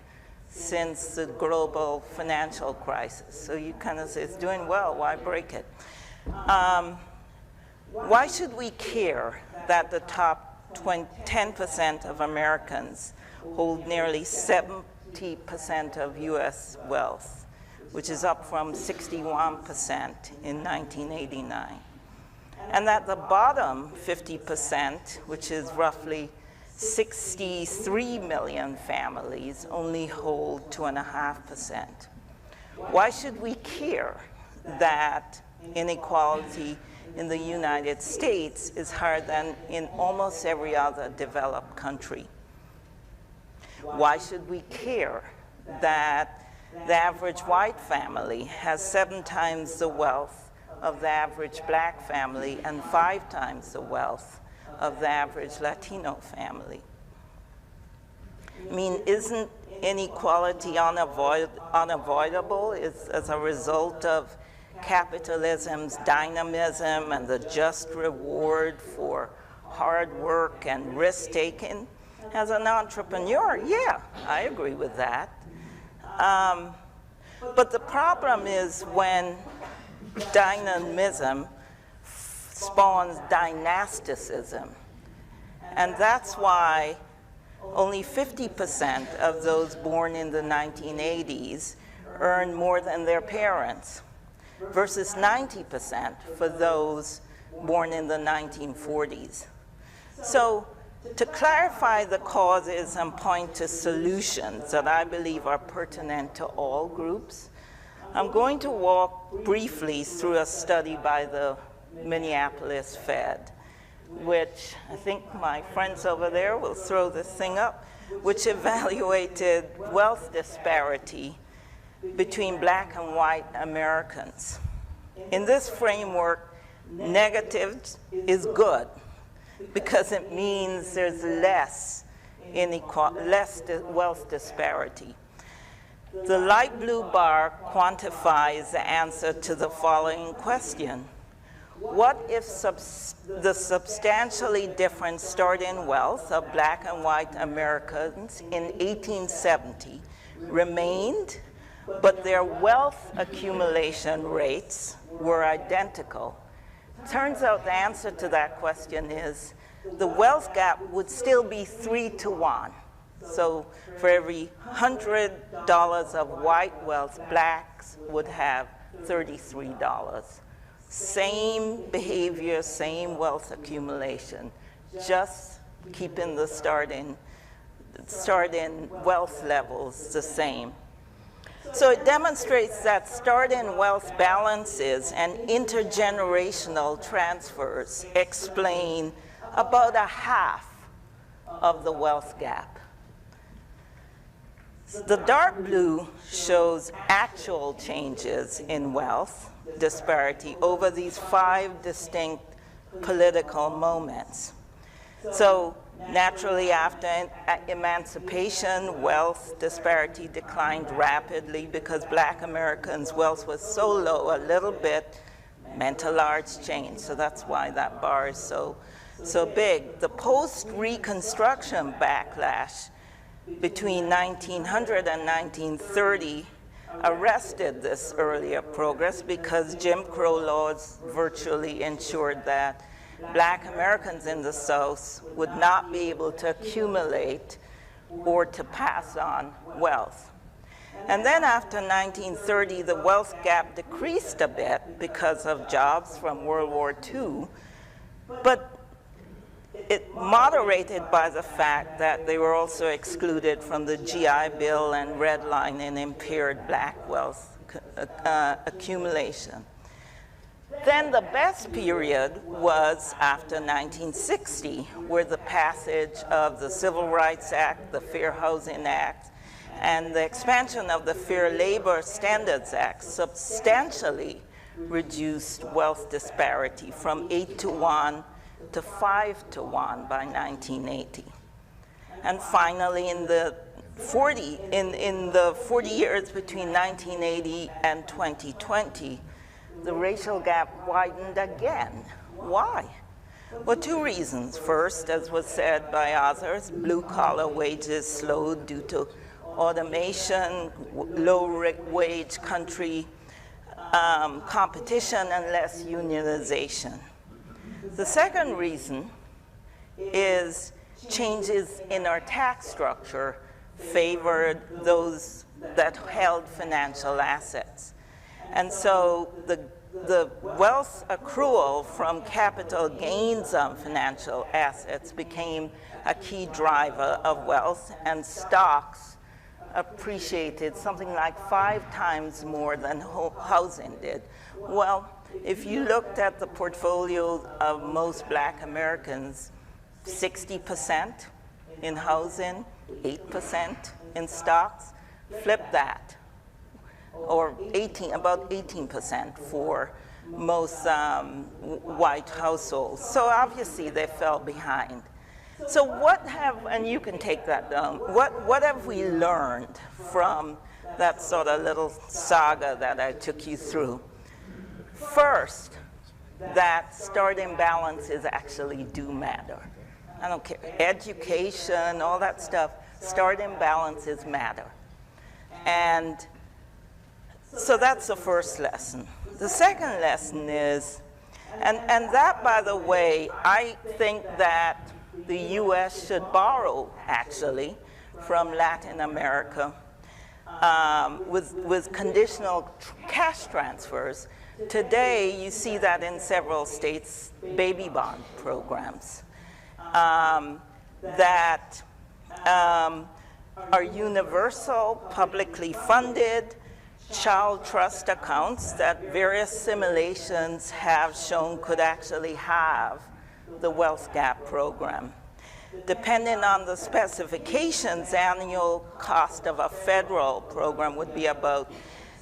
since the global financial crisis. So you kind of say, it's doing well, why break it? Why should we care that the top 10% of Americans hold nearly 70% of US wealth, which is up from 61% in 1989? And that the bottom 50%, which is roughly 63 million families, only hold 2.5%. Why should we care that inequality in the United States is higher than in almost every other developed country? Why should we care that the average white family has 7 times the wealth of the average black family and 5 times the wealth of the average Latino family? I mean, isn't inequality unavoidable as a result of capitalism's dynamism and the just reward for hard work and risk-taking? As an entrepreneur, yeah, I agree with that. But the problem is when dynamism spawns dynasticism. And that's why only 50% of those born in the 1980s earn more than their parents, versus 90% for those born in the 1940s. So to clarify the causes and point to solutions that I believe are pertinent to all groups, I'm going to walk briefly through a study by the Minneapolis Fed, which I think my friends over there will throw this thing up, which evaluated wealth disparity between black and white Americans. In this framework, negative is good. because it means there's less wealth disparity. The light blue bar quantifies the answer to the following question. What if the substantially different starting wealth of black and white Americans in 1870 remained, but their wealth accumulation rates were identical? Turns out the answer to that question is the wealth gap would still be 3 to 1. So for every $100 of white wealth, blacks would have $33. Same behavior, same wealth accumulation, just keeping the starting wealth levels the same. So it demonstrates that starting wealth balances and intergenerational transfers explain about a half of the wealth gap. The dark blue shows actual changes in wealth disparity over these 5 distinct political moments. So naturally, after emancipation, wealth disparity declined rapidly because black Americans' wealth was so low, a little bit meant a large change. So that's why that bar is so big. The post-Reconstruction backlash between 1900 and 1930 arrested this earlier progress because Jim Crow laws virtually ensured that black Americans in the South would not be able to accumulate or to pass on wealth. And then after 1930, the wealth gap decreased a bit because of jobs from World War II, but it moderated by the fact that they were also excluded from the GI Bill and redlining impaired black wealth accumulation. Then the best period was after 1960, where the passage of the Civil Rights Act, the Fair Housing Act, and the expansion of the Fair Labor Standards Act substantially reduced wealth disparity from 8 to 1 to 5 to 1 by 1980. And finally, in the 40 years between 1980 and 2020, the racial gap widened again. Why? Well, 2 reasons. First, as was said by others, blue-collar wages slowed due to automation, low-wage country competition, and less unionization. The second reason is changes in our tax structure favored those that held financial assets. And so the wealth accrual from capital gains on financial assets became a key driver of wealth, and stocks appreciated something like 5 times more than housing did. Well, if you looked at the portfolios of most black Americans, 60% in housing, 8% in stocks, flip that, or about 18% for most white households. So obviously they fell behind. So and you can take that down, what have we learned from that sort of little saga that I took you through? First, that starting balances actually do matter. I don't care, education, all that stuff, starting balances matter. And so that's the first lesson. The second lesson is, and that, by the way, I think that the US should borrow, actually, from Latin America with conditional cash transfers. Today, you see that in several states, baby bond programs that are universal, publicly funded, child trust accounts that various simulations have shown could actually have the wealth gap program. Depending on the specifications, annual cost of a federal program would be about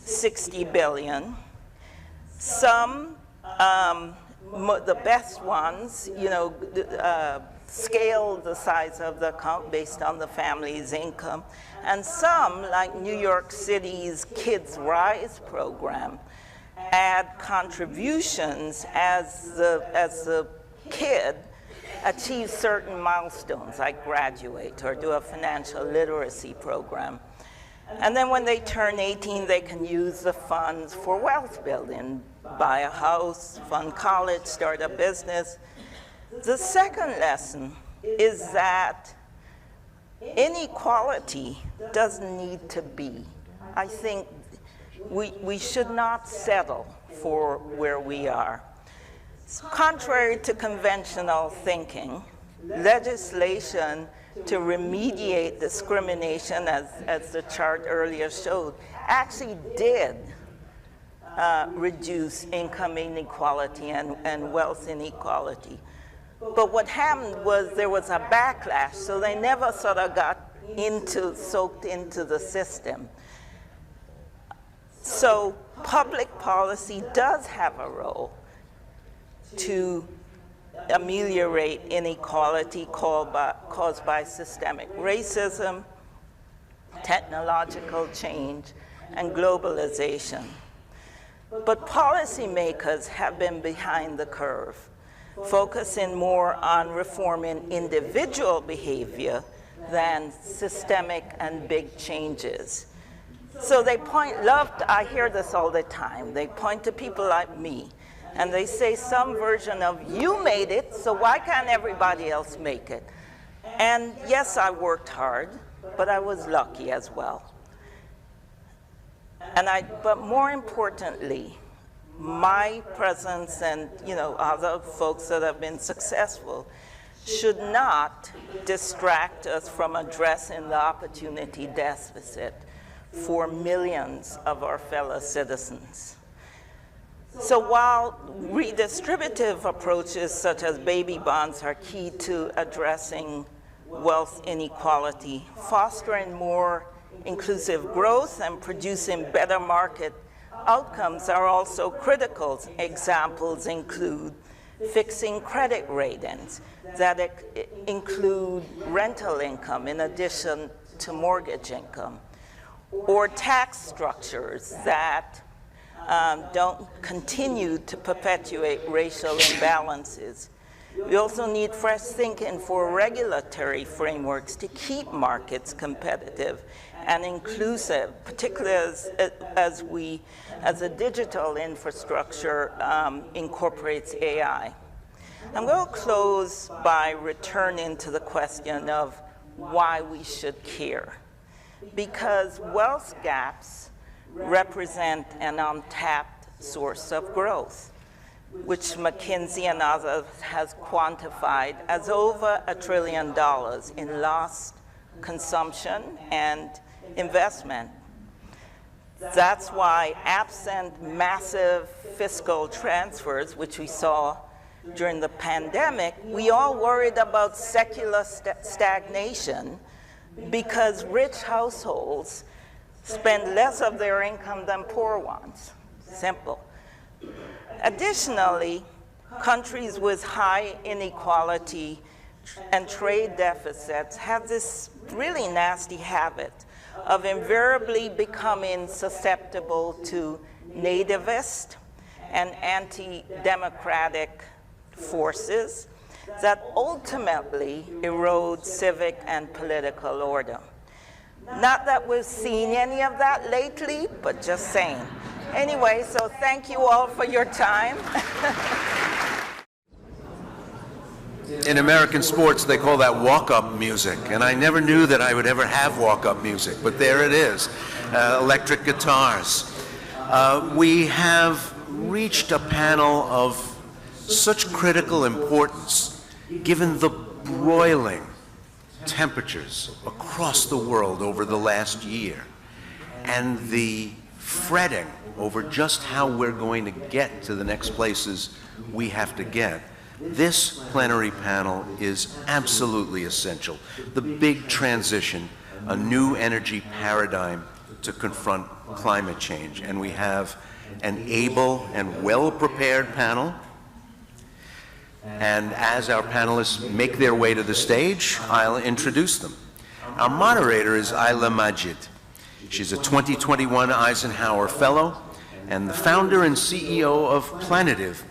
$60 billion. Some the best ones, scale the size of the account based on the family's income. And some, like New York City's Kids Rise program, add contributions as the kid achieves certain milestones, like graduate or do a financial literacy program. And then when they turn 18, they can use the funds for wealth building, buy a house, fund college, start a business. The second lesson is that inequality doesn't need to be. I think we should not settle for where we are. Contrary to conventional thinking, legislation to remediate discrimination, as the chart earlier showed, actually did reduce income inequality and wealth inequality. But what happened was there was a backlash, so they never sort of got soaked into the system. So public policy does have a role to ameliorate inequality caused by systemic racism, technological change, and globalization. But policymakers have been behind the curve, focusing more on reforming individual behavior than systemic and big changes. So they I hear this all the time, they point to people like me, and they say some version of, you made it, so why can't everybody else make it? And yes, I worked hard, but I was lucky as well. But more importantly, my presence and other folks that have been successful should not distract us from addressing the opportunity deficit for millions of our fellow citizens. So while redistributive approaches such as baby bonds are key to addressing wealth inequality, fostering more inclusive growth and producing better market outcomes are also critical. Examples include fixing credit ratings that include rental income in addition to mortgage income, or tax structures that don't continue to perpetuate racial imbalances. We also need fresh thinking for regulatory frameworks to keep markets competitive and inclusive, particularly as the digital infrastructure incorporates AI. I'm going to close by returning to the question of why we should care. Because wealth gaps represent an untapped source of growth, which McKinsey and others has quantified as over $1 trillion in lost consumption and investment. That's why, absent massive fiscal transfers, which we saw during the pandemic, we all worried about secular stagnation because rich households spend less of their income than poor ones. Simple. Additionally, countries with high inequality and trade deficits have this really nasty habit of invariably becoming susceptible to nativist and anti-democratic forces that ultimately erode civic and political order. Not that we've seen any of that lately, but just saying. Anyway, so thank you all for your time. In American sports, they call that walk-up music, and I never knew that I would ever have walk-up music, but there it is, electric guitars. We have reached a panel of such critical importance, given the broiling temperatures across the world over the last year, and the fretting over just how we're going to get to the next places we have to get. This plenary panel is absolutely essential. The big transition, a new energy paradigm to confront climate change. And we have an able and well-prepared panel And as our panelists make their way to the stage, I'll introduce them. Our moderator is Ayla Majid. She's a 2021 Eisenhower Fellow and the founder and CEO of Planitive.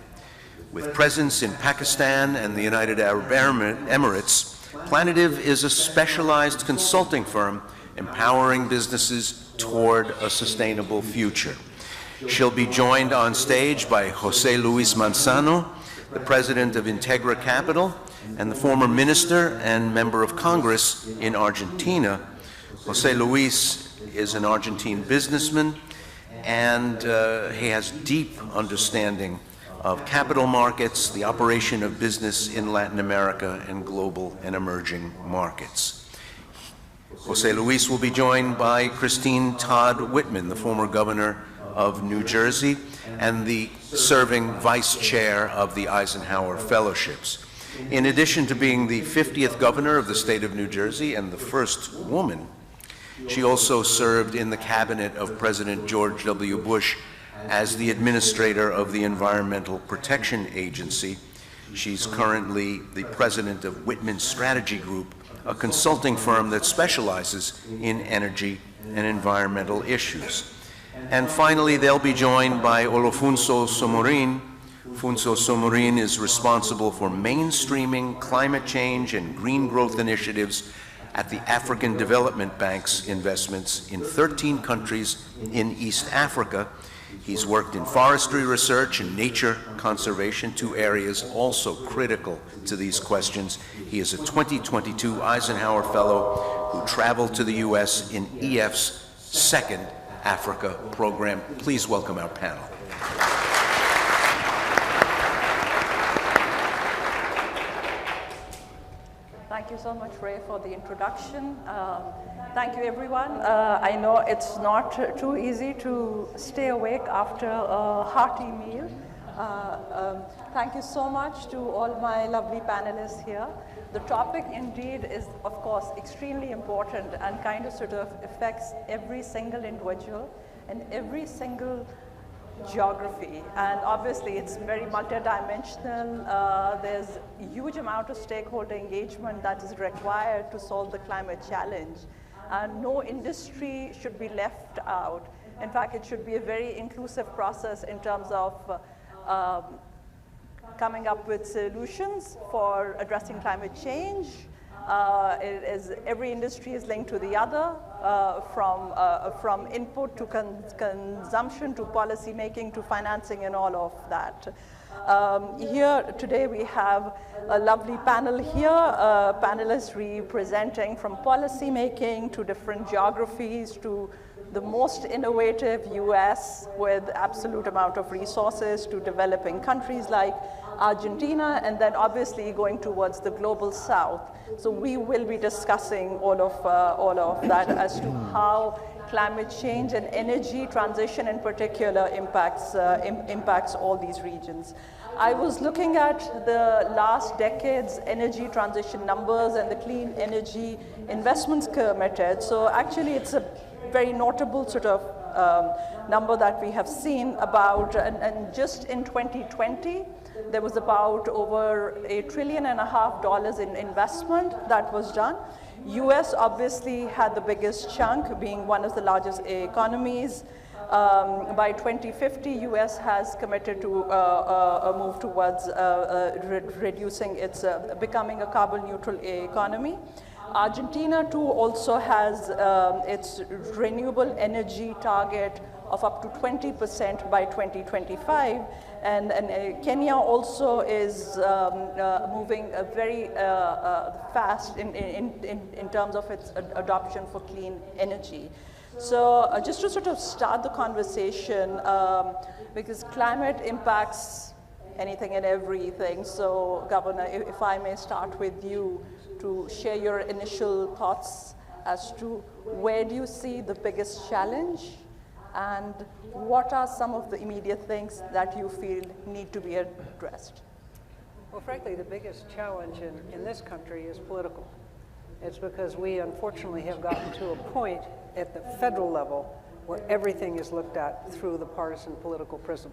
With presence in Pakistan and the United Arab Emirates, Planitive is a specialized consulting firm empowering businesses toward a sustainable future. She'll be joined on stage by Jose Luis Manzano, the president of Integra Capital and the former minister and member of Congress in Argentina. Jose Luis is an Argentine businessman, and he has deep understanding of capital markets, the operation of business in Latin America, and global and emerging markets. Jose Luis will be joined by Christine Todd Whitman, the former governor of New Jersey and the serving vice chair of the Eisenhower Fellowships. In addition to being the 50th governor of the state of New Jersey and the first woman, she also served in the cabinet of President George W. Bush as the administrator of the Environmental Protection Agency. She's currently the president of Whitman Strategy Group, a consulting firm that specializes in energy and environmental issues. And finally, they'll be joined by Olofunso Somorin. Funso Somorin is responsible for mainstreaming climate change and green growth initiatives at the African Development Bank's investments in 13 countries in East Africa. He's worked in forestry research and nature conservation, two areas also critical to these questions. He is a 2022 Eisenhower Fellow who traveled to the U.S. in EF's second Africa program. Please welcome our panel. Thank you so much, Ray, for the introduction. Thank you, everyone. I know it's not too easy to stay awake after a hearty meal. Thank you so much to all my lovely panelists here. The topic indeed is, of course, extremely important and kind of sort of affects every single individual and every single geography. And obviously, it's very multidimensional. There's a huge amount of stakeholder engagement that is required to solve the climate challenge. And no industry should be left out. In fact, it should be a very inclusive process in terms of coming up with solutions for addressing climate change. Every industry is linked to the other, from input to consumption to policy making to financing and all of that. Here today we have a lovely panel here, panelists representing from policy making to different geographies to the most innovative US with absolute amount of resources to developing countries like Argentina, and then obviously going towards the global south. So we will be discussing all of that as to how climate change and energy transition in particular impacts all these regions. I was looking at the last decade's energy transition numbers and the clean energy investments committed. So actually it's a very notable sort of number that we have seen about, and just in 2020, there was about over $1.5 trillion in investment that was done. US obviously had the biggest chunk, being one of the largest economies. By 2050, US has committed to a move towards reducing its, becoming a carbon neutral economy. Argentina too also has its renewable energy target of up to 20% by 2025. And Kenya also is moving very fast in terms of its adoption for clean energy. So just to sort of start the conversation, because climate impacts anything and everything. So Governor, if I may start with you to share your initial thoughts as to where do you see the biggest challenge, and what are some of the immediate things that you feel need to be addressed? Well, frankly, the biggest challenge in this country is political. It's because we unfortunately have gotten to a point at the federal level where everything is looked at through the partisan political prism.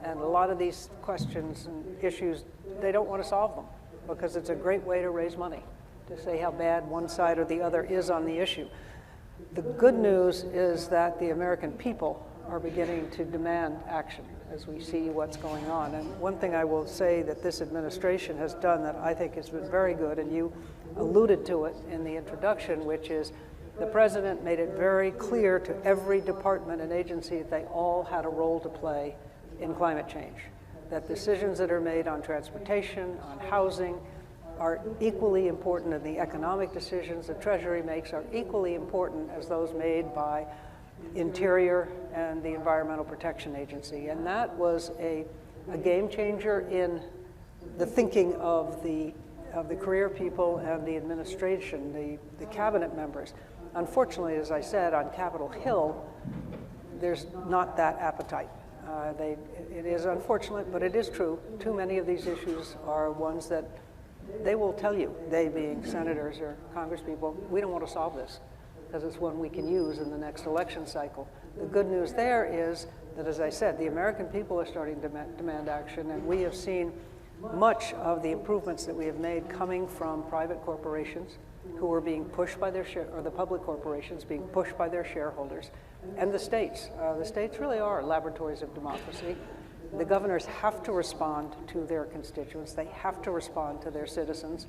And a lot of these questions and issues, they don't want to solve them because it's a great way to raise money, to say how bad one side or the other is on the issue. The good news is that the American people are beginning to demand action as we see what's going on. And one thing I will say that this administration has done that I think has been very good, and you alluded to it in the introduction, which is the president made it very clear to every department and agency that they all had a role to play in climate change, that decisions that are made on transportation, on housing, are equally important, and the economic decisions the Treasury makes are equally important as those made by Interior and the Environmental Protection Agency. And that was a game changer in the thinking of the career people and the administration, the cabinet members. Unfortunately, as I said, on Capitol Hill, there's not that appetite. It is unfortunate, but it is true. Too many of these issues are ones that they will tell you, they being senators or congresspeople, we don't want to solve this because it's one we can use in the next election cycle. The good news there is that, as I said, the American people are starting to demand action, and we have seen much of the improvements that we have made coming from private corporations who are being pushed by their or the public corporations being pushed by their shareholders, and the states. The states really are laboratories of democracy. The governors have to respond to their constituents. They have to respond to their citizens.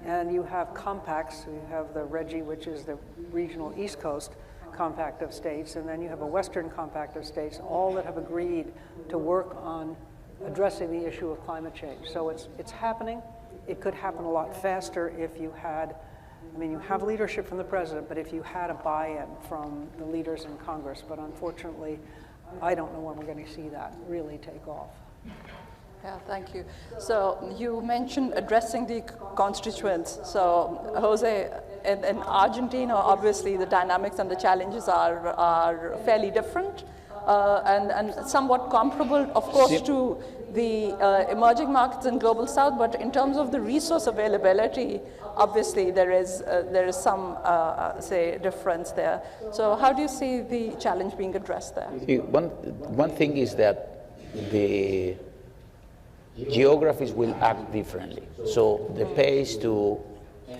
And you have compacts. You have the RGGI, which is the regional East Coast compact of states, and then you have a Western compact of states, all that have agreed to work on addressing the issue of climate change. So it's happening. It could happen a lot faster if you had, I mean, you have leadership from the president, but if you had a buy-in from the leaders in Congress. But unfortunately, I don't know when we're going to see that really take off. Yeah, thank you. So you mentioned addressing the constituents. So Jose, in Argentina, obviously the dynamics and the challenges are fairly different and somewhat comparable, of course, to the emerging markets in Global South. But in terms of the resource availability, obviously there is some, say, difference there. So how do you see the challenge being addressed there? One thing is that the geographies will act differently. So the pace to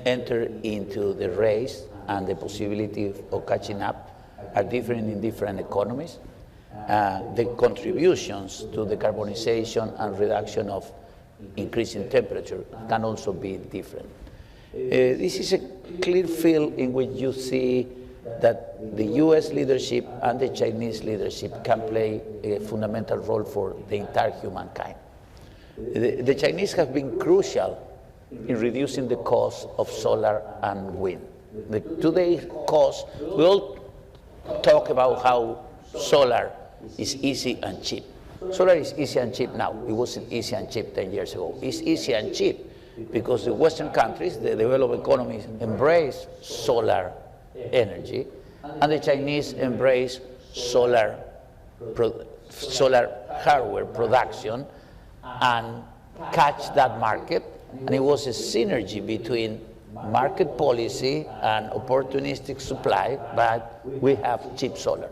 enter into the race and the possibility of catching up are different in different economies. The contributions to the decarbonization and reduction of increasing temperature can also be different. This is a clear field in which you see that the US leadership and the Chinese leadership can play a fundamental role for the entire humankind. The Chinese have been crucial in reducing the cost of solar and wind. Today's cost, we all talk about how solar is easy and cheap. Solar is easy and cheap now. It wasn't easy and cheap 10 years ago. It's easy and cheap because the Western countries, the developed economies, embrace solar energy, and the Chinese embrace solar hardware production and catch that market. And it was a synergy between market policy and opportunistic supply, but we have cheap solar.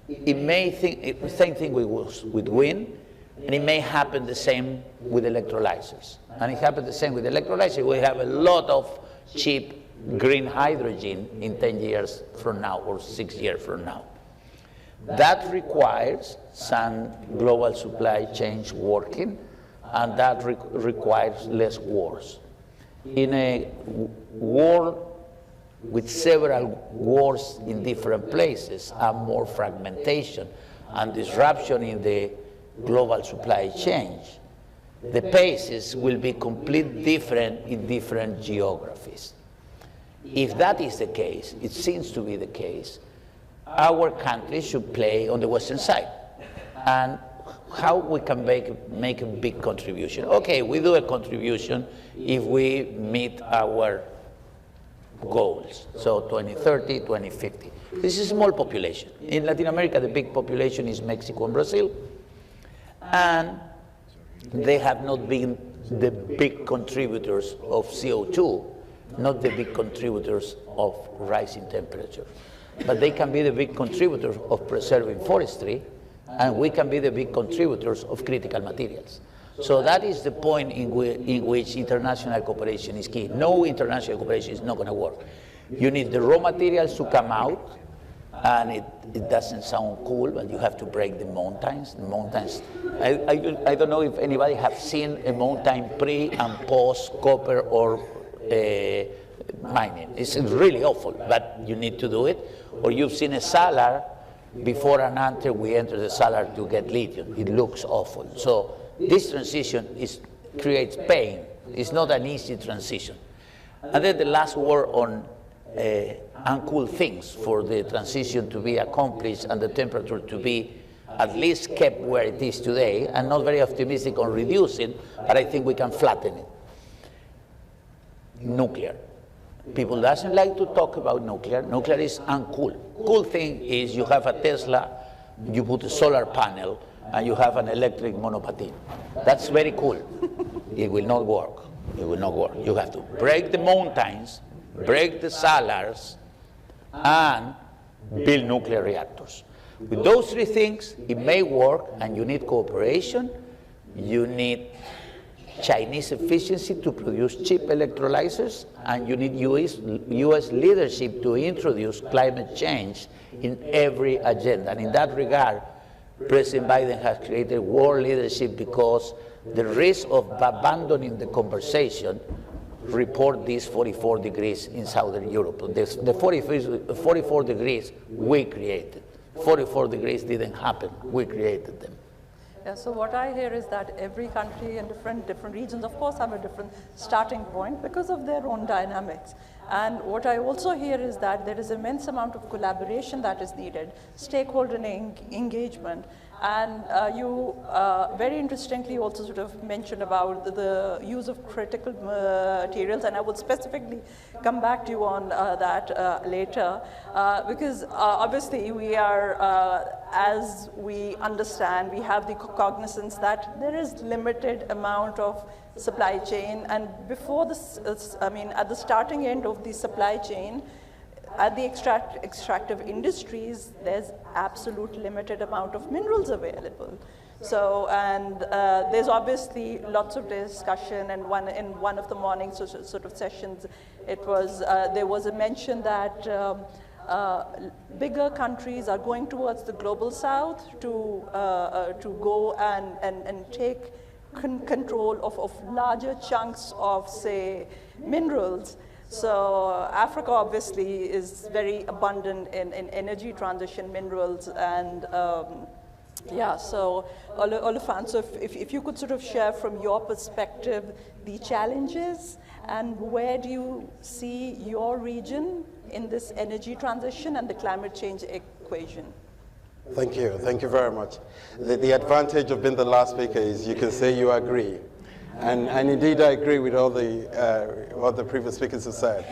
It may think the same thing with wind, and it may happen the same with electrolyzers. And it happened the same with electrolyzers. We have a lot of cheap green hydrogen in 10 years from now or 6 years from now. That requires some global supply chains working, and that requires less wars. In a world with several wars in different places and more fragmentation and disruption in the global supply chain, the paces will be completely different in different geographies. If that is the case, it seems to be the case, our country should play on the Western side. And how we can make a big contribution. Okay, we do a contribution if we meet our goals, so 2030, 2050. This is a small population. In Latin America, the big population is Mexico and Brazil, and they have not been the big contributors of CO2, not the big contributors of rising temperature. But they can be the big contributors of preserving forestry and we can be the big contributors of critical materials. So that is the point in which international cooperation is key. No international cooperation is not going to work. You need the raw materials to come out, and it doesn't sound cool, but you have to break the mountains. The mountains. I don't know if anybody have seen a mountain pre and post copper or mining. It's really awful, but you need to do it. Or you've seen a salar before and after we enter the salar to get lithium. It looks awful. So this transition creates pain. It's not an easy transition. And then the last word on uncool things for the transition to be accomplished and the temperature to be at least kept where it is today. I'm not very optimistic on reducing, but I think we can flatten it. Nuclear. People doesn't like to talk about nuclear. Nuclear is uncool. Cool thing is you have a Tesla, you put a solar panel, and you have an electric monopatin. That's very cool. It will not work. It will not work. You have to break the mountains, break the salars, and build nuclear reactors. With those three things, it may work, and you need cooperation. You need Chinese efficiency to produce cheap electrolyzers, and you need US leadership to introduce climate change in every agenda. And in that regard, President Biden has created world leadership because the risk of abandoning the conversation, report these 44 degrees in Southern Europe. The 44 degrees we created. 44 degrees didn't happen, we created them. Yeah, so what I hear is that every country and different regions, of course, have a different starting point because of their own dynamics. And what I also hear is that there is immense amount of collaboration that is needed, stakeholder engagement. And you very interestingly also sort of mentioned about the use of critical materials, and I will specifically come back to you on that later, because obviously we are, as we understand, we have the cognizance that there is limited amount of supply chain, and before this, at the starting end of the supply chain, at the extractive industries, there's absolute limited amount of minerals available. So, and there's obviously lots of discussion, and in one of the morning sort of sessions, it was, there was a mention that bigger countries are going towards the global south to go and take control of larger chunks of, say, minerals. So Africa obviously is very abundant in energy transition minerals, and yeah, so Olufan, so if you could sort of share from your perspective the challenges and where do you see your region in this energy transition and the climate change equation? Thank you very much. The advantage of being the last speaker is you can say you agree. And indeed, I agree with all what the previous speakers have said.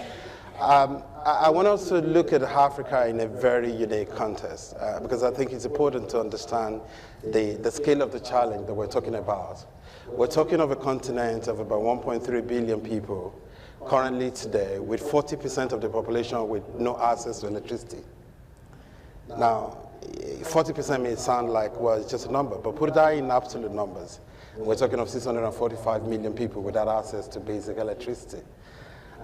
I want us to look at Africa in a very unique context, because I think it's important to understand the scale of the challenge that we're talking about. We're talking of a continent of about 1.3 billion people currently today, with 40% of the population with no access to electricity. Now, 40% may sound like, well, it's just a number, but put that in absolute numbers. We're talking of 645 million people without access to basic electricity.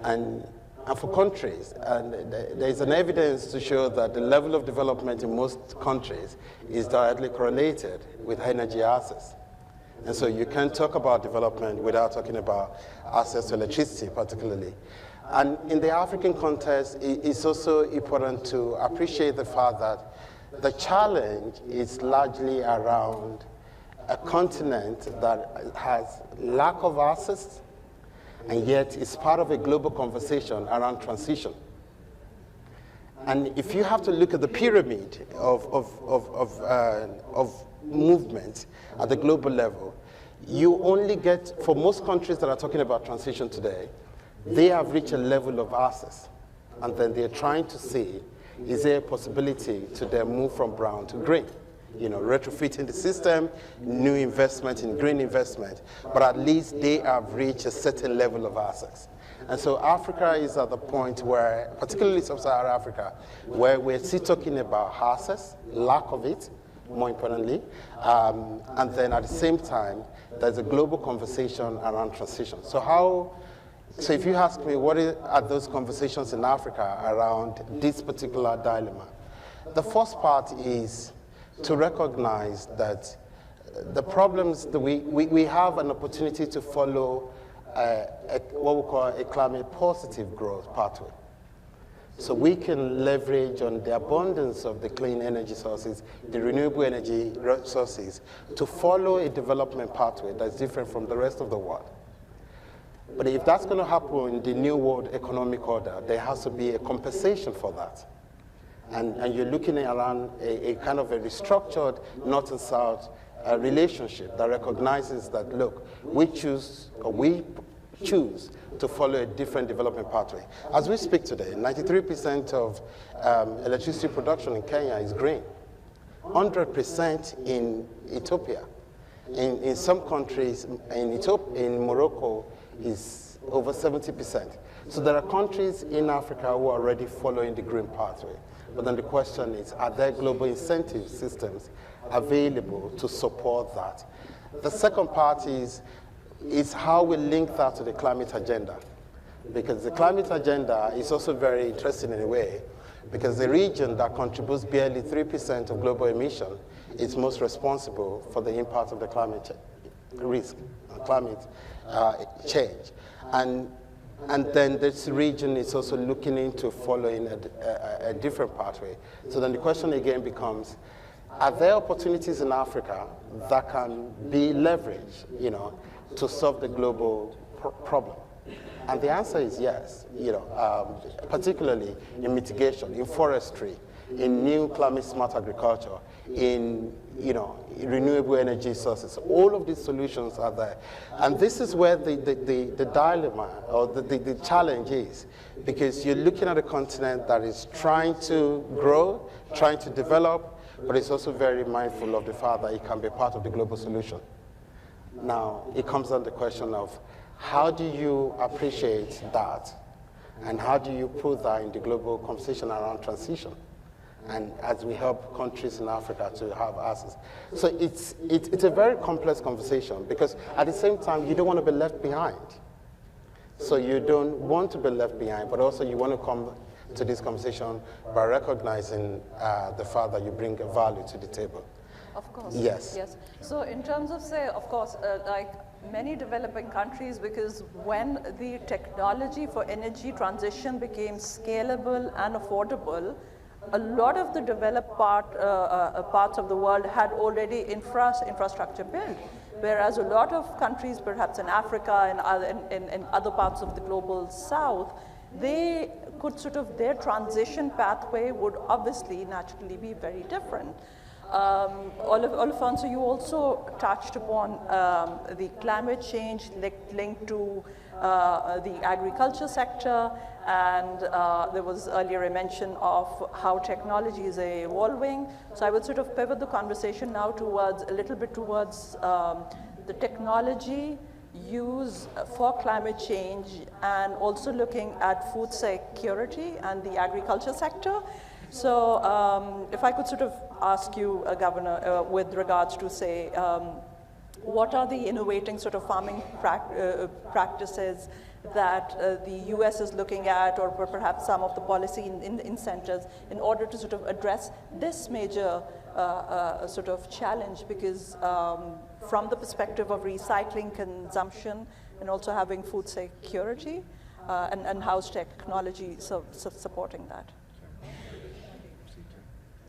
And for countries, and there's an evidence to show that the level of development in most countries is directly correlated with energy access. And so you can't talk about development without talking about access to electricity, particularly. And in the African context, it's also important to appreciate the fact that the challenge is largely around a continent that has lack of access, and yet is part of a global conversation around transition. And if you have to look at the pyramid of movement at the global level, you only get, for most countries that are talking about transition today, they have reached a level of access. And then they're trying to see, is there a possibility to then move from brown to green? You know, retrofitting the system, new investment in green investment, but at least they have reached a certain level of access. And so Africa is at the point where, particularly sub-Saharan Africa, where we're still talking about access, lack of it, more importantly. And then at the same time, there's a global conversation around transition. So if you ask me what are those conversations in Africa around this particular dilemma, the first part is to recognize that the problems that we have an opportunity to follow what we call a climate positive growth pathway. So we can leverage on the abundance of the clean energy sources, the renewable energy sources, to follow a development pathway that's different from the rest of the world. But if that's going to happen in the new world economic order, there has to be a compensation for that. And you're looking around a kind of a restructured north and south relationship that recognizes that, look, we choose to follow a different development pathway. As we speak today, 93% of electricity production in Kenya is green, 100% in Ethiopia. In some countries, in Morocco, is over 70%. So there are countries in Africa who are already following the green pathway. But then the question is, are there global incentive systems available to support that? The second part is how we link that to the climate agenda. Because the climate agenda is also very interesting in a way, because the region that contributes barely 3% of global emission is most responsible for the impact of the climate risk, climate change. And then this region is also looking into following a different pathway. So then the question again becomes, are there opportunities in Africa that can be leveraged, to solve the global problem? And the answer is yes, particularly in mitigation, in forestry, in new climate smart agriculture, in renewable energy sources. All of these solutions are there. And this is where the dilemma or the challenge is, because you're looking at a continent that is trying to grow, trying to develop, but it's also very mindful of the fact that it can be part of the global solution. Now, it comes down to the question of how do you appreciate that, and how do you put that in the global conversation around transition? And as we help countries in Africa to have access. So it's a very complex conversation, because at the same time, you don't want to be left behind. So you don't want to be left behind, but also you want to come to this conversation by recognizing the fact that you bring a value to the table. Of course. Yes. Yes. So in terms of, say, of course, like many developing countries, because when the technology for energy transition became scalable and affordable, a lot of the developed parts of the world had already infrastructure built, whereas a lot of countries, perhaps in Africa and in other parts of the global south, they could their transition pathway would obviously naturally be very different. Alfonso, you also touched upon the climate change linked to the agriculture sector, and there was earlier a mention of how technology is evolving. So I would pivot the conversation now a little bit towards the technology use for climate change, and also looking at food security and the agriculture sector. So if I could ask you, Governor, with regards to, say, what are the innovating farming practices that the US is looking at, or perhaps some of the policy incentives, in order to address this major challenge? Because from the perspective of recycling, consumption, and also having food security, and how's technology supporting that?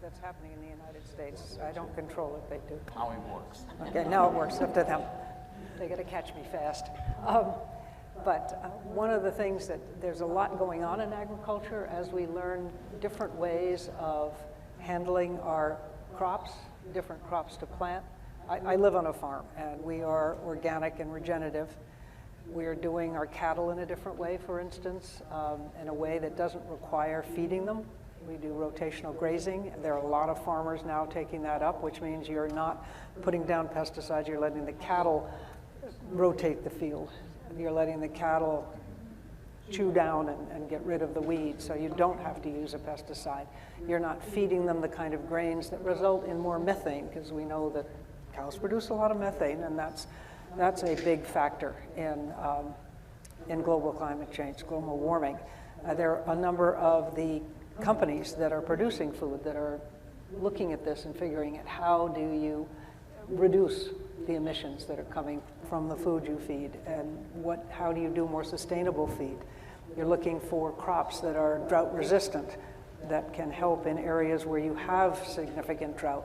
That's happening in the United States. I don't control it, they do. How it works. Okay, now it works, up to them. They got to catch me fast. But one of the things that there's a lot going on in agriculture as we learn different ways of handling our crops, different crops to plant. I live on a farm, and we are organic and regenerative. We are doing our cattle in a different way, for instance, in a way that doesn't require feeding them. We do rotational grazing. There are a lot of farmers now taking that up, which means you're not putting down pesticides, you're letting the cattle rotate the field. You're letting the cattle chew down and get rid of the weeds, so you don't have to use a pesticide. You're not feeding them the kind of grains that result in more methane, because we know that cows produce a lot of methane, and that's a big factor in global climate change, global warming. There are a number of the companies that are producing food that are looking at this and figuring out how do you reduce the emissions that are coming from the food you feed, and how do you do more sustainable feed. You're looking for crops that are drought resistant, that can help in areas where you have significant drought.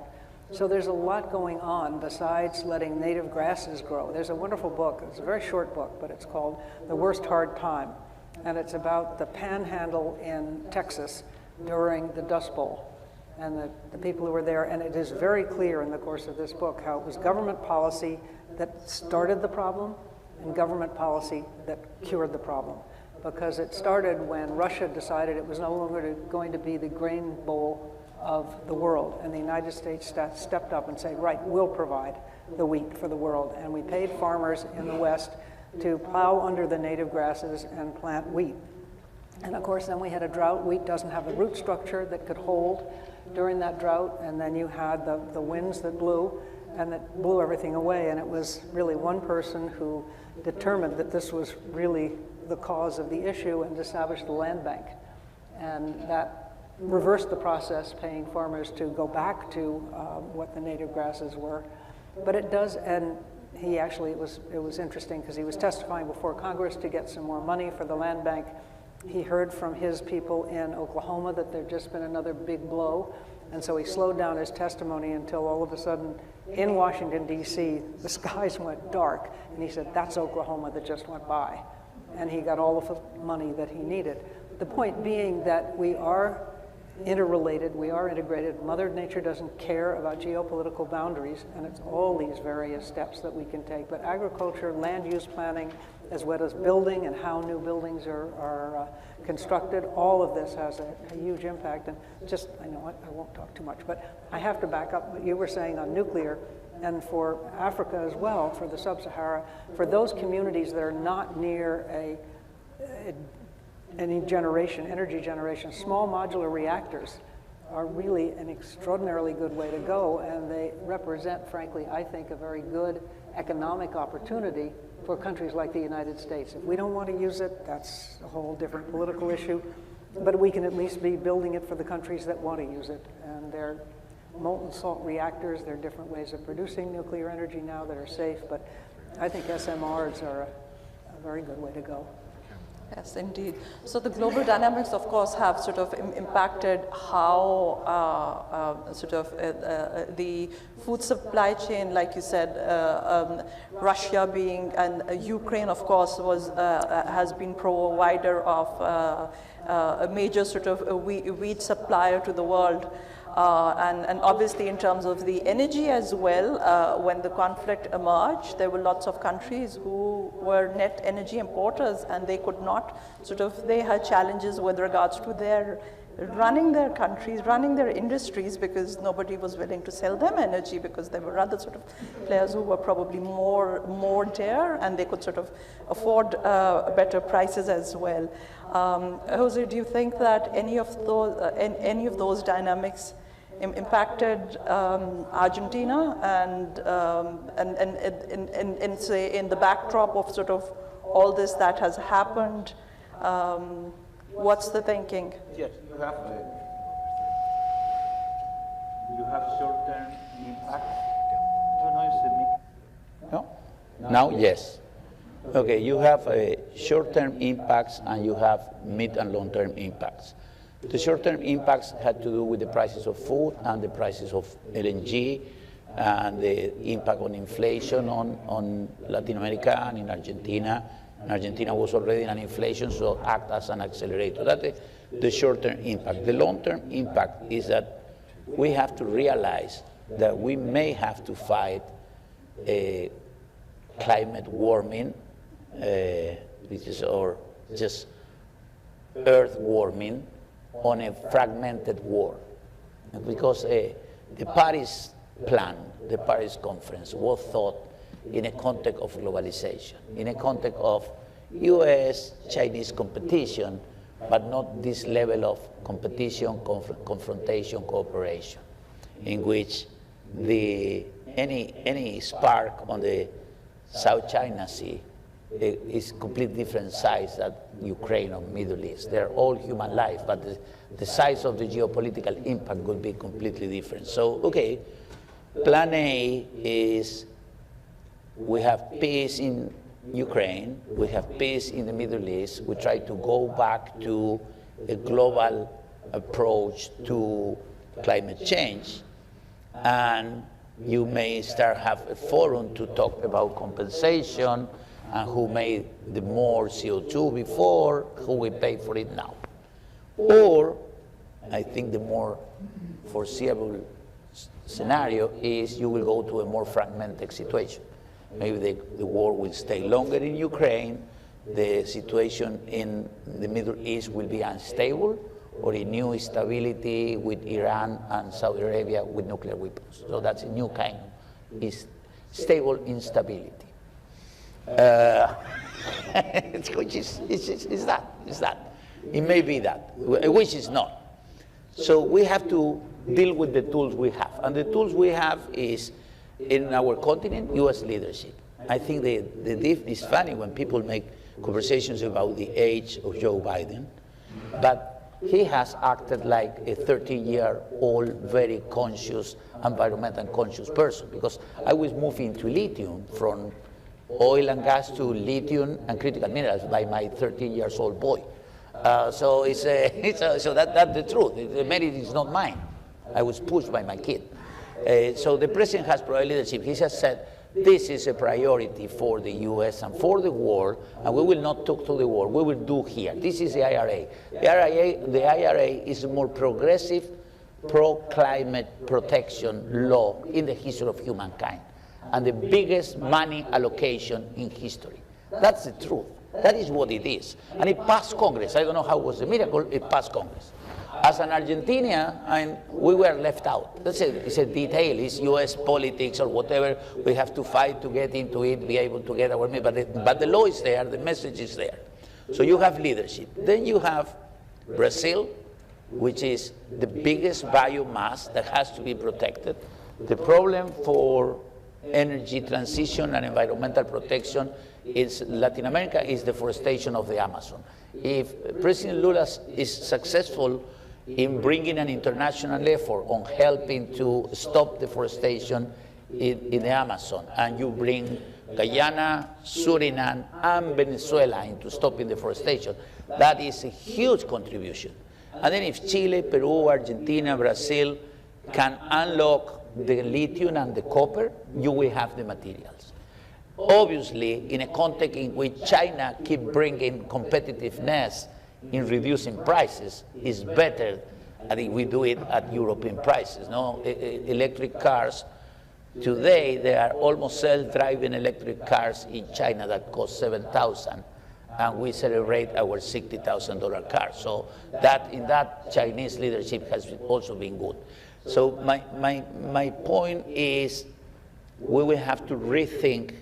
So there's a lot going on besides letting native grasses grow. There's a wonderful book, it's a very short book, but it's called The Worst Hard Time, and it's about the panhandle in Texas during the Dust Bowl and the people who were there, and it is very clear in the course of this book how it was government policy that started the problem and government policy that cured the problem. Because it started when Russia decided it was no longer going to be the grain bowl of the world, and the United States stepped up and said, right, we'll provide the wheat for the world, and we paid farmers in the West to plow under the native grasses and plant wheat. And of course, then we had a drought. Wheat doesn't have a root structure that could hold during that drought, and then you had the winds that blew, and that blew everything away, and it was really one person who determined that this was really the cause of the issue and established the land bank. And that reversed the process, paying farmers to go back to what the native grasses were. But it does, and he actually, it was interesting because he was testifying before Congress to get some more money for the land bank. He heard from his people in Oklahoma that there'd just been another big blow, and so he slowed down his testimony until all of a sudden in Washington, D.C., the skies went dark, and he said, that's Oklahoma that just went by. And he got all of the money that he needed. The point being that we are interrelated, we are integrated. Mother Nature doesn't care about geopolitical boundaries, and it's all these various steps that we can take. But agriculture, land use planning, as well as building and how new buildings are constructed, all of this has a huge impact. And just, I know I won't talk too much, but I have to back up what you were saying on nuclear, and for Africa as well, for the sub-Sahara, for those communities that are not near any energy generation, small modular reactors are really an extraordinarily good way to go, and they represent, frankly, I think, a very good economic opportunity for countries like the United States. If we don't want to use it, that's a whole different political issue, but we can at least be building it for the countries that want to use it. And they're molten salt reactors, there are different ways of producing nuclear energy now that are safe, but I think SMRs are a very good way to go. Yes, indeed. So the global dynamics, of course, have sort of impacted how the food supply chain, like you said, Russia being, and Ukraine, of course, has been provider of a major sort of wheat supplier to the world. And obviously in terms of the energy as well, when the conflict emerged, there were lots of countries who were net energy importers, and they could not they had challenges with regards to their running their countries, running their industries, because nobody was willing to sell them energy, because there were other sort of players who were probably more there, and they could sort of afford better prices as well. Jose, do you think that any of those dynamics impacted Argentina, and say in the backdrop of sort of all this that has happened? What's the thinking? Yes, you have short-term impacts. No? Now, yes. Okay, you have short-term impacts and you have mid and long-term impacts. The short-term impacts had to do with the prices of food and the prices of LNG and the impact on inflation on Latin America and in Argentina. And Argentina was already in an inflation, so act as an accelerator. That's the short-term impact. The long-term impact is that we have to realize that we may have to fight climate warming, which is or just earth warming, on a fragmented world. Because the Paris Plan, the Paris Conference, was thought in a context of globalization, in a context of US-Chinese competition, but not this level of competition, confrontation, cooperation, in which any spark on the South China Sea is completely different size than Ukraine or Middle East. They're all human life, but the size of the geopolitical impact would be completely different. So, okay, plan A is we have peace in Ukraine, we have peace in the Middle East, we try to go back to a global approach to climate change, and you may start have a forum to talk about compensation and who made the more CO2 before, who will pay for it now. Or, I think the more foreseeable scenario is you will go to a more fragmented situation. Maybe the war will stay longer in Ukraine, the situation in the Middle East will be unstable, or a new instability with Iran and Saudi Arabia with nuclear weapons. So that's a new kind of stable instability. Which is that. It may be that, which is not. So we have to deal with the tools we have. And the tools we have is, in our continent, US leadership. I think it's funny when people make conversations about the age of Joe Biden, but he has acted like a 30-year-old, very conscious, environmental conscious person, because I was moving to lithium from oil and gas to lithium and critical minerals by my 13-year-old boy. So that's the truth. The merit is not mine. I was pushed by my kid. So the president has provided leadership. He has said, this is a priority for the US and for the world, and we will not talk to the world. We will do here. This is the IRA. The IRA is a more progressive pro-climate protection law in the history of humankind, and the biggest money allocation in history. That's the truth. That is what it is. And it passed Congress. I don't know how it was a miracle. It passed Congress. As an Argentinian, we were left out. That's it's a detail. It's US politics or whatever. We have to fight to get into it, be able to get our money. But the law is there. The message is there. So you have leadership. Then you have Brazil, which is the biggest biomass that has to be protected. The problem for energy transition and environmental protection is Latin America is deforestation of the Amazon. If President Lula is successful in bringing an international effort on helping to stop deforestation in the Amazon, and you bring Guyana, Suriname, and Venezuela into stopping deforestation, that is a huge contribution. And then if Chile, Peru, Argentina, Brazil can unlock the lithium and the copper, you will have the materials. Obviously, in a context in which China keeps bringing competitiveness in reducing prices, is better, I think we do it at European prices. No, electric cars, today there are almost self-driving electric cars in China that cost $7,000, and we celebrate our $60,000 car. So that in that Chinese leadership has also been good. So my point is we will have to rethink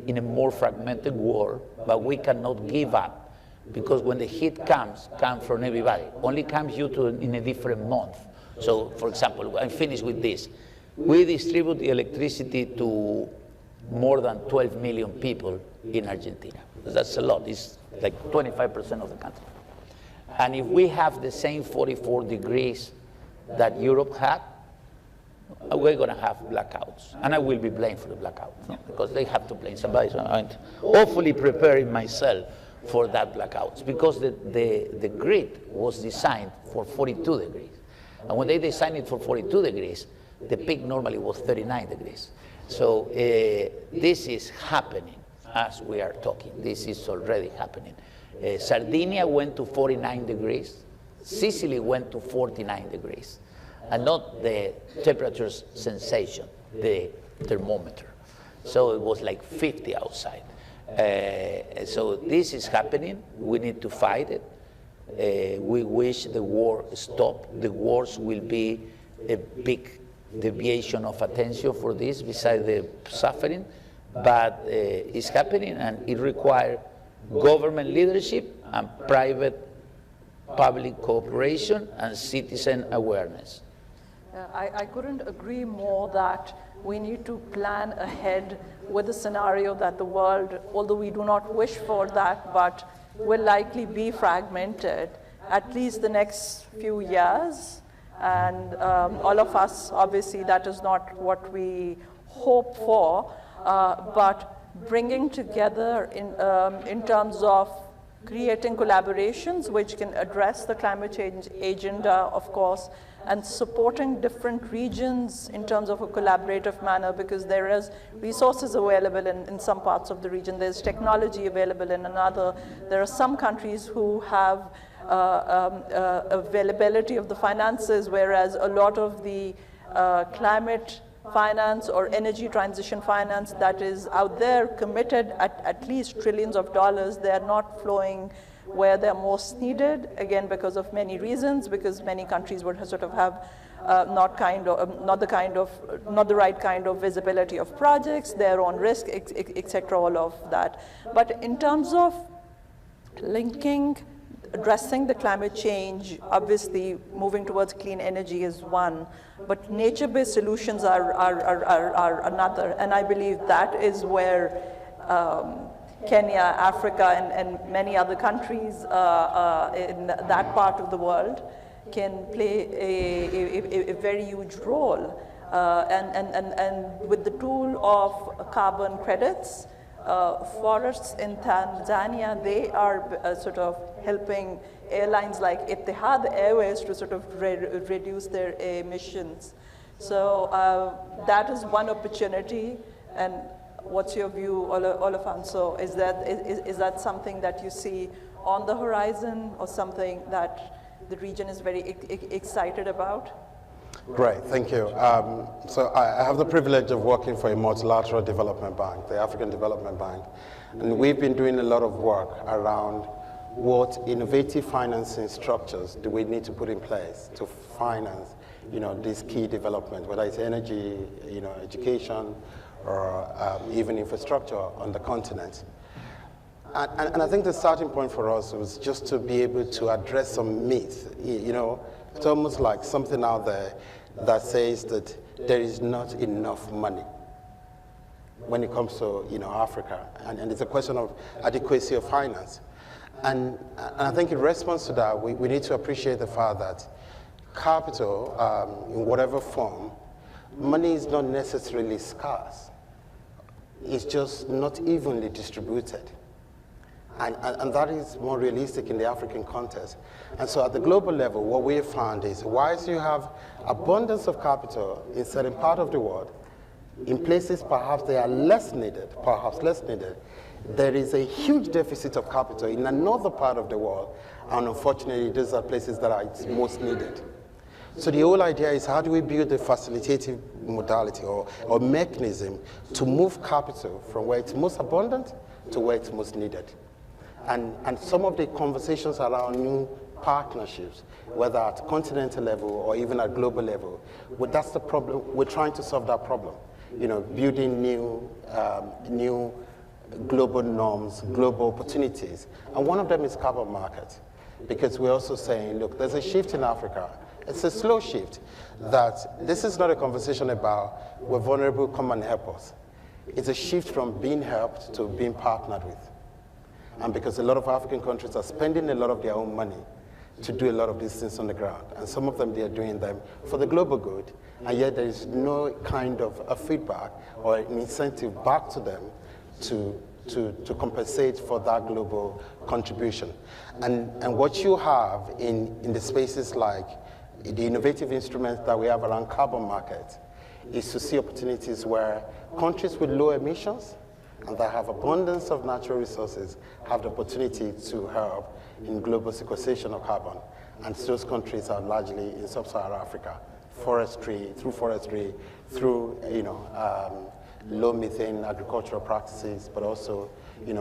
in a more fragmented world, but we cannot give up, because when the heat comes from everybody. Only comes you to in a different month. So, for example, I'm finished with this. We distribute the electricity to more than 12 million people in Argentina. That's a lot. It's like 25% of the country. And if we have the same 44 degrees that Europe had, we're going to have blackouts. And I will be blamed for the blackouts, no? Because they have to blame somebody. So I'm hopefully preparing myself for that blackouts, because the grid was designed for 42 degrees. And when they designed it for 42 degrees, the peak normally was 39 degrees. So this is happening as we are talking. This is already happening. Sardinia went to 49 degrees. Sicily went to 49 degrees. And not the temperature sensation, the thermometer. So it was like 50 outside. So this is happening. We need to fight it. We wish the war stopped. The wars will be a big deviation of attention for this, besides the suffering. But it's happening, and it requires government leadership and private-public cooperation and citizen awareness. I couldn't agree more that we need to plan ahead with the scenario that the world, although we do not wish for that, but will likely be fragmented at least the next few years. And all of us, obviously, that is not what we hope for, but bringing together in terms of creating collaborations which can address the climate change agenda, of course, and supporting different regions in terms of a collaborative manner, because there is resources available in some parts of the region, there's technology available in another. There are some countries who have availability of the finances, whereas a lot of the climate finance or energy transition finance that is out there committed at least trillions of dollars, they are not flowing where they're most needed, again, because of many reasons, because many countries would sort of have not the right kind of visibility of projects, their own risk, etc., all of that. But in terms of addressing the climate change, obviously moving towards clean energy is one, but nature-based solutions are another, and I believe that is where Kenya, Africa, and many other countries in that part of the world can play a very huge role. And with the tool of carbon credits, forests in Tanzania, they are sort of helping airlines like Etihad Airways to sort of reduce their emissions. So that is one opportunity. And what's your view, Olufanso? Is that something that you see on the horizon, or something that the region is very excited about? Great, thank you. So I have the privilege of working for a multilateral development bank, the African Development Bank, and we've been doing a lot of work around what innovative financing structures do we need to put in place to finance, these key developments, whether it's energy, education, or even infrastructure on the continent. And I think the starting point for us was just to be able to address some myths. It's almost like something out there that says that there is not enough money when it comes to Africa, and it's a question of adequacy of finance. And I think in response to that, we need to appreciate the fact that capital, in whatever form, money is not necessarily scarce. It's just not evenly distributed. And that is more realistic in the African context. And so at the global level, what we have found is, whilst you have abundance of capital in certain part of the world, in places perhaps they are less needed, there is a huge deficit of capital in another part of the world, and unfortunately those are places that are most needed. So the whole idea is, how do we build a facilitative modality or mechanism to move capital from where it's most abundant to where it's most needed? And some of the conversations around new partnerships, whether at continental level or even at global level, well, that's the problem. We're trying to solve that problem. Building new global norms, global opportunities. And one of them is carbon market, because we're also saying, look, there's a shift in Africa. It's a slow shift, that this is not a conversation about we're vulnerable, come and help us. It's a shift from being helped to being partnered with. And because a lot of African countries are spending a lot of their own money to do a lot of these things on the ground, and some of them, they are doing them for the global good, and yet there is no kind of a feedback or an incentive back to them to compensate for that global contribution. And what you have in the spaces like the innovative instruments that we have around carbon market is to see opportunities where countries with low emissions and that have abundance of natural resources have the opportunity to help in global sequestration of carbon. And those countries are largely in sub-Saharan Africa, through low methane agricultural practices, but also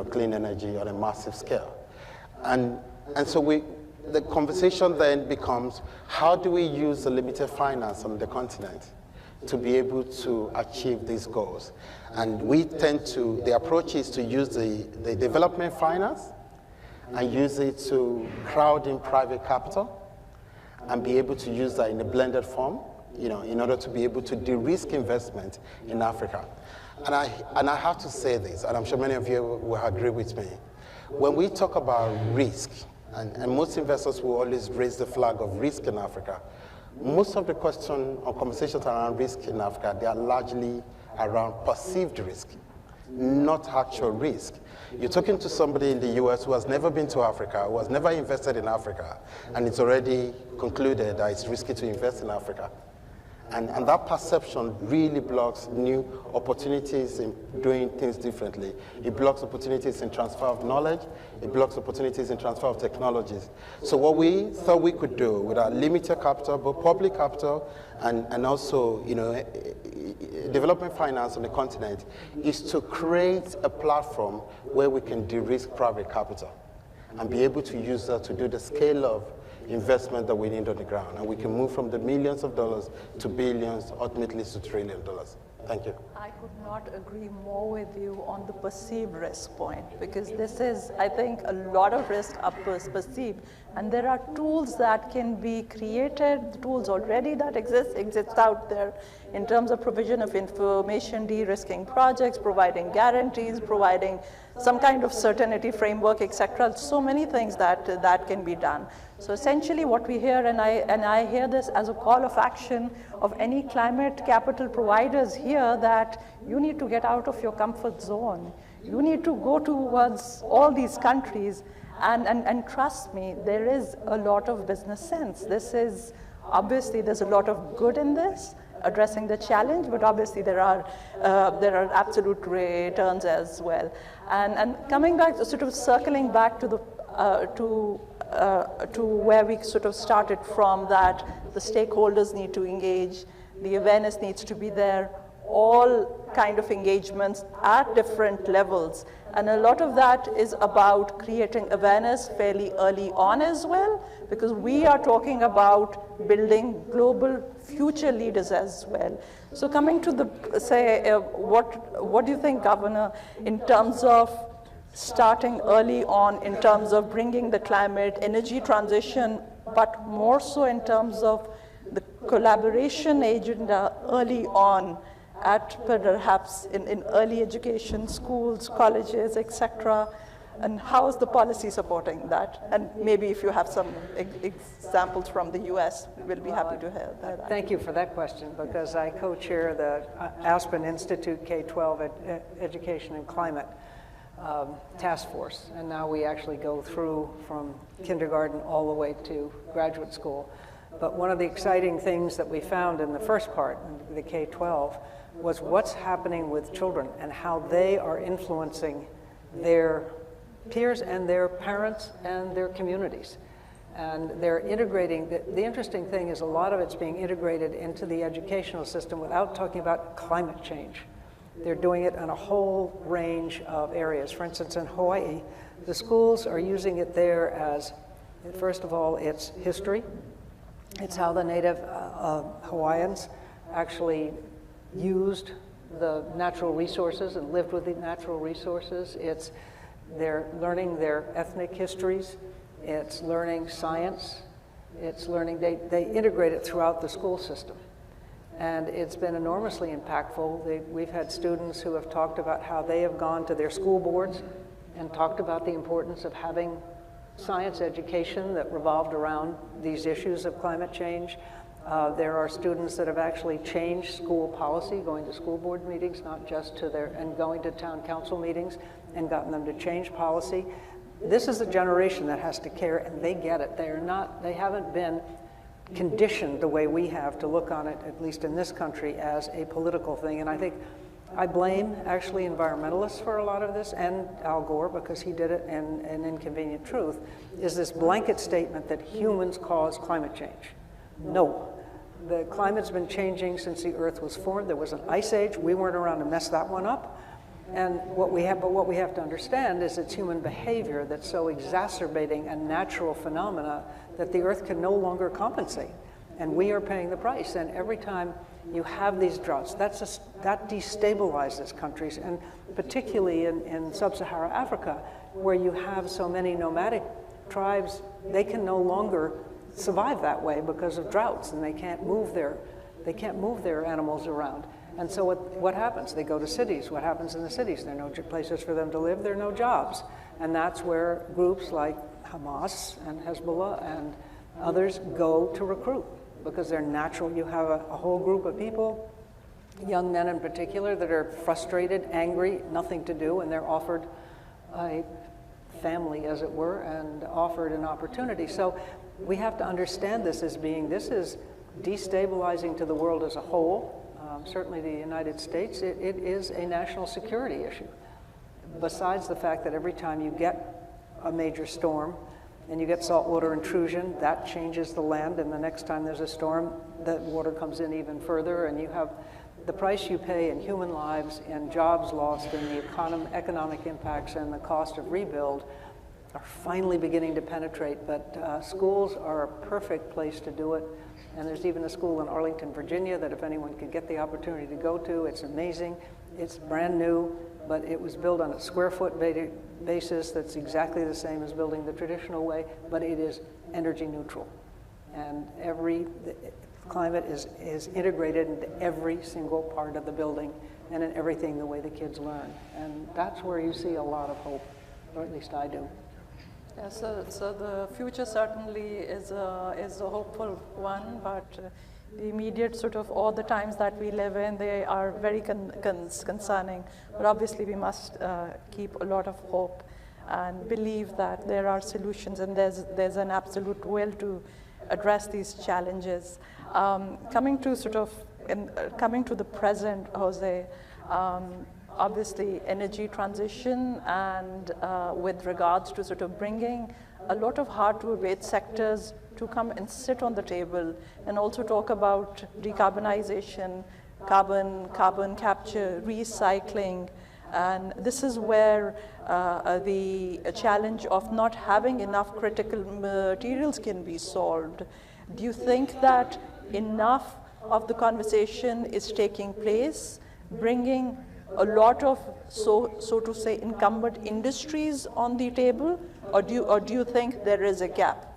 clean energy on a massive scale. And so the conversation then becomes, how do we use the limited finance on the continent to be able to achieve these goals. And we tend to, the approach is to use the development finance and use it to crowd in private capital and be able to use that in a blended form, you know, in order to be able to de-risk investment in Africa. And I have to say this, and I'm sure many of you will agree with me. When we talk about risk, and most investors will always raise the flag of risk in Africa, most of the question or conversations around risk in Africa, they are largely around perceived risk, not actual risk. You're talking to somebody in the US who has never been to Africa, who has never invested in Africa, and it's already concluded that it's risky to invest in Africa. And that perception really blocks new opportunities in doing things differently. It blocks opportunities in transfer of knowledge. It blocks opportunities in transfer of technologies. So what we thought we could do with our limited capital, but public capital, and also, you know, development finance on the continent, is to create a platform where we can de-risk private capital and be able to use that to do the scale of investment that we need on the ground. And we can move from the millions of dollars to billions, ultimately to $1 trillion. Thank you. I could not agree more with you on the perceived risk point, because this is, I think, a lot of risk are perceived. And there are tools that can be created, the tools already that exist out there in terms of provision of information, de-risking projects, providing guarantees, providing some kind of certainty framework, etc. So many things that can be done. So essentially what we hear, and I hear this as a call of action of any climate capital providers here, that you need to get out of your comfort zone. You need to go towards all these countries, and trust me, there is a lot of business sense. This is, obviously there's a lot of good in this, addressing the challenge, but obviously there are absolute returns as well. And coming back, sort of circling back to the to where we sort of started from, that the stakeholders need to engage, the awareness needs to be there, all kind of engagements at different levels. And a lot of that is about creating awareness fairly early on as well, because we are talking about building global future leaders as well. So coming to the, say, what do you think, Governor, in terms of starting early on, in terms of bringing the climate energy transition, but more so in terms of the collaboration agenda early on, at perhaps in early education, schools, colleges, etc., and how is the policy supporting that? And maybe if you have some examples from the US, we'll be happy to hear that. Thank you for that question, because I co-chair the Aspen Institute K-12 Education and Climate Task Force, and now we actually go through from kindergarten all the way to graduate school. But one of the exciting things that we found in the first part, the K-12, was what's happening with children and how they are influencing their peers and their parents and their communities. And they're integrating, the interesting thing is a lot of it's being integrated into the educational system without talking about climate change. They're doing it in a whole range of areas. For instance, in Hawaii, the schools are using it there as, first of all, it's history. It's how the native Hawaiians actually used the natural resources and lived with the natural resources. It's they're learning their ethnic histories. It's learning science. It's learning, they integrate it throughout the school system. And it's been enormously impactful. We've had students who have talked about how they have gone to their school boards and talked about the importance of having science education that revolved around these issues of climate change. There are students that have actually changed school policy, going to school board meetings, not just to their, and going to town council meetings and gotten them to change policy. This is a generation that has to care, and they get it. They haven't been conditioned the way we have to look on it, at least in this country, as a political thing. And I think I blame actually environmentalists for a lot of this, and Al Gore, because he did it in An Inconvenient Truth, is this blanket statement that humans cause climate change. No. The climate's been changing since the Earth was formed. There was an ice age. We weren't around to mess that one up. And what we have to understand is it's human behavior that's so exacerbating a natural phenomena that the Earth can no longer compensate. And we are paying the price. And every time you have these droughts, that destabilizes countries, and particularly in sub-Saharan Africa, where you have so many nomadic tribes, they can no longer survive that way because of droughts, and they can't move their animals around. And so what happens? They go to cities. What happens in the cities? There are no places for them to live. There are no jobs. And that's where groups like Hamas and Hezbollah and others go to recruit, because they're natural. You have a whole group of people, young men in particular, that are frustrated, angry, nothing to do, and they're offered a family, as it were, and offered an opportunity. So we have to understand this as being, this is destabilizing to the world as a whole. Certainly the United States, it is a national security issue. Besides the fact that every time you get a major storm and you get saltwater intrusion, that changes the land, and the next time there's a storm, that water comes in even further, and you have the price you pay in human lives, in jobs lost, and the economic impacts and the cost of rebuild are finally beginning to penetrate. But schools are a perfect place to do it. And there's even a school in Arlington, Virginia, that if anyone could get the opportunity to go to, it's amazing. It's brand new, but it was built on a square foot basis that's exactly the same as building the traditional way, but it is energy neutral. And the climate is integrated into every single part of the building and in everything, the way the kids learn. And that's where you see a lot of hope, or at least I do. Yeah, so the future certainly is a hopeful one, but the immediate sort of all the times that we live in, they are very concerning. But obviously we must keep a lot of hope and believe that there are solutions, and there's an absolute will to address these challenges. Coming to the present, Jose, obviously energy transition, and with regards to sort of bringing a lot of hard-to-abate sectors to come and sit on the table and also talk about decarbonization, carbon capture, recycling. And this is where the challenge of not having enough critical materials can be solved. Do you think that enough of the conversation is taking place, bringing a lot of, so to say, incumbent industries on the table, or do you think there is a gap?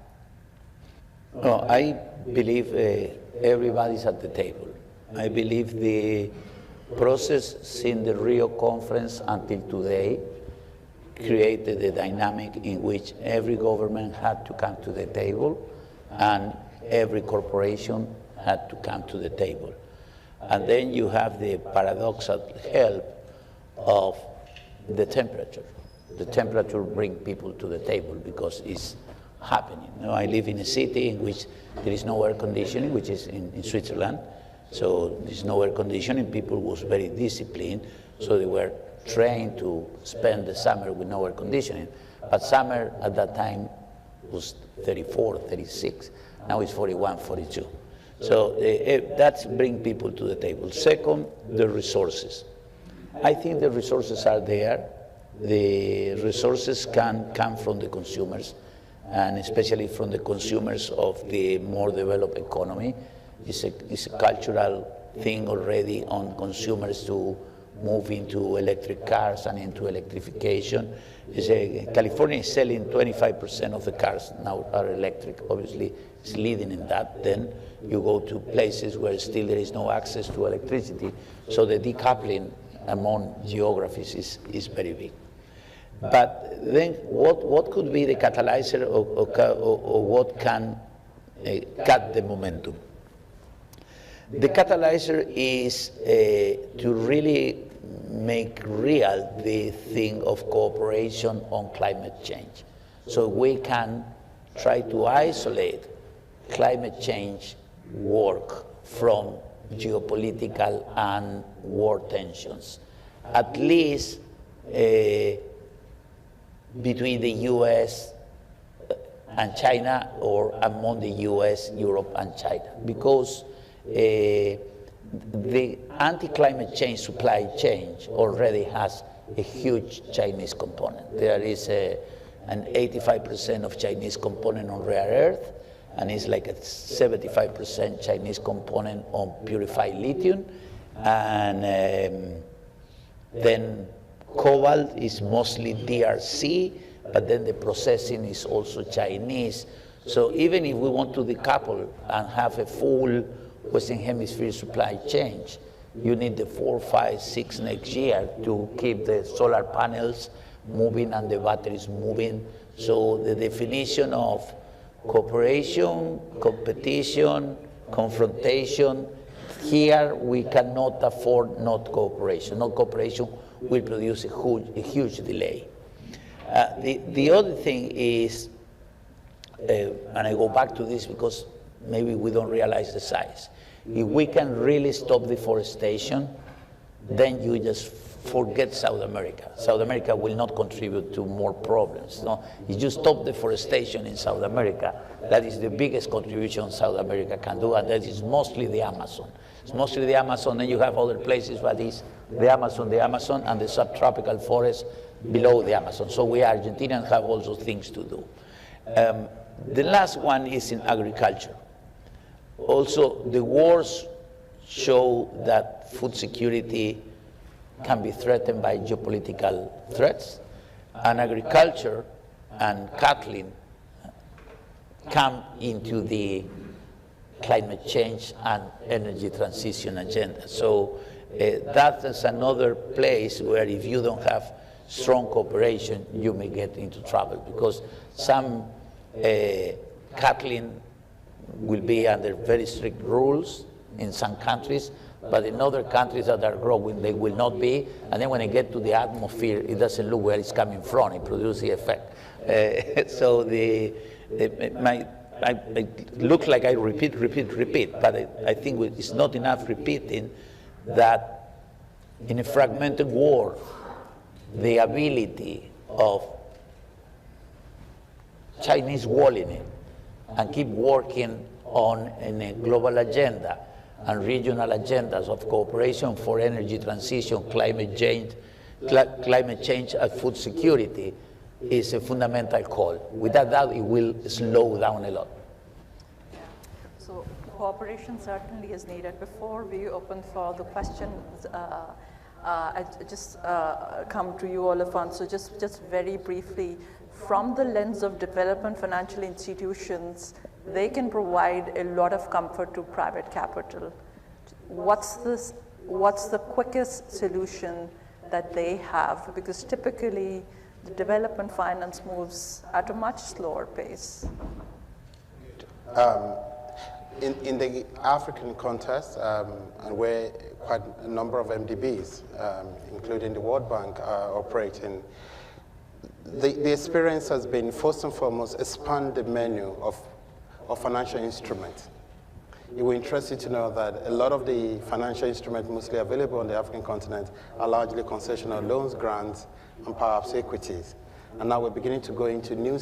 No, I believe everybody's at the table. I believe the process since the Rio conference until today created a dynamic in which every government had to come to the table and every corporation had to come to the table. And then you have the paradoxical help of the temperature. The temperature brings people to the table because it's happening. You know, I live in a city in which there is no air conditioning, which is in Switzerland. So there's no air conditioning. People was very disciplined, so they were trained to spend the summer with no air conditioning. But summer at that time was 34, 36. Now it's 41, 42. So that's bring people to the table. Second, the resources. I think the resources are there. The resources can come from the consumers, and especially from the consumers of the more developed economy. It's a cultural thing already on consumers to move into electric cars and into electrification. California is selling 25% of the cars now are electric. Obviously, it's leading in that. Then you go to places where still there is no access to electricity. So the decoupling among geographies is very big. But then what could be the catalyzer or what can cut the momentum? The catalyzer is to really make real the thing of cooperation on climate change. So we can try to isolate climate change work from geopolitical and war tensions, at least between the US and China, or among the US, Europe, and China, because the anti-climate change supply chain already has a huge Chinese component. There is an 85% of Chinese component on rare earth, and it's like a 75% Chinese component on purified lithium. And then cobalt is mostly DRC, but then the processing is also Chinese. So even if we want to decouple and have a full Western Hemisphere supply chain, you need the 4, 5, 6 next year to keep the solar panels moving and the batteries moving. So the definition of cooperation, competition, confrontation, here we cannot afford not cooperation. Not cooperation will produce a huge delay. The other thing is, and I go back to this because maybe we don't realize the size. If we can really stop deforestation, then you just forget South America. South America will not contribute to more problems. No? If you stop deforestation in South America, that is the biggest contribution South America can do, and that is mostly the Amazon. It's mostly the Amazon, and you have other places, but it's the Amazon, and the subtropical forest below the Amazon. So we Argentinians have also things to do. The last one is in agriculture. Also, the wars show that food security can be threatened by geopolitical threats, and agriculture and cattle come into the climate change and energy transition agenda. So that is another place where if you don't have strong cooperation, you may get into trouble, because some cattle will be under very strict rules in some countries, but in other countries that are growing, they will not be. And then when it gets to the atmosphere, it doesn't look where it's coming from. It produces the effect. So I look like I repeat, but I think it's not enough repeating that in a fragmented world, the ability of Chinese walling it and keep working on a global agenda and regional agendas of cooperation for energy transition, climate change, and food security is a fundamental call. Without that, it will slow down a lot. So cooperation certainly is needed. Before we open for the questions, I just come to you, Alfonso, just very briefly, from the lens of development financial institutions, they can provide a lot of comfort to private capital. What's the quickest solution that they have? Because typically the development finance moves at a much slower pace. In the African context, and where quite a number of MDBs, including the World Bank, are operating, the experience has been, first and foremost, expand the menu of financial instruments. It will interest you to know that a lot of the financial instruments mostly available on the African continent are largely concessional loans, grants, and perhaps equities. And now we're beginning to go into new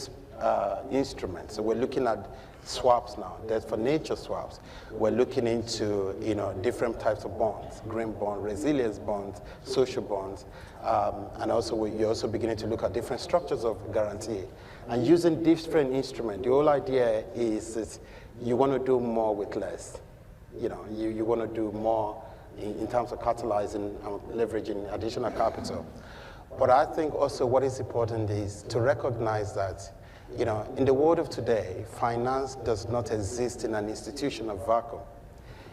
instruments. So we're looking at swaps now, debt for nature swaps. We're looking into different types of bonds, green bond, resilience bonds, social bonds, and also you're also beginning to look at different structures of guarantee. And using different instruments, the whole idea is you want to do more with less. You want to do more in terms of catalyzing and leveraging additional capital. But I think also what is important is to recognize that in the world of today, finance does not exist in an institutional vacuum.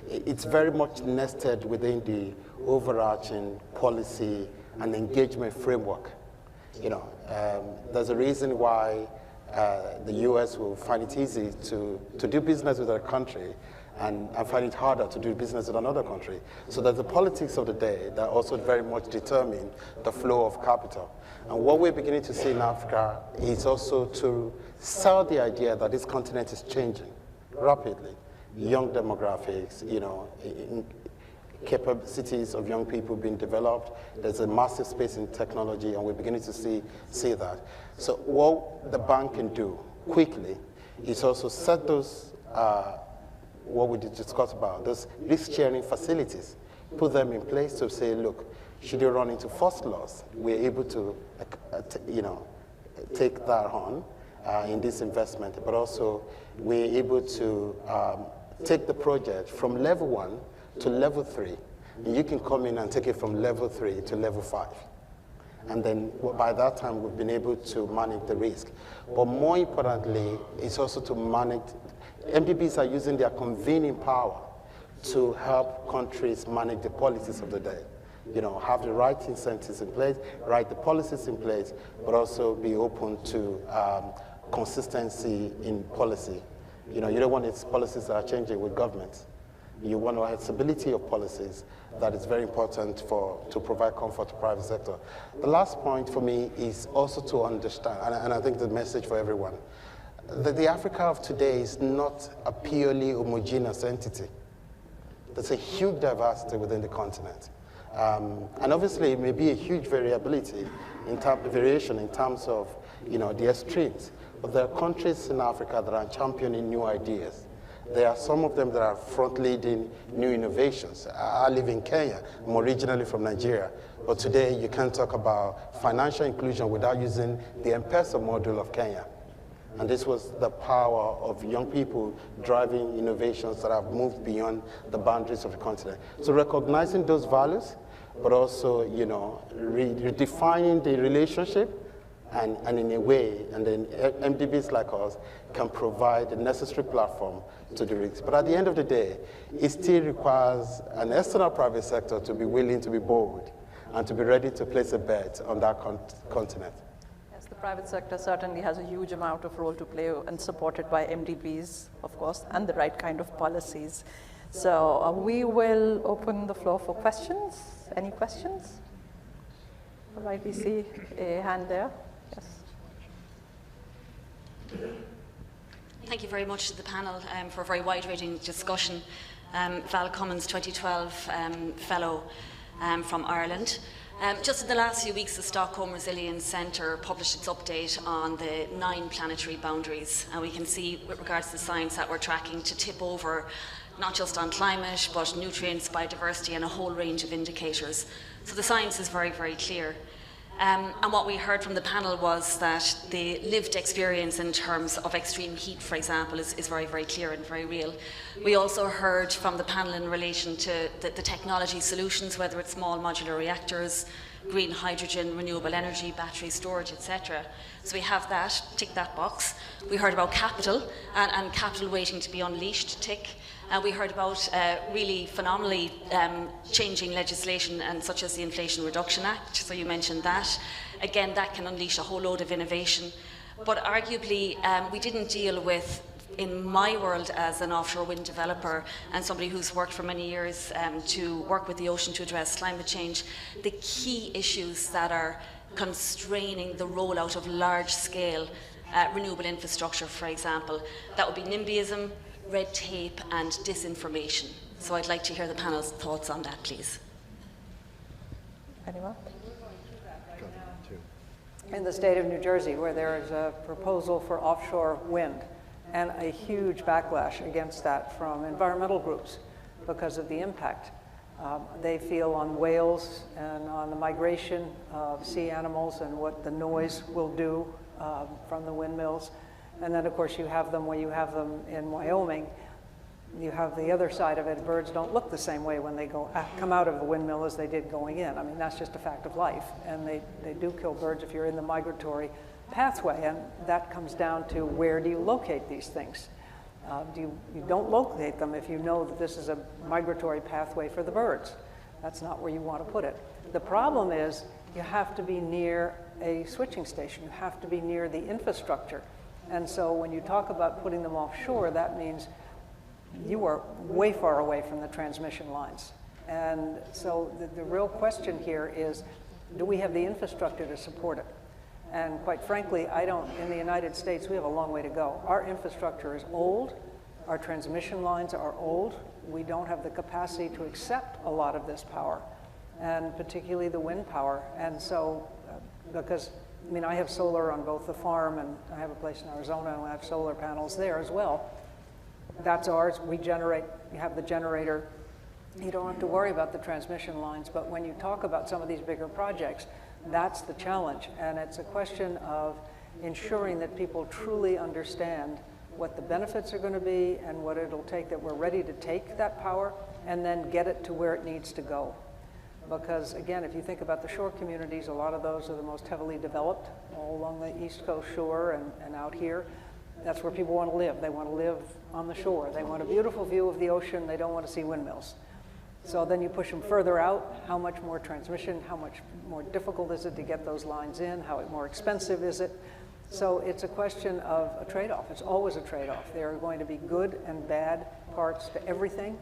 It's very much nested within the overarching policy and engagement framework. There's a reason why the US will find it easy to do business with a country and find it harder to do business with another country. So there's the politics of the day that also very much determine the flow of capital. And what we're beginning to see in Africa is also to sell the idea that this continent is changing rapidly. Young demographics, capacities of young people being developed. There's a massive space in technology, and we're beginning to see that. So what the bank can do quickly is also set those, what we discussed about, those risk-sharing facilities, put them in place to say, look, should you run into first loss, we're able to, take that on in this investment, but also we're able to take the project from level 1 to level 3. And you can come in and take it from level 3 to level 5. And then by that time, we've been able to manage the risk. But more importantly, it's also to manage, MDBs are using their convening power to help countries manage the policies of the day. You know, have the right incentives in place, right the policies in place, but also be open to consistency in policy. You know, you don't want policies that are changing with governments. You want to have stability of policies. That is very important to provide comfort to private sector. The last point for me is also to understand, and I think the message for everyone, that the Africa of today is not a purely homogeneous entity. There's a huge diversity within the continent. And obviously, it may be a huge variability variation in terms of, you know, the extremes. But there are countries in Africa that are championing new ideas. There are some of them that are front-leading new innovations. I live in Kenya. I'm originally from Nigeria. But today, you can't talk about financial inclusion without using the M-Pesa model of Kenya. And this was the power of young people driving innovations that have moved beyond the boundaries of the continent. So recognizing those values, but also, you know, redefining the relationship, and in a way, and then MDBs like us can provide the necessary platform to the risk. But at the end of the day, it still requires an external private sector to be willing to be bold and to be ready to place a bet on that continent. Yes, the private sector certainly has a huge amount of role to play, and supported by MDBs, of course, and the right kind of policies. So we will open the floor for questions. Any questions? All right, we see a hand there. Yes. Thank you very much to the panel for a very wide-ranging discussion. Val Cummins, 2012 fellow from Ireland. Just in the last few weeks, the Stockholm Resilience Centre published its update on the 9 planetary boundaries, and we can see, with regards to the science that we're tracking, to tip over not just on climate, but nutrients, biodiversity, and a whole range of indicators. So the science is very, very clear. And what we heard from the panel was that the lived experience in terms of extreme heat, for example, is very, very clear and very real. We also heard from the panel in relation to the technology solutions, whether it's small modular reactors, green hydrogen, renewable energy, battery storage, etc. So we have that, tick that box. We heard about capital and capital waiting to be unleashed, tick. We heard about really phenomenally changing legislation, and such as the Inflation Reduction Act, so you mentioned that. Again, that can unleash a whole load of innovation. But arguably, we didn't deal with, in my world as an offshore wind developer and somebody who's worked for many years to work with the ocean to address climate change, the key issues that are constraining the rollout of large-scale renewable infrastructure, for example. That would be NIMBYism, red tape, and disinformation. So I'd like to hear the panel's thoughts on that, please. Anyone? In the state of New Jersey, where there is a proposal for offshore wind, and a huge backlash against that from environmental groups because of the impact they feel on whales and on the migration of sea animals and what the noise will do from the windmills. And then, of course, you have them where you have them in Wyoming. You have the other side of it. Birds don't look the same way when they come out of the windmill as they did going in. I mean, that's just a fact of life. And they do kill birds if you're in the migratory pathway. And that comes down to, where do you locate these things? You don't locate them if you know that this is a migratory pathway for the birds. That's not where you want to put it. The problem is, you have to be near a switching station. You have to be near the infrastructure. And so when you talk about putting them offshore, that means you are way far away from the transmission lines. And so the real question here is, do we have the infrastructure to support it? And quite frankly, in the United States, we have a long way to go. Our infrastructure is old. Our transmission lines are old. We don't have the capacity to accept a lot of this power, and particularly the wind power. And so, because I mean, I have solar on both the farm, and I have a place in Arizona, and I have solar panels there as well. That's ours. We generate, you have the generator. You don't have to worry about the transmission lines. But when you talk about some of these bigger projects, that's the challenge. And it's a question of ensuring that people truly understand what the benefits are going to be and what it'll take, that we're ready to take that power and then get it to where it needs to go. Because again, if you think about the shore communities, a lot of those are the most heavily developed, all along the East Coast shore and out here. That's where people want to live. They want to live on the shore. They want a beautiful view of the ocean. They don't want to see windmills. So then you push them further out. How much more transmission? How much more difficult is it to get those lines in? How more expensive is it? So it's a question of a trade-off. It's always a trade-off. There are going to be good and bad parts to everything.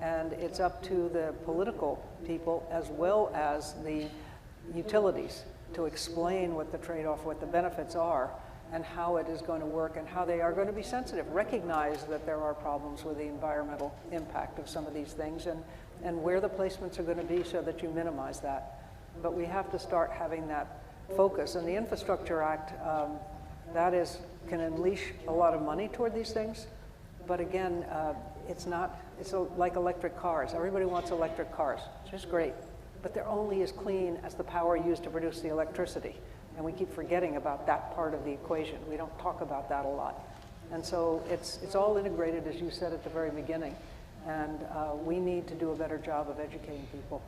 And it's up to the political people as well as the utilities to explain what the trade-off, what the benefits are, and how it is going to work and how they are going to be sensitive. Recognize that there are problems with the environmental impact of some of these things and where the placements are going to be so that you minimize that. But we have to start having that focus. And the Infrastructure Act, can unleash a lot of money toward these things. But again, it's like electric cars. Everybody wants electric cars, which is great. But they're only as clean as the power used to produce the electricity. And we keep forgetting about that part of the equation. We don't talk about that a lot. And so it's all integrated, as you said at the very beginning. And we need to do a better job of educating people.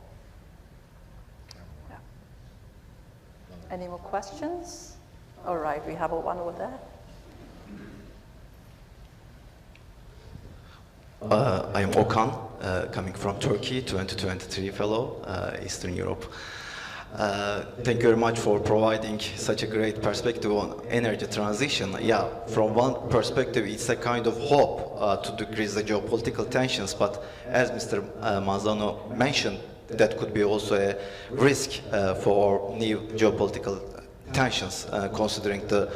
Yeah. Any more questions? All right, we have one over there. I am Okan, coming from Turkey, 2023 fellow, Eastern Europe. Thank you very much for providing such a great perspective on energy transition. Yeah, from one perspective, it's a kind of hope to decrease the geopolitical tensions, but as Mr. Manzano mentioned, that could be also a risk for new geopolitical tensions, considering the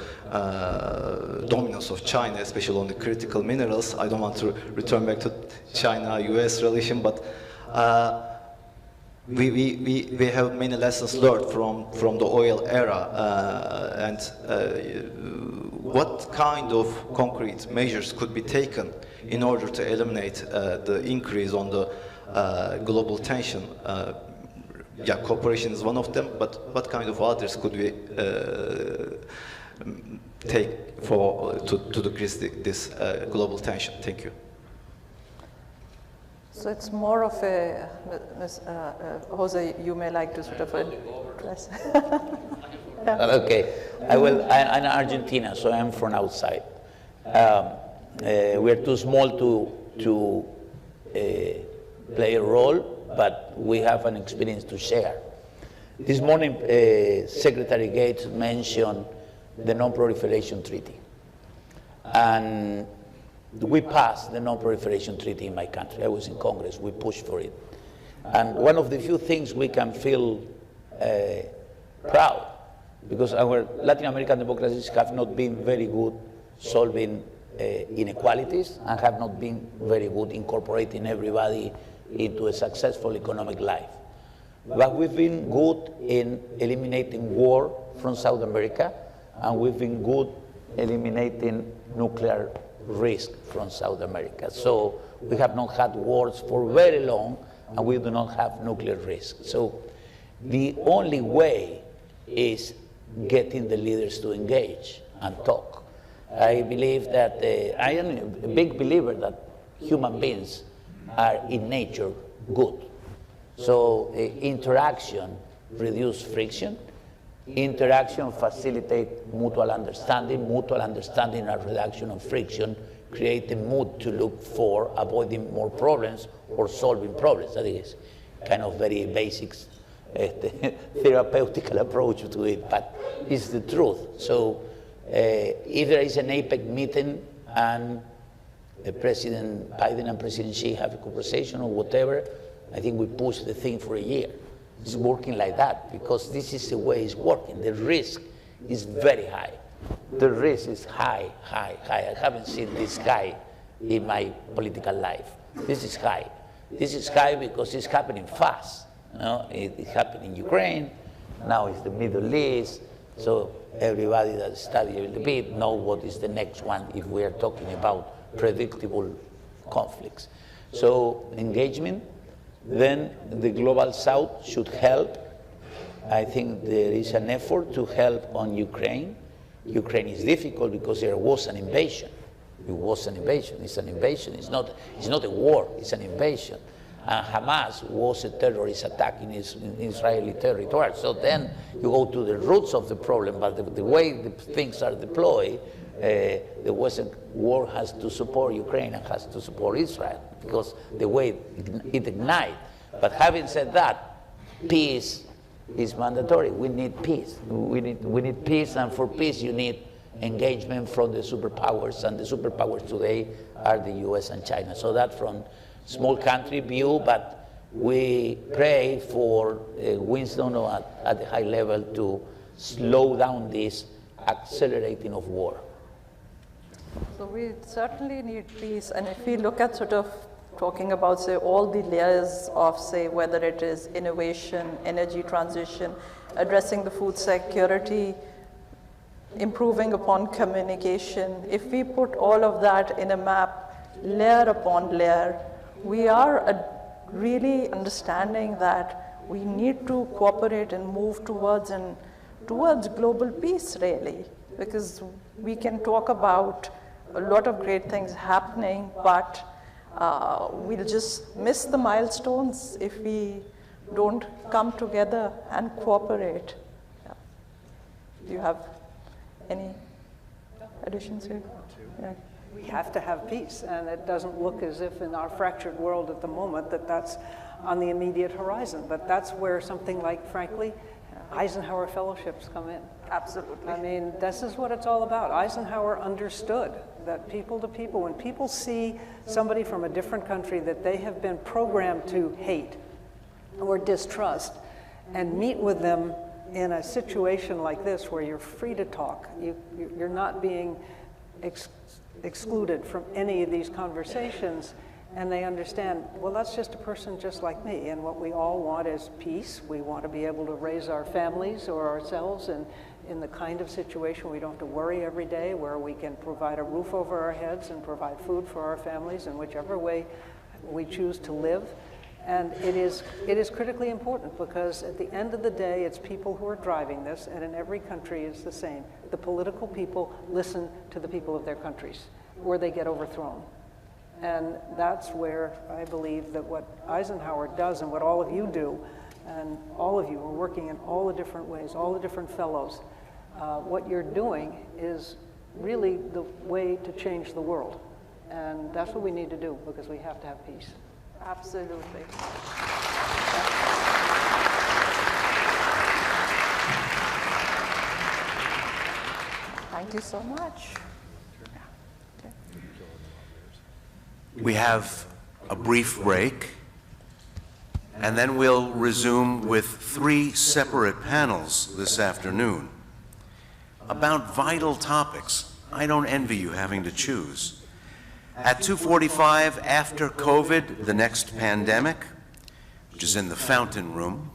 dominance of China, especially on the critical minerals. I don't want to return back to China-US relation, but we have many lessons learned from the oil era, and what kind of concrete measures could be taken in order to eliminate the increase on the global tension? Yeah, cooperation is one of them, but what kind of others could we take to decrease this global tension? Thank you. So it's more of a, Jose, you may like to sort of address. Okay, I'm Argentina, so I'm from outside. We're too small to play a role, but we have an experience to share. This morning, Secretary Gates mentioned the Non-Proliferation Treaty. And we passed the Non-Proliferation Treaty in my country. I was in Congress, we pushed for it. And one of the few things we can feel proud, because our Latin American democracies have not been very good solving inequalities and have not been very good incorporating everybody into a successful economic life. But we've been good in eliminating war from South America, and we've been good eliminating nuclear risk from South America. So we have not had wars for very long, and we do not have nuclear risk. So the only way is getting the leaders to engage and talk. I believe that, I am a big believer that human beings are in nature good. So interaction reduces friction. Interaction facilitates mutual understanding and reduction of friction, create a mood to look for avoiding more problems or solving problems. That is kind of very basic therapeutical approach to it, but it's the truth. So if there is an APEC meeting and President Biden and President Xi have a conversation or whatever, I think we push the thing for a year. It's working like that because this is the way it's working. The risk is very high. The risk is high, high, high. I haven't seen this high in my political life. This is high. This is high because it's happening fast. You know, it happened in Ukraine. Now it's the Middle East. So everybody that studies a little bit knows what is the next one if we are talking about predictable conflicts. So engagement, then the Global South should help. I think there is an effort to help on Ukraine. Ukraine is difficult because there was an invasion. It was an invasion. It's an invasion. It's not a war. It's an invasion. And Hamas was a terrorist attack in Israeli territory. So then you go to the roots of the problem, but the way the things are deployed, the Western world has to support Ukraine and has to support Israel because the way it ignites. But having said that, peace is mandatory. We need peace. We need peace, and for peace you need engagement from the superpowers, and the superpowers today are the US and China. So that from small country view, but we pray for wisdom at the high level to slow down this accelerating of war. So we certainly need peace, and if we look at sort of talking about, say, all the layers of, say, whether it is innovation, energy transition, addressing the food security, improving upon communication, if we put all of that in a map, layer upon layer, we are really understanding that we need to cooperate and move towards global peace, really, because we can talk about a lot of great things happening, but we'll just miss the milestones if we don't come together and cooperate. Yeah. Do you have any additions here? Yeah. We have to have peace, and it doesn't look as if in our fractured world at the moment that that's on the immediate horizon, but that's where something like, frankly, Eisenhower fellowships come in. Absolutely. I mean, this is what it's all about. Eisenhower understood that people to people, when people see somebody from a different country that they have been programmed to hate or distrust, and meet with them in a situation like this where you're free to talk, you're not being excluded from any of these conversations, and they understand, well, that's just a person just like me, and what we all want is peace. We want to be able to raise our families or ourselves in the kind of situation we don't have to worry every day, where we can provide a roof over our heads and provide food for our families in whichever way we choose to live. And it is critically important, because at the end of the day, it's people who are driving this, and in every country it's the same. The political people listen to the people of their countries, or they get overthrown. And that's where I believe that what Eisenhower does and what all of you do, and all of you are working in all the different ways, all the different fellows, what you're doing is really the way to change the world. And that's what we need to do, because we have to have peace. Absolutely. Thank you so much. We have a brief break, and then we'll resume with 3 separate panels this afternoon about vital topics. I don't envy you having to choose. At 2:45, after COVID, the next pandemic, which is in the Fountain Room.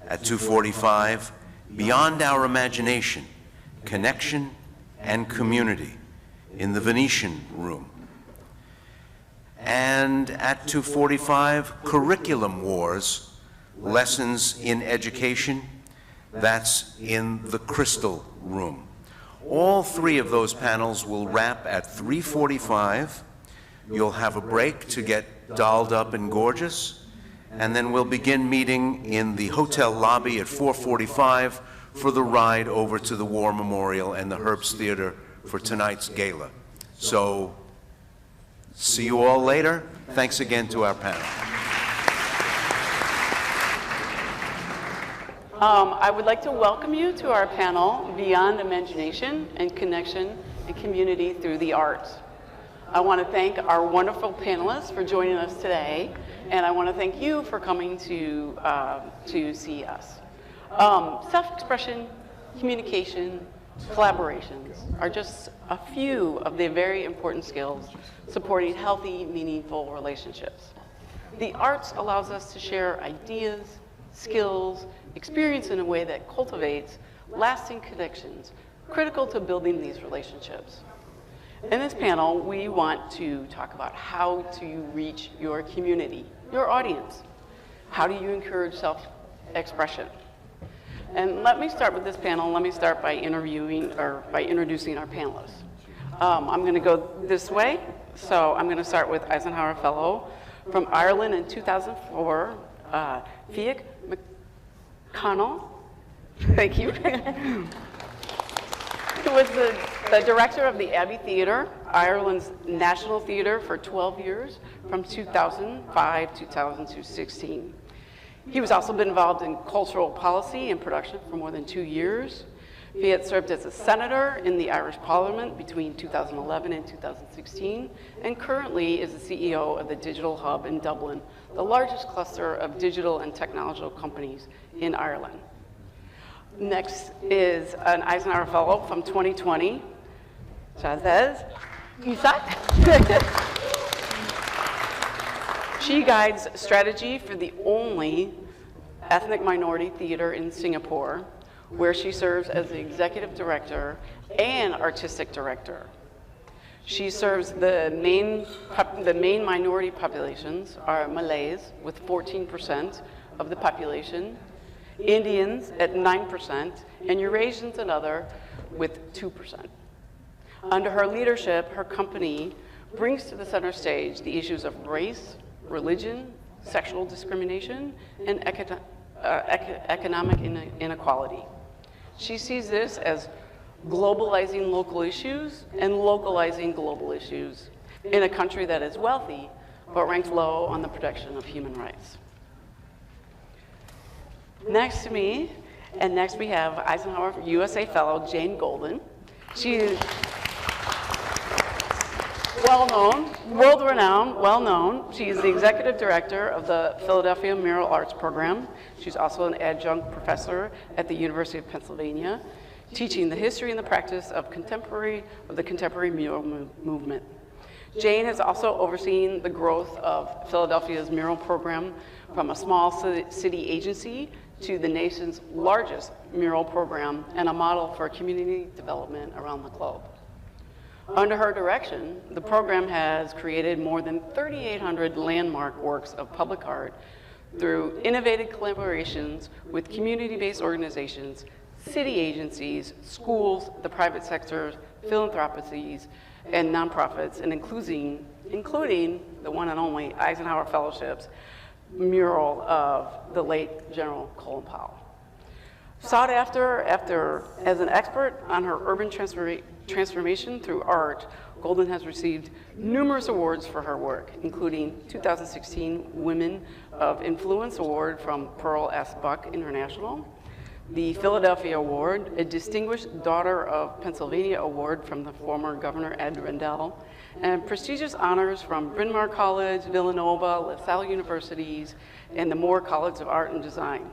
At 2:45, Beyond Our Imagination, Connection and Community, in the Venetian Room. And at 2:45, Curriculum Wars, Lessons in Education, that's in the Crystal Room. All 3 of those panels will wrap at 3:45. You'll have a break to get dolled up and gorgeous, and then we'll begin meeting in the hotel lobby at 4:45 for the ride over to the War Memorial and the Herbst Theater for tonight's gala. So, see you all later. Thanks again to our panel. I would like to welcome you to our panel, Beyond Imagination and Connection and Community Through the Arts. I want to thank our wonderful panelists for joining us today, and I want to thank you for coming to see us. Self-expression, communication, collaborations are just a few of the very important skills supporting healthy, meaningful relationships. The arts allows us to share ideas, skills, experience in a way that cultivates lasting connections, critical to building these relationships. In this panel, we want to talk about how to reach your community, your audience. How do you encourage self-expression? And let me start with this panel. Let me start by introducing our panelists. I'm going to go this way. So I'm going to start with Eisenhower Fellow from Ireland in 2004, Fiach McConnell. Thank you. He was the director of the Abbey Theatre, Ireland's national theatre, for 12 years, from 2005 to 2016. He was also been involved in cultural policy and production for more than 2 years. He had served as a senator in the Irish Parliament between 2011 and 2016, and currently is the CEO of the Digital Hub in Dublin, the largest cluster of digital and technological companies in Ireland. Next is an Eisenhower Fellow from 2020, Shazez Isak. She guides strategy for the only ethnic minority theater in Singapore, where she serves as the executive director and artistic director. She serves the main minority populations are Malays with 14% of the population, Indians at 9%, and Eurasians and other with 2%. Under her leadership, her company brings to the center stage the issues of race, religion, sexual discrimination, and economic inequality. She sees this as globalizing local issues and localizing global issues in a country that is wealthy but ranks low on the protection of human rights. Next to me, and next we have Eisenhower USA Fellow Jane Golden. She is well-known, world-renowned, well-known. She is the executive director of the Philadelphia Mural Arts Program. She's also an adjunct professor at the University of Pennsylvania, teaching the history and the practice of the contemporary mural movement. Jane has also overseen the growth of Philadelphia's mural program from a small city agency to the nation's largest mural program and a model for community development around the globe. Under her direction, the program has created more than 3,800 landmark works of public art through innovative collaborations with community-based organizations, city agencies, schools, the private sector, philanthropies, and nonprofits, and including the one and only Eisenhower Fellowships mural of the late General Colin Powell. Sought after as an expert on her urban transformation through art, Golden has received numerous awards for her work, including 2016 Women of Influence Award from Pearl S. Buck International, the Philadelphia Award, a Distinguished Daughter of Pennsylvania Award from the former Governor Ed Rendell, and prestigious honors from Bryn Mawr College, Villanova, LaSalle Universities, and the Moore College of Art and Design,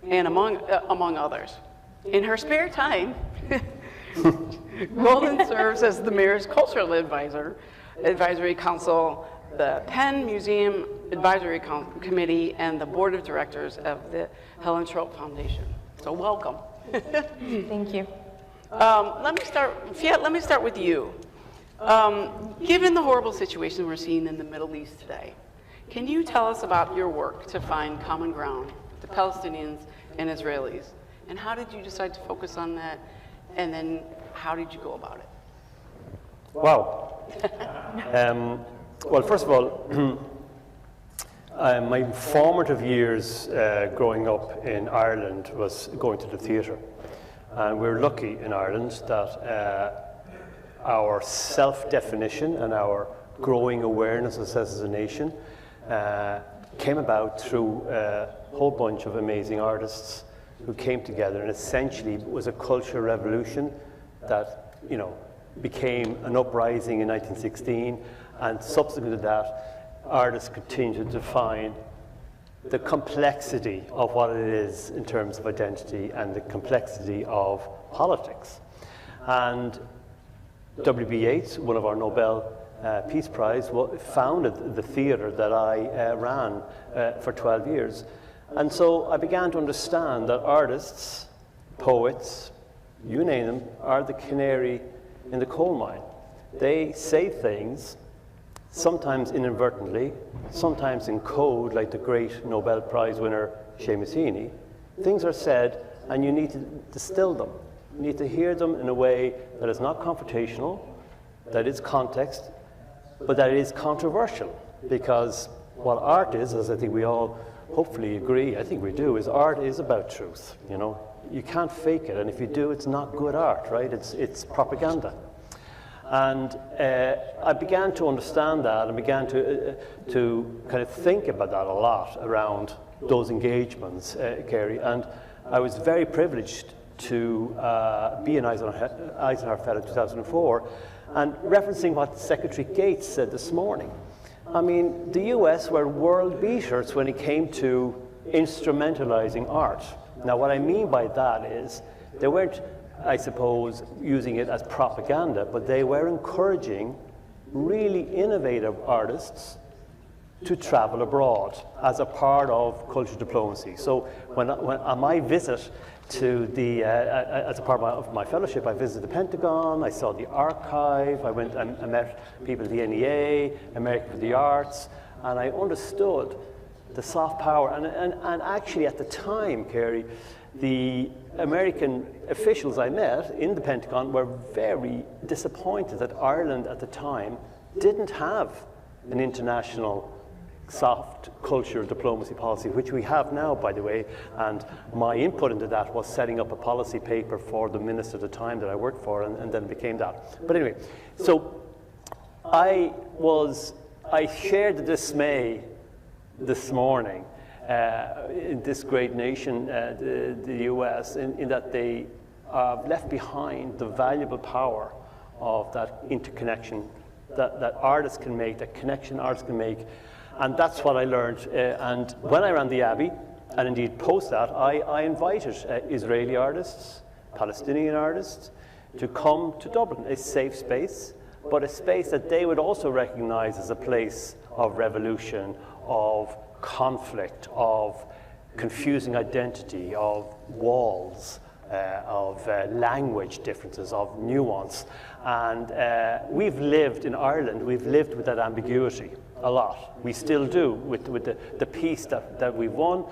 and among others. In her spare time, Golden serves as the mayor's cultural advisory council, the Penn Museum Advisory Committee, and the board of directors of the Helen Trope Foundation. So welcome. Thank you. Let me start with you. Given the horrible situation we're seeing in the Middle East today, can you tell us about your work to find common ground with the Palestinians and Israelis? And how did you decide to focus on that? And then how did you go about it? Wow. Well, first of all, my formative years growing up in Ireland was going to the theatre. And we're lucky in Ireland that our self-definition and our growing awareness as a nation came about through a whole bunch of amazing artists who came together, and essentially it was a cultural revolution that, became an uprising in 1916, and subsequent to that, artists continued to define the complexity of what it is in terms of identity and the complexity of politics. And W.B. Yeats, one of our Nobel Peace Prize, founded the theatre that I ran for 12 years. And so I began to understand that artists, poets, you name them, are the canary in the coal mine. They say things, sometimes inadvertently, sometimes in code, like the great Nobel Prize winner Seamus Heaney, Things are said, and you need to distill them. You need to hear them in a way that is not confrontational, that is context, but that it is controversial. Because what art is, as I think we all hopefully agree, I think we do, is art is about truth. You know, you can't fake it, and if you do, it's not good art, right? It's propaganda. And I began to understand that, and began to kind of think about that a lot around those engagements, Kerry. And I was very privileged to be an Eisenhower Fellow in 2004, and referencing what Secretary Gates said this morning. I mean, the US were world beaters when it came to instrumentalizing art. Now, what I mean by that is they weren't, I suppose, using it as propaganda, but they were encouraging really innovative artists to travel abroad as a part of cultural diplomacy. So when on my visit to the, as a part of my fellowship, I visited the Pentagon, I saw the archive, I met people at the NEA, American for the Arts, and I understood the soft power. And actually at the time, Kerry, the American officials I met in the Pentagon were very disappointed that Ireland at the time didn't have an international soft culture diplomacy policy, which we have now, by the way, and my input into that was setting up a policy paper for the minister at the time that I worked for, and then became that. But anyway, so I shared the dismay this morning in this great nation, the US, in that they left behind the valuable power of that interconnection that artists can make, that connection artists can make. And that's what I learned. And when I ran the Abbey, and indeed post that, I invited Israeli artists, Palestinian artists, to come to Dublin, a safe space, but a space that they would also recognize as a place of revolution, of conflict, of confusing identity, of walls, of language differences, of nuance. And we've lived in Ireland, we've lived with that ambiguity a lot. We still do with the peace that we've won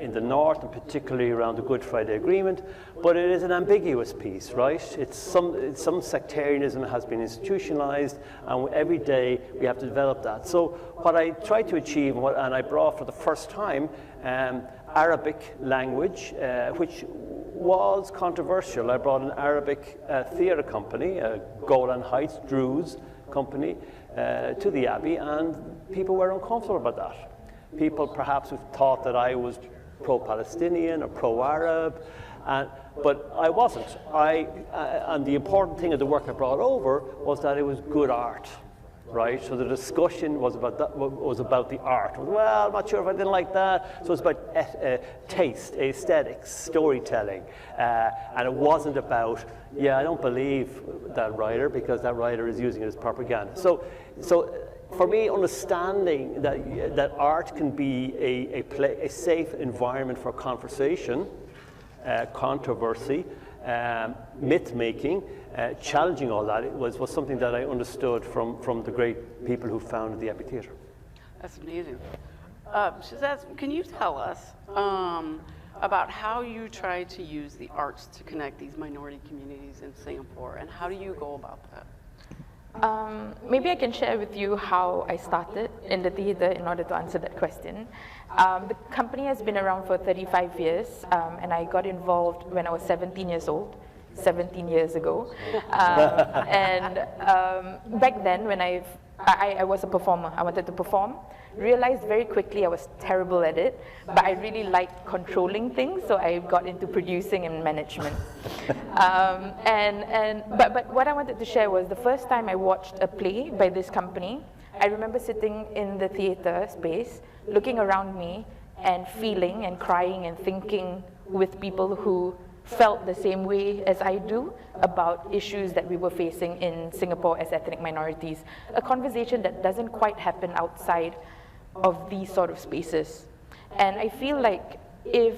in the north, and particularly around the Good Friday Agreement. But it is an ambiguous peace, right? Some sectarianism has been institutionalized, and every day we have to develop that. So what I tried to achieve, and I brought for the first time Arabic language, which was controversial. I brought an Arabic theatre company, Golan Heights Druze company, to the Abbey, and people were uncomfortable about that. People perhaps who thought that I was pro-Palestinian or pro-Arab, but I wasn't. And the important thing of the work I brought over was that it was good art, right? So the discussion was about the art. Well, I'm not sure if I didn't like that. So it's about taste, aesthetics, storytelling, and it wasn't about, yeah, I don't believe that writer because that writer is using it as propaganda. So for me, understanding that art can be a safe environment for conversation, controversy, myth-making, challenging all that, was something that I understood from the great people who founded the Abbey Theatre. That's amazing. Shazaz, can you tell us about how you try to use the arts to connect these minority communities in Singapore, and how do you go about that? Maybe I can share with you how I started in the theatre in order to answer that question. The company has been around for 35 years, and I got involved when I was 17 years old, 17 years ago. Back then, when I was a performer, I wanted to perform, realized very quickly I was terrible at it, but I really liked controlling things, so I got into producing and management. But what I wanted to share was the first time I watched a play by this company, I remember sitting in the theater space, looking around me and feeling and crying and thinking with people who felt the same way as I do about issues that we were facing in Singapore as ethnic minorities. A conversation that doesn't quite happen outside of these sort of spaces. And I feel like if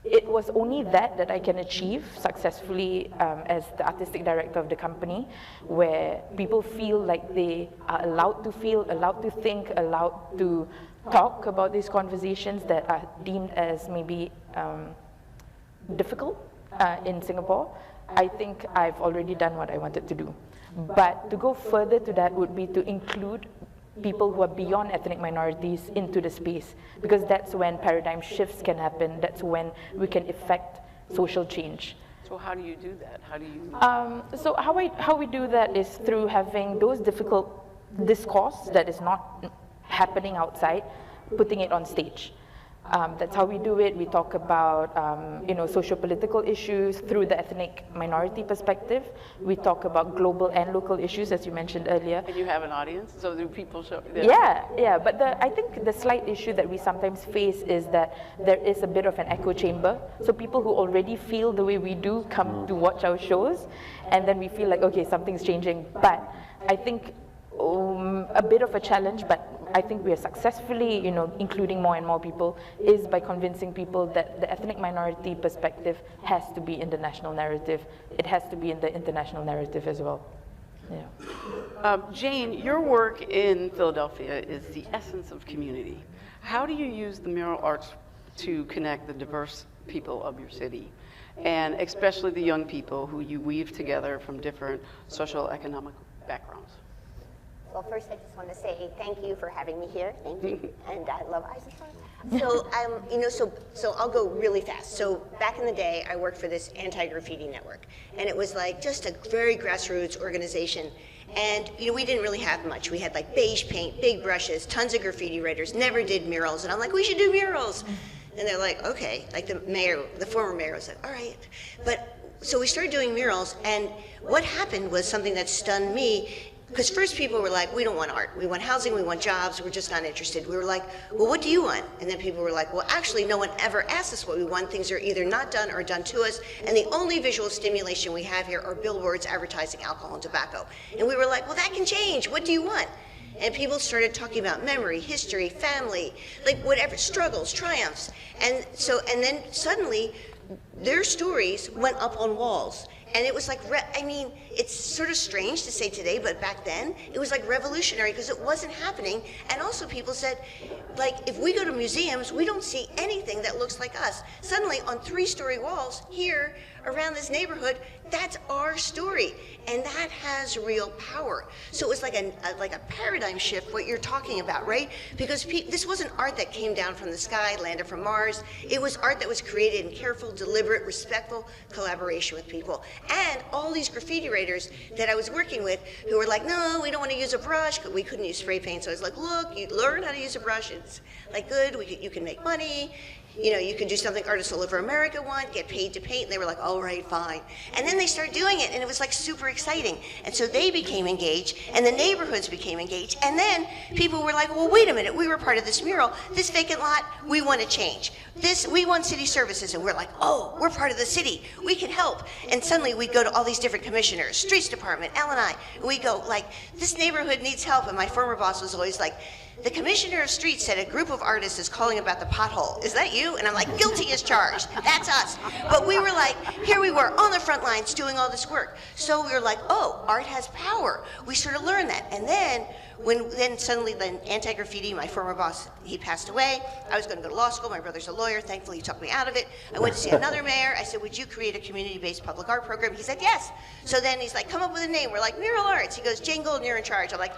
it was only that I can achieve successfully as the artistic director of the company, where people feel like they are allowed to feel, allowed to think, allowed to talk about these conversations that are deemed as maybe difficult in Singapore, I think I've already done what I wanted to do. But to go further to that would be to include people who are beyond ethnic minorities into the space, because that's when paradigm shifts can happen, that's when we can effect social change. So how do you do that? How do you? So how we do that is through having those difficult discourse that is not happening outside, putting it on stage. That's how we do it. We talk about socio-political issues through the ethnic minority perspective. We talk about global and local issues, as you mentioned earlier. And you have an audience, so do people show? Yeah. But I think the slight issue that we sometimes face is that there is a bit of an echo chamber. So people who already feel the way we do come to watch our shows, and then we feel like, okay, something's changing. But I think a bit of a challenge, but I think we are successfully, including more and more people, is by convincing people that the ethnic minority perspective has to be in the national narrative. It has to be in the international narrative as well. Yeah. Jane, your work in Philadelphia is the essence of community. How do you use the mural arts to connect the diverse people of your city, and especially the young people who you weave together from different social economic backgrounds? Well, first, I just want to say thank you for having me here. Thank you, and I love Eisenhower. So I'll go really fast. So back in the day, I worked for this anti-graffiti network, and it was like just a very grassroots organization. And we didn't really have much. We had like beige paint, big brushes, tons of graffiti writers, never did murals, and I'm like, we should do murals. And they're like, okay. Like the former mayor was like, all right. So we started doing murals, and what happened was something that stunned me. Because first people were like, we don't want art. We want housing, we want jobs, we're just not interested. We were like, well, what do you want? And then people were like, well, actually, no one ever asked us what we want. Things are either not done or done to us. And the only visual stimulation we have here are billboards advertising alcohol and tobacco. And we were like, well, that can change. What do you want? And people started talking about memory, history, family, like whatever, struggles, triumphs. And then suddenly, their stories went up on walls. And it was like, it's sort of strange to say today, but back then, it was like revolutionary because it wasn't happening. And also people said, like, if we go to museums, we don't see anything that looks like us. Suddenly, on 3-story walls here around this neighborhood, that's our story. And that has real power. So it was like a paradigm shift, what you're talking about, right? Because this wasn't art that came down from the sky, landed from Mars. It was art that was created in careful, deliberate, respectful collaboration with people. And all these graffiti writers that I was working with who were like, no, we don't want to use a brush, because we couldn't use spray paint. So I was like, look, you learn how to use a brush. It's like good, you can make money. You can do something artists all over America want, get paid to paint, and they were like, all right, fine. And then they started doing it, and it was like super exciting. And so they became engaged, and the neighborhoods became engaged. And then people were like, well, wait a minute, we were part of this mural. This vacant lot, we want to change. We want city services, and we're like, oh, we're part of the city. We can help. And suddenly we'd go to all these different commissioners, streets department, L&I, and we go like, this neighborhood needs help. And my former boss was always like, the commissioner of streets said a group of artists is calling about the pothole. Is that you? And I'm like, guilty as charged. That's us. But we were like, here we were on the front lines doing all this work. So we were like, oh, art has power. We sort of learned that. And then suddenly anti-graffiti, my former boss, he passed away. I was going to go to law school. My brother's a lawyer. Thankfully, he took me out of it. I went to see another mayor. I said, would you create a community-based public art program? He said, yes. So then he's like, come up with a name. We're like, Mural Arts. He goes, Jane Golden, you're in charge. I'm like,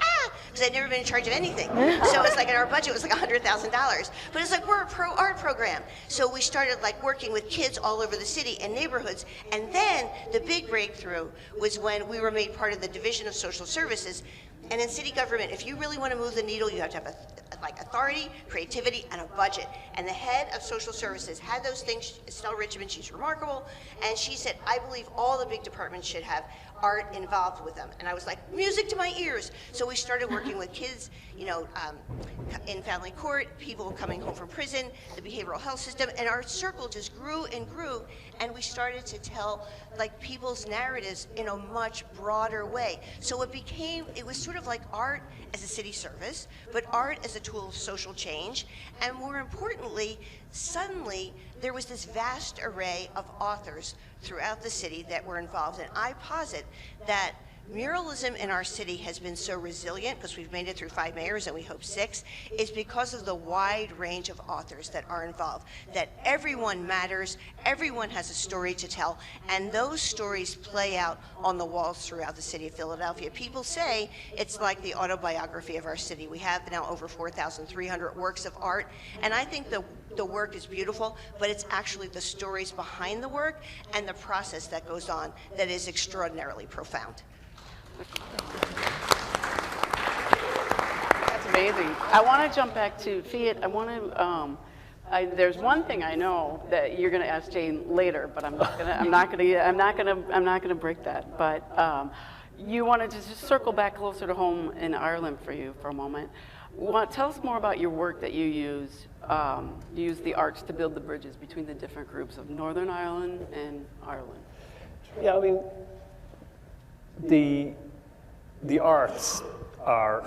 because I'd never been in charge of anything. So it's like, and our budget was like $100,000. But it's like, we're a pro-art program. So we started like working with kids all over the city and neighborhoods. And then the big breakthrough was when we were made part of the Division of Social Services. And in city government, if you really want to move the needle, you have to have authority, creativity, and a budget. And the head of social services had those things. Estelle Richmond, she's remarkable. And she said, I believe all the big departments should have art involved with them. And I was like, music to my ears. So we started working with kids, in family court, people coming home from prison, the behavioral health system, and our circle just grew and grew. And we started to tell like people's narratives in a much broader way. So it was sort of like art as a city service, but art as a tool of social change. And more importantly, suddenly there was this vast array of authors throughout the city that were involved. And I posit that Muralism in our city has been so resilient, because we've made it through 5 mayors and we hope 6, is because of the wide range of authors that are involved, that everyone matters, everyone has a story to tell, and those stories play out on the walls throughout the city of Philadelphia. People say it's like the autobiography of our city. We have now over 4,300 works of art, and I think the work is beautiful, but it's actually the stories behind the work and the process that goes on that is extraordinarily profound. That's amazing. I want to jump back to Fiat. I want to. There's one thing I know that you're going to ask Jane later, but I'm not going to break that. But you wanted to just circle back closer to home in Ireland for you for a moment. Tell us more about your work that you use. You use the arts to build the bridges between the different groups of Northern Ireland and Ireland. Yeah, I mean, the arts are,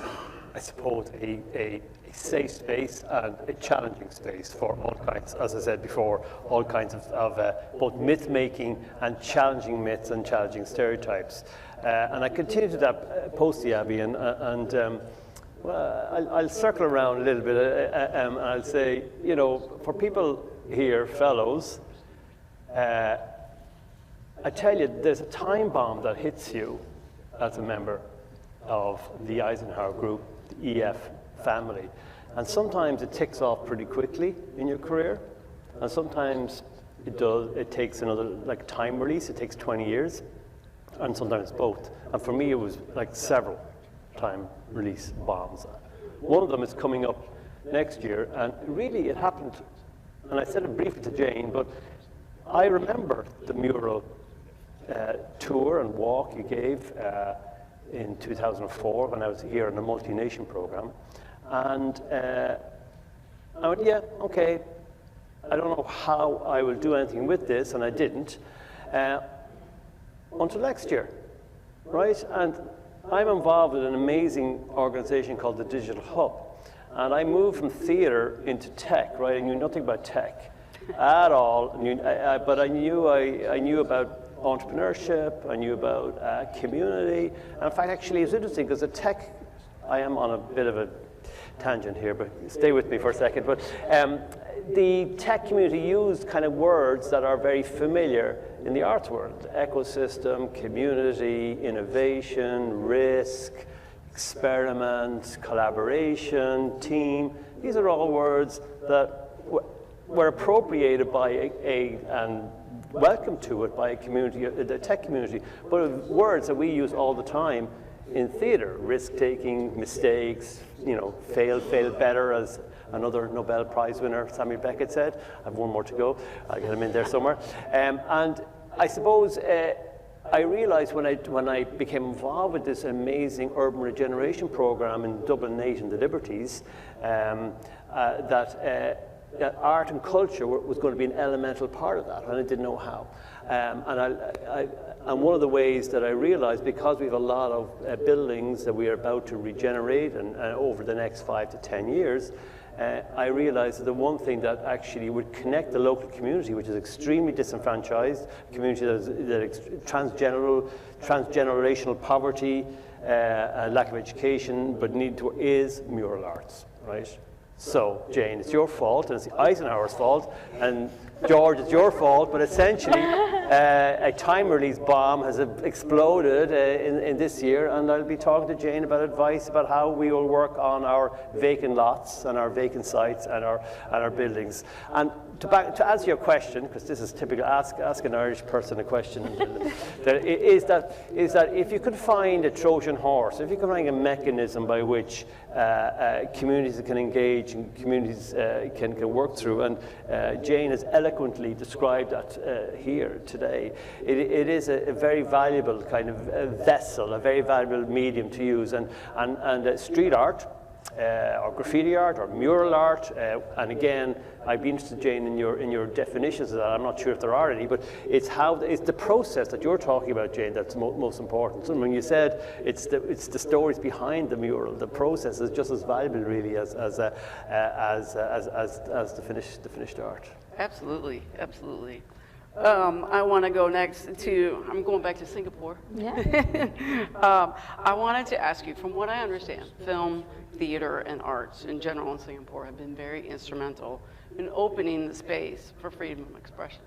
I suppose, a safe space and a challenging space for all kinds, as I said before, all kinds of both myth-making and challenging myths and challenging stereotypes. And I continue to that post the Abbey, and well, I'll circle around a little bit, and I'll say, you know, for people here, fellows, I tell you, there's a time bomb that hits you as a member of the Eisenhower group, the EF family. And sometimes it ticks off pretty quickly in your career, and sometimes it takes another, like time release, it takes 20 years, and sometimes both. And for me, it was like several time release bombs. One of them is coming up next year, and really it happened, and I said it briefly to Jane, but I remember the mural tour and walk you gave in 2004 when I was here on the multi-nation program. And I went, yeah, okay, I don't know how I will do anything with this, and I didn't, until next year, right? And I'm involved with an amazing organization called the Digital Hub. And I moved from theater into tech, right? I knew nothing about tech at all, but I knew about entrepreneurship, I knew about community. And in fact, actually, it's interesting because the tech, I am on a bit of a tangent here, but stay with me for a second. But the tech community used kind of words that are very familiar in the arts world: ecosystem, community, innovation, risk, experiment, collaboration, team. These are all words that were appropriated by and welcomed to it by a community, the tech community, but words that we use all the time in theater: risk-taking, mistakes, you know, fail better, as another Nobel Prize winner, Samuel Beckett, said. I have one more to go. I'll get him in there somewhere. And I suppose I realized when I became involved with this amazing urban regeneration program in Dublin 8 and the Liberties, that art and culture was going to be an elemental part of that, and I didn't know how. And one of the ways that I realized, because we have a lot of buildings that we are about to regenerate and over the next 5 to 10 years, I realized that the one thing that actually would connect the local community, which is extremely disenfranchised, community that is transgenerational poverty, lack of education, but is mural arts, right? So, Jane, it's your fault, and it's Eisenhower's fault, and George, it's your fault, but essentially a time release bomb has exploded in this year, and I'll be talking to Jane about advice about how we will work on our vacant lots and our vacant sites and our buildings. And to answer your question, because this is typical, ask an Irish person a question, is that if you could find a Trojan horse, if you could find a mechanism by which communities can engage and communities can work through, and Jane has eloquently described that here today. It is a very valuable kind of vessel, a very valuable medium to use, and street art, or graffiti art, or mural art, and again, I'd be interested, Jane, in your definitions of that. I'm not sure if there are any, but it's the process that you're talking about, Jane, that's most important. So when you said it's the stories behind the mural, the process is just as valuable, really, as the finished art. Absolutely, absolutely. I want to go next to, I'm going back to Singapore. Yeah. I wanted to ask you, from what I understand, film, theater, and arts in general in Singapore have been very instrumental in opening the space for freedom of expression.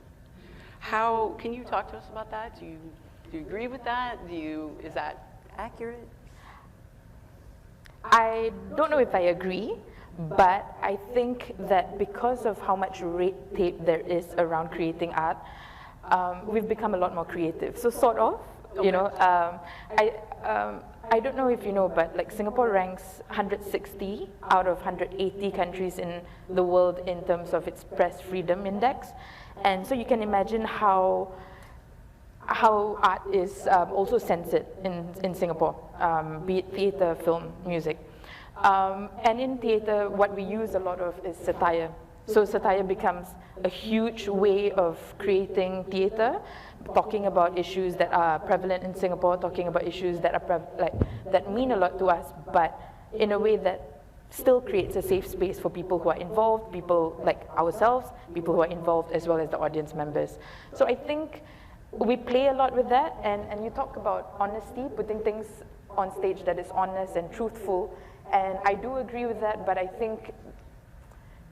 How, can you talk to us about that? Do you agree with that? Is that accurate? I don't know if I agree, but I think that because of how much red tape there is around creating art, we've become a lot more creative. So sort of, you know, I don't know if you know, but like Singapore ranks 160 out of 180 countries in the world in terms of its press freedom index. And so you can imagine how art is also censored in Singapore, be it theater, film, music. And in theater, what we use a lot of is satire. So satire becomes a huge way of creating theater, talking about issues that are prevalent in Singapore, talking about issues that are that mean a lot to us, but in a way that still creates a safe space for people who are involved, people like ourselves, people who are involved, as well as the audience members. So I think we play a lot with that, and you talk about honesty, putting things on stage that is honest and truthful, and I do agree with that, but I think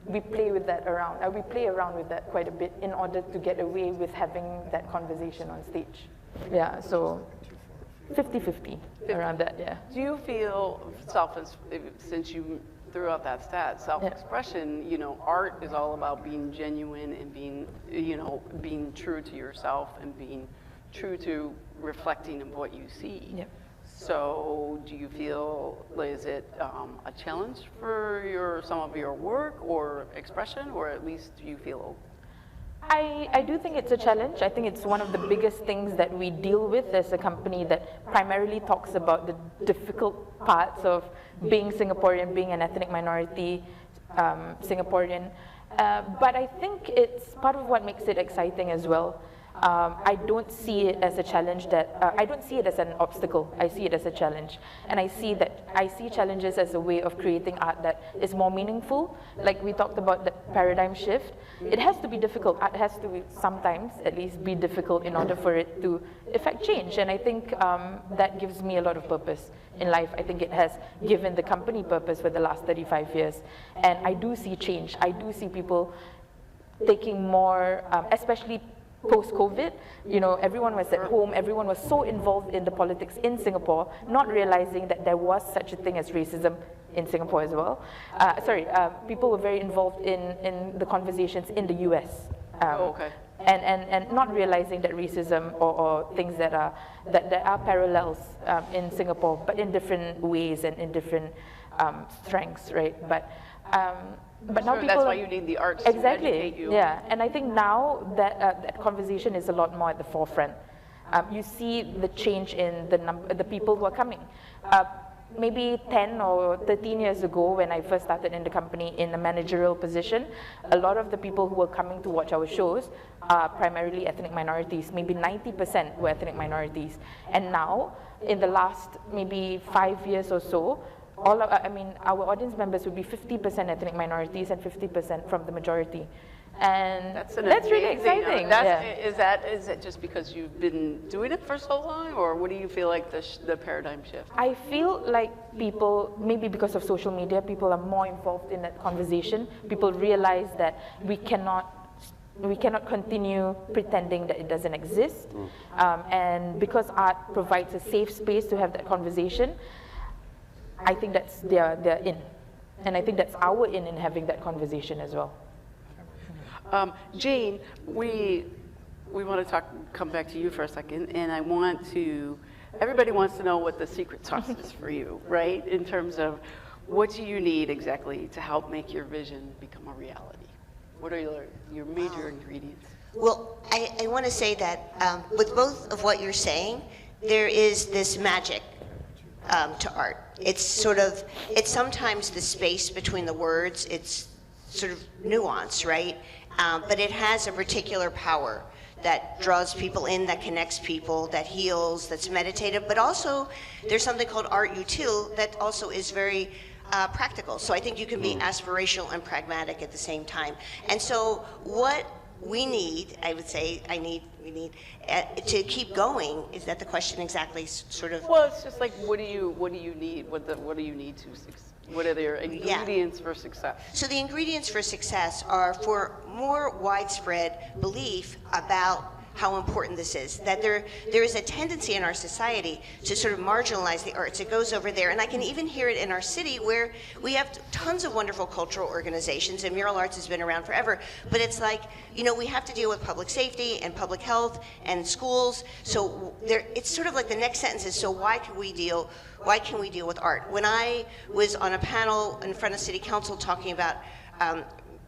we play with that around. We play around with that quite a bit in order to get away with having that conversation on stage. Yeah, so 50-50 around that, yeah. Do you feel since you threw out that stat, self-expression, you know, art is all about being genuine and being, you know, being true to yourself and being true to reflecting on what you see. Yep. So do you feel, is it a challenge for some of your work or expression, or at least do you feel? I do think it's a challenge. I think it's one of the biggest things that we deal with as a company that primarily talks about the difficult parts of being Singaporean, being an ethnic minority Singaporean. But I think it's part of what makes it exciting as well. I don't see it as a challenge I don't see it as an obstacle. I see it as a challenge. And I see challenges as a way of creating art that is more meaningful. Like we talked about the paradigm shift. It has to be difficult. Art has to sometimes at least be difficult in order for it to effect change. And I think that gives me a lot of purpose in life. I think it has given the company purpose for the last 35 years. And I do see change. I do see people taking more, especially post-COVID, you know, everyone was at home, everyone was so involved in the politics in Singapore, not realizing that there was such a thing as racism in Singapore as well. People were very involved in the conversations in the US. And not realizing that racism or things that are parallels in Singapore, but in different ways and in different strengths, right? But now people, that's why you need the arts exactly, to educate you. Yeah, and I think now that that conversation is a lot more at the forefront. You see the change in the people who are coming. Maybe 10 or 13 years ago, when I first started in the company in a managerial position, a lot of the people who were coming to watch our shows are primarily ethnic minorities. Maybe 90% were ethnic minorities. And now, in the last maybe 5 years or so, our audience members would be 50% ethnic minorities and 50% from the majority. And that's really exciting. Is it just because you've been doing it for so long, or what do you feel like the paradigm shift? I feel like people, maybe because of social media, people are more involved in that conversation. People realize that we cannot continue pretending that it doesn't exist. And because art provides a safe space to have that conversation, I think that's their in. And I think that's our in having that conversation as well. Jane, we want to come back to you for a second, and everybody wants to know what the secret sauce is for you, right? In terms of what do you need exactly to help make your vision become a reality? What are your major ingredients? Well, I want to say that with both of what you're saying, there is this magic to art. It's sometimes the space between the words. It's sort of nuance, right? But it has a particular power that draws people in, that connects people, that heals, that's meditative, but also there's something called art util that also is very practical. So I think you can be aspirational and pragmatic at the same time. And so what we need, I would say, we need to keep going. Is that the question exactly? Sort of. Well, it's just like, what do you need? What do you need to succeed? What are their ingredients for success? So the ingredients for success are for more widespread belief about how important this is, that there is a tendency in our society to sort of marginalize the arts. It goes over there, and I can even hear it in our city where we have tons of wonderful cultural organizations, and mural arts has been around forever, but it's like, you know, we have to deal with public safety and public health and schools, so it's sort of like the next sentence is, so why can we deal with art? When I was on a panel in front of City Council talking about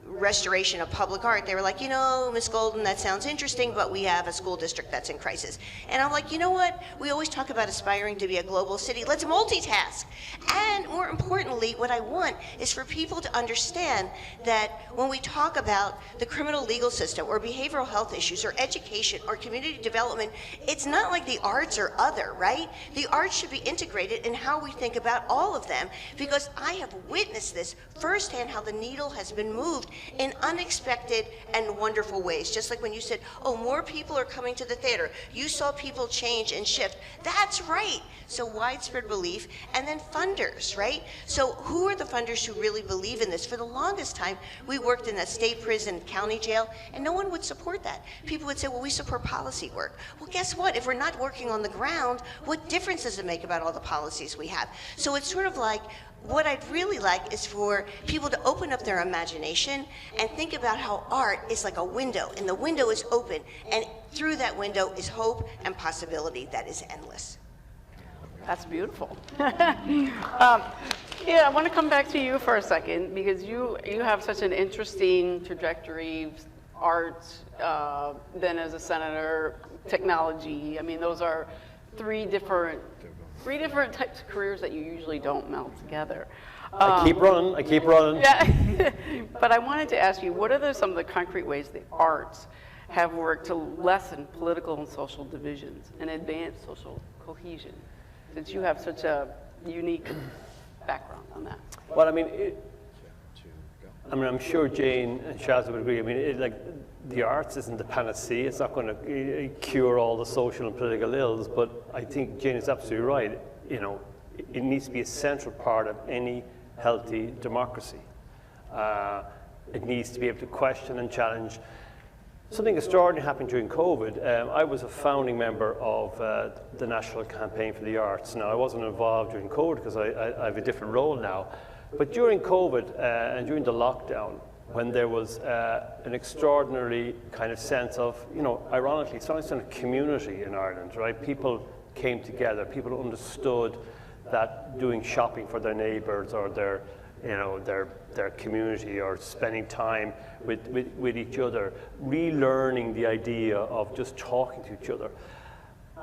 restoration of public art, they were like, you know, Ms. Golden, that sounds interesting, but we have a school district that's in crisis. And I'm like, you know what? We always talk about aspiring to be a global city. Let's multitask. And more importantly, what I want is for people to understand that when we talk about the criminal legal system or behavioral health issues or education or community development, it's not like the arts are other, right? The arts should be integrated in how we think about all of them, because I have witnessed this firsthand, how the needle has been moved in unexpected and wonderful ways. Just like when you said, oh, more people are coming to the theater. You saw people change and shift. That's right. So widespread belief, and then funders, right? So who are the funders who really believe in this? For the longest time, we worked in a state prison, county jail, and no one would support that. People would say, well, we support policy work. Well, guess what? If we're not working on the ground, what difference does it make about all the policies we have? So it's sort of like, what I'd really like is for people to open up their imagination and think about how art is like a window, and the window is open, and through that window is hope and possibility that is endless. That's beautiful. Yeah, I want to come back to you for a second, because you have such an interesting trajectory, art, then as a senator, technology. I mean, those are three different types of careers that you usually don't meld together. I keep running. Yeah. But I wanted to ask you, what are some of the concrete ways the arts have worked to lessen political and social divisions and advance social cohesion, since you have such a unique background on that? Well, I mean, I'm sure Jane and Shazza would agree. I mean, the arts isn't the panacea. It's not going to cure all the social and political ills, but I think Jane is absolutely right. You know, it needs to be a central part of any healthy democracy. It needs to be able to question and challenge. Something extraordinary happened during COVID. I was a founding member of the National Campaign for the Arts. Now, I wasn't involved during COVID because I have a different role now. But during COVID and during the lockdown, when there was an extraordinary kind of sense of, you know, ironically, some sense of community in Ireland, right? People came together, people understood that doing shopping for their neighbours or their community, or spending time with each other, relearning the idea of just talking to each other.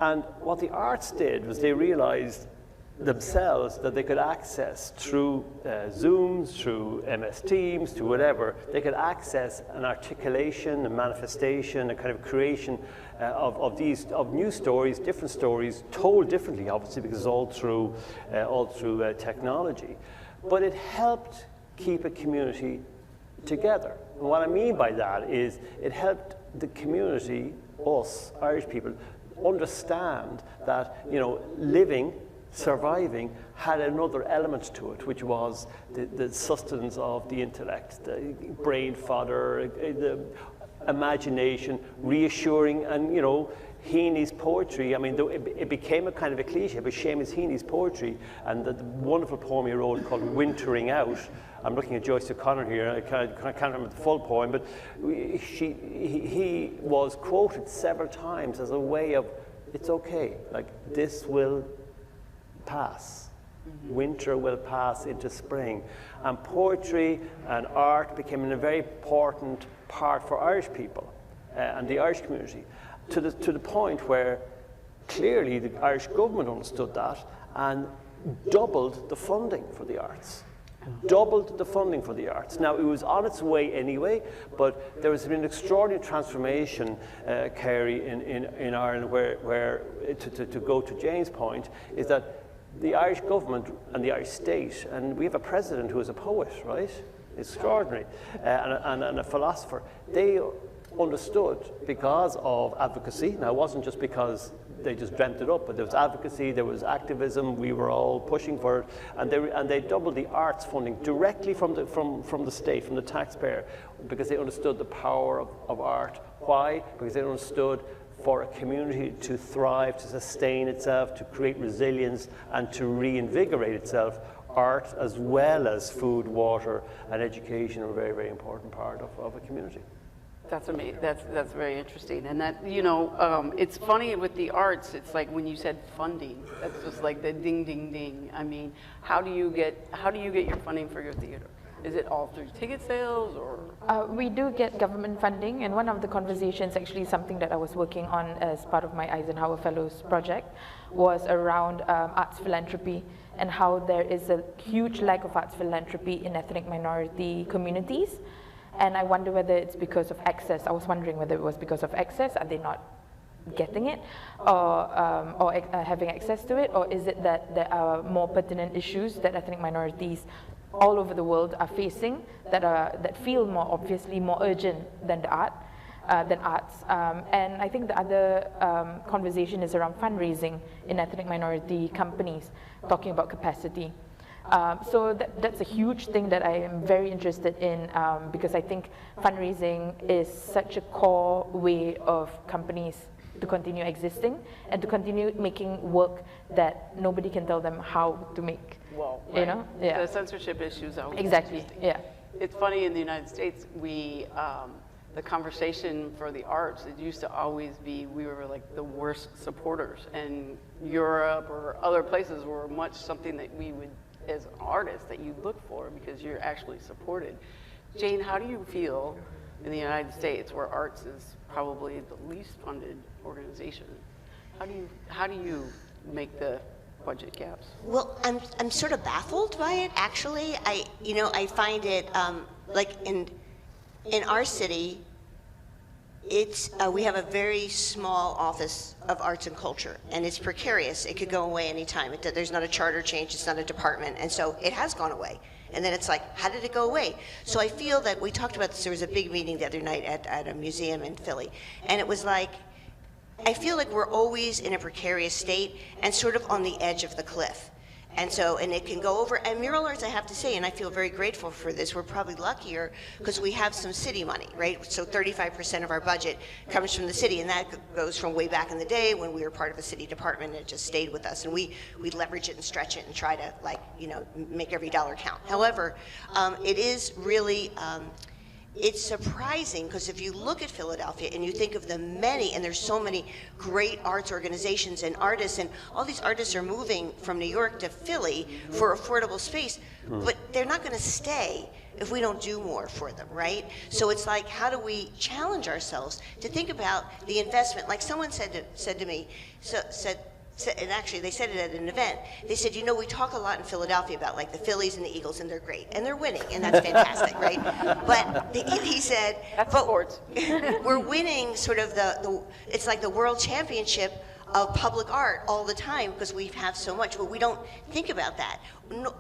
And what the arts did was they realized themselves that they could access through Zooms, through MS Teams, through whatever, they could access an articulation, a manifestation, a kind of creation of new stories, different stories, told differently, obviously, because it's all through technology. But it helped keep a community together. And what I mean by that is it helped the community, us, Irish people, understand that, you know, living, surviving had another element to it, which was the sustenance of the intellect, the brain fodder, the imagination, reassuring, and, you know, Heaney's poetry. I mean, it became a kind of a cliche, but Seamus Heaney's poetry and the wonderful poem he wrote called Wintering Out. I'm looking at Joyce O'Connor here. I can't remember the full poem, but he was quoted several times as a way of, it's okay, like, this will pass. Mm-hmm. Winter will pass into spring. And poetry and art became a very important part for Irish people and the Irish community, to the point where clearly the Irish government understood that and doubled the funding for the arts. Doubled the funding for the arts. Now, it was on its way anyway, but there has been an extraordinary transformation, Kerry, in Ireland, where to go to Jane's point, is that the Irish government and the Irish state, and we have a president who is a poet, right? Extraordinary, and a philosopher. They understood because of advocacy. Now, it wasn't just because they just dreamt it up, but there was advocacy, there was activism, we were all pushing for it, and they doubled the arts funding directly from the state, from the taxpayer, because they understood the power of art. Why? Because they understood for a community to thrive, to sustain itself, to create resilience, and to reinvigorate itself, art as well as food, water, and education are a very, very important part of a community. That's amazing. That's very interesting. And that, you know, it's funny with the arts. It's like when you said funding. That's just like the ding, ding, ding. I mean, how do you get your funding for your theater? Is it all through ticket sales, or? We do get government funding, and one of the conversations, actually something that I was working on as part of my Eisenhower Fellows project, was around arts philanthropy and how there is a huge lack of arts philanthropy in ethnic minority communities. And I wonder whether it's because of access. I was wondering whether it was because of access. Are they not getting it, or having access to it, or is it that there are more pertinent issues that ethnic minorities all over the world are facing that feel more obviously more urgent than arts. And I think the other conversation is around fundraising in ethnic minority companies, talking about capacity. So that's a huge thing that I am very interested in, because I think fundraising is such a core way of companies to continue existing and to continue making work that nobody can tell them how to make. Well, you know, yeah. The censorship issues are exactly. Yeah. It's funny, in the United States, the conversation for the arts, it used to always be we were like the worst supporters, and Europe or other places were much something that we would, as artists, that you look for because you're actually supported. Jane, how do you feel in the United States, where arts is probably the least funded organization? How do you make the budget gaps? Well, I'm sort of baffled by it, actually. I find it like in our city, we have a very small office of arts and culture, and it's precarious. It could go away anytime. There's not a charter change, it's not a department, and so it has gone away. And then it's like, how did it go away? So I feel that we talked about this, there was a big meeting the other night at a museum in Philly, and it was like, I feel like we're always in a precarious state and sort of on the edge of the cliff. And it can go over, and mural arts, I have to say, and I feel very grateful for this, we're probably luckier because we have some city money, right? So 35% of our budget comes from the city, and that goes from way back in the day when we were part of a city department, and it just stayed with us, and we leverage it and stretch it and try to, like, make every dollar count. However, it is really, it's surprising, because if you look at Philadelphia and you think of the many, and there's so many great arts organizations and artists, and all these artists are moving from New York to Philly for affordable space, but they're not going to stay if we don't do more for them, right? So it's like, how do we challenge ourselves to think about the investment? Like someone said to me, and actually they said it at an event, they said, we talk a lot in Philadelphia about like the Phillies and the Eagles, and they're great, and they're winning, and that's fantastic, right? But he said, we're winning sort of it's like the world championship of public art all the time because we have so much, but we don't think about that.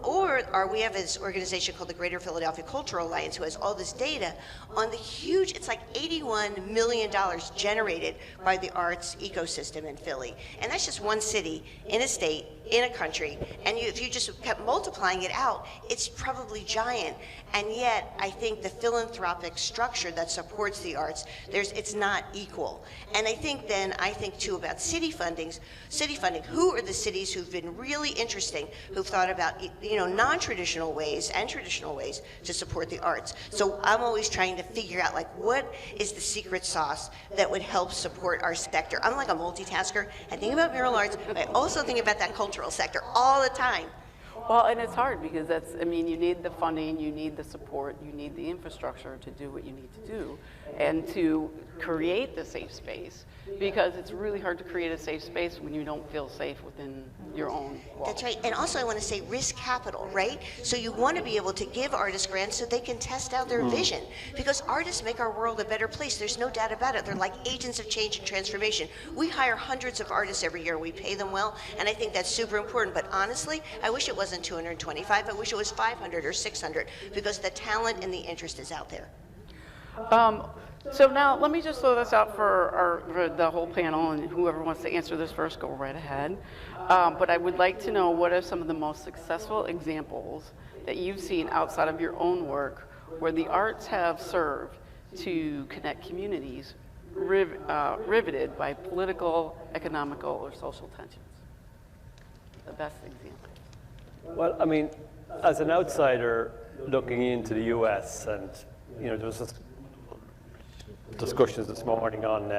Or we have this organization called the Greater Philadelphia Cultural Alliance, who has all this data on the huge, it's like $81 million generated by the arts ecosystem in Philly. And that's just one city, in a state, in a country. And if you just kept multiplying it out, it's probably giant. And yet, I think the philanthropic structure that supports the arts, it's not equal. And I think too about city funding. Who are the cities who've been really interesting, who've thought about non-traditional ways and traditional ways to support the arts? So I'm always trying to figure out, like, what is the secret sauce that would help support our sector? I'm like a multitasker. I think about mural arts, but I also think about that cultural sector all the time. Well, and it's hard because you need the funding, you need the support, you need the infrastructure to do what you need to do, and to create the safe space, because it's really hard to create a safe space when you don't feel safe within your own walls. That's right. And also I want to say risk capital, right? So you want to be able to give artists grants so they can test out their vision, because artists make our world a better place. There's no doubt about it. They're like agents of change and transformation. We hire hundreds of artists every year. We pay them well, and I think that's super important. But honestly, I wish it wasn't 225. I wish it was 500 or 600, because the talent and the interest is out there. So now let me just throw this out for the whole panel, and whoever wants to answer this first, go right ahead. But I would like to know, what are some of the most successful examples that you've seen outside of your own work where the arts have served to connect communities riveted by political, economical, or social tensions? The best example. Well, I mean, as an outsider looking into the US, and there was this discussions this morning on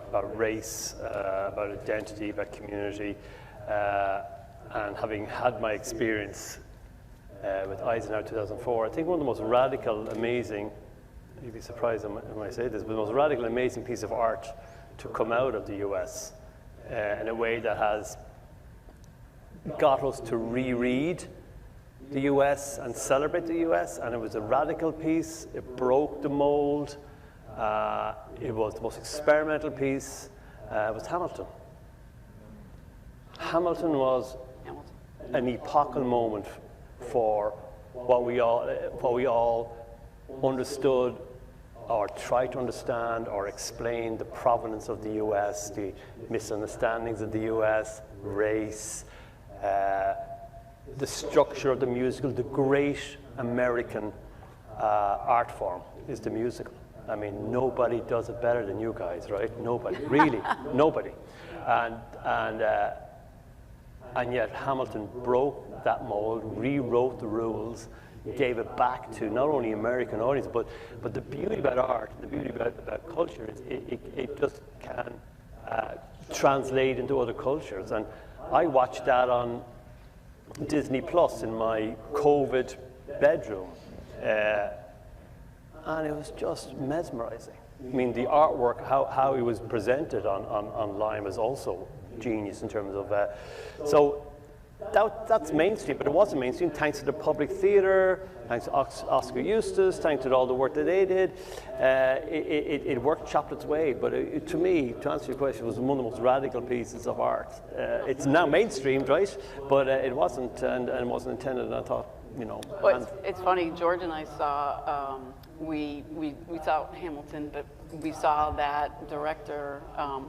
about race, about identity, about community, and having had my experience with Eisenhower 2004, I think one of the most radical, amazing, you'd be surprised when I say this, but the most radical, amazing piece of art to come out of the US in a way that has got us to reread the US and celebrate the US, and it was a radical piece. It broke the mold. It was the most experimental piece. It was Hamilton. Hamilton was an epochal moment for what we all understood or tried to understand or explain the provenance of the US, the misunderstandings of the US, race, the structure of the musical. The great American art form is the musical. I mean, nobody does it better than you guys, right? Nobody, really, nobody. And yet Hamilton broke that mold, rewrote the rules, gave it back to not only American audience, but the beauty about art, the beauty about culture is it just can translate into other cultures. And I watched that on Disney Plus in my COVID bedroom, and it was just mesmerizing. I mean, the artwork, how it was presented online was also genius in terms of, so that's mainstream, but it wasn't mainstream thanks to the public theater, thanks to Oscar Eustis, thanks to all the work that they did. It worked, chopped its way, but to me, to answer your question, it was one of the most radical pieces of art. It's now mainstreamed, right? But it wasn't, and it wasn't intended, and I thought, Well, it's funny, George and I saw, we saw Hamilton, but we saw that director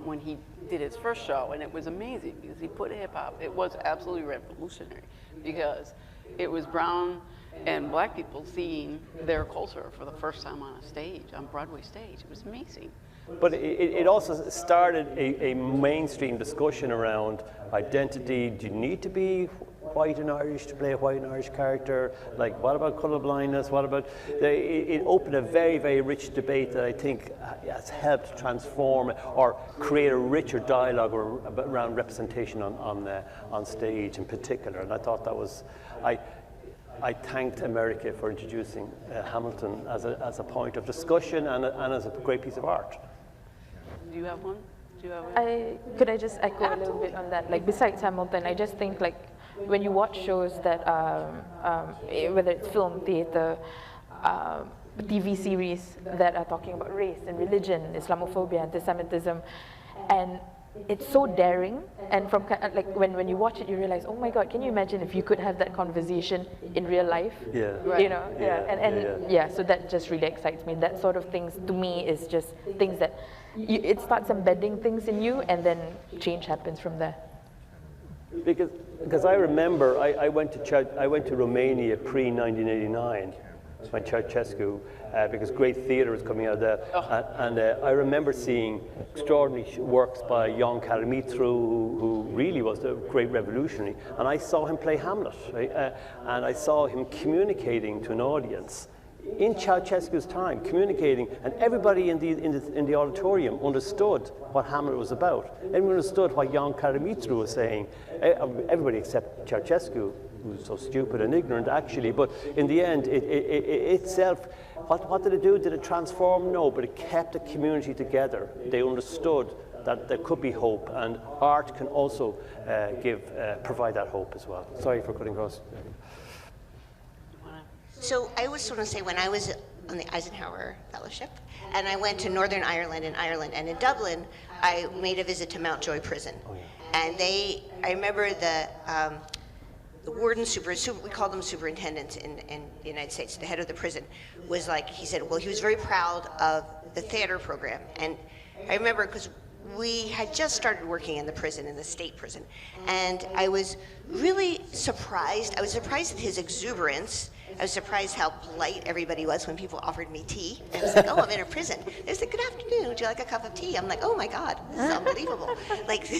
when he did his first show, and it was amazing because he put hip hop. It was absolutely revolutionary because it was brown and black people seeing their culture for the first time on a stage, on Broadway stage. It was amazing. But it also started a mainstream discussion around identity. Do you need to be white and Irish to play a white and Irish character? Like, what about colorblindness? What about... It opened a very, very rich debate that I think has helped transform or create a richer dialogue around representation on stage in particular. And I thought that was... I thanked America for introducing Hamilton as a point of discussion and as a great piece of art. Do you have one? Could I just echo a little bit on that? Like, besides Hamilton, I just think, like, when you watch shows that, whether it's film, theater, TV series that are talking about race and religion, Islamophobia, anti-Semitism, and it's so daring, and from like when you watch it, you realize, oh my God, can you imagine if you could have that conversation in real life? Yeah. Right. So that just really excites me. That sort of things to me is just things that it starts embedding things in you, and then change happens from there. Because I remember I went to Romania pre-1989 when Ceausescu, because great theatre was coming out of there, and I remember seeing extraordinary works by Jan Karamitru, who really was a great revolutionary, and I saw him play Hamlet, right? And I saw him communicating to an audience in Ceausescu's time, communicating, and everybody in the auditorium understood what Hamlet was about. Everyone understood what Jan Karamitru was saying. Everybody except Ceausescu, who was so stupid and ignorant, actually. But in the end, it itself, what did it do? Did it transform? No, but it kept the community together. They understood that there could be hope, and art can also provide that hope as well. Sorry for cutting across. So I was going to say, when I was on the Eisenhower Fellowship, and I went to Northern Ireland and in Dublin, I made a visit to Mountjoy Prison. And I remember the warden, we call them superintendents in the United States, the head of the prison, was like, he said, well, he was very proud of the theater program. And I remember, because we had just started working in the prison, in the state prison, and I was really surprised. I was surprised at his exuberance. I was surprised how polite everybody was when people offered me tea. And I was like, oh, I'm in a prison. They said, good afternoon, would you like a cup of tea? I'm like, oh my God, this is unbelievable. Like,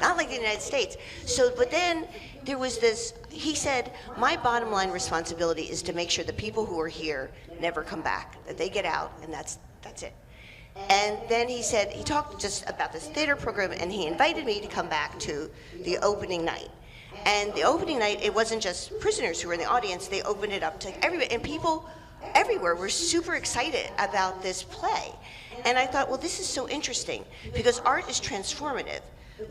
not like the United States. So, but then there was this, he said, my bottom line responsibility is to make sure the people who are here never come back, that they get out, and that's it. And then he said, he talked just about this theater program, and he invited me to come back to the opening night. And the opening night, it wasn't just prisoners who were in the audience, they opened it up to everybody, and people everywhere were super excited about this play. And I thought, well, this is so interesting, because art is transformative.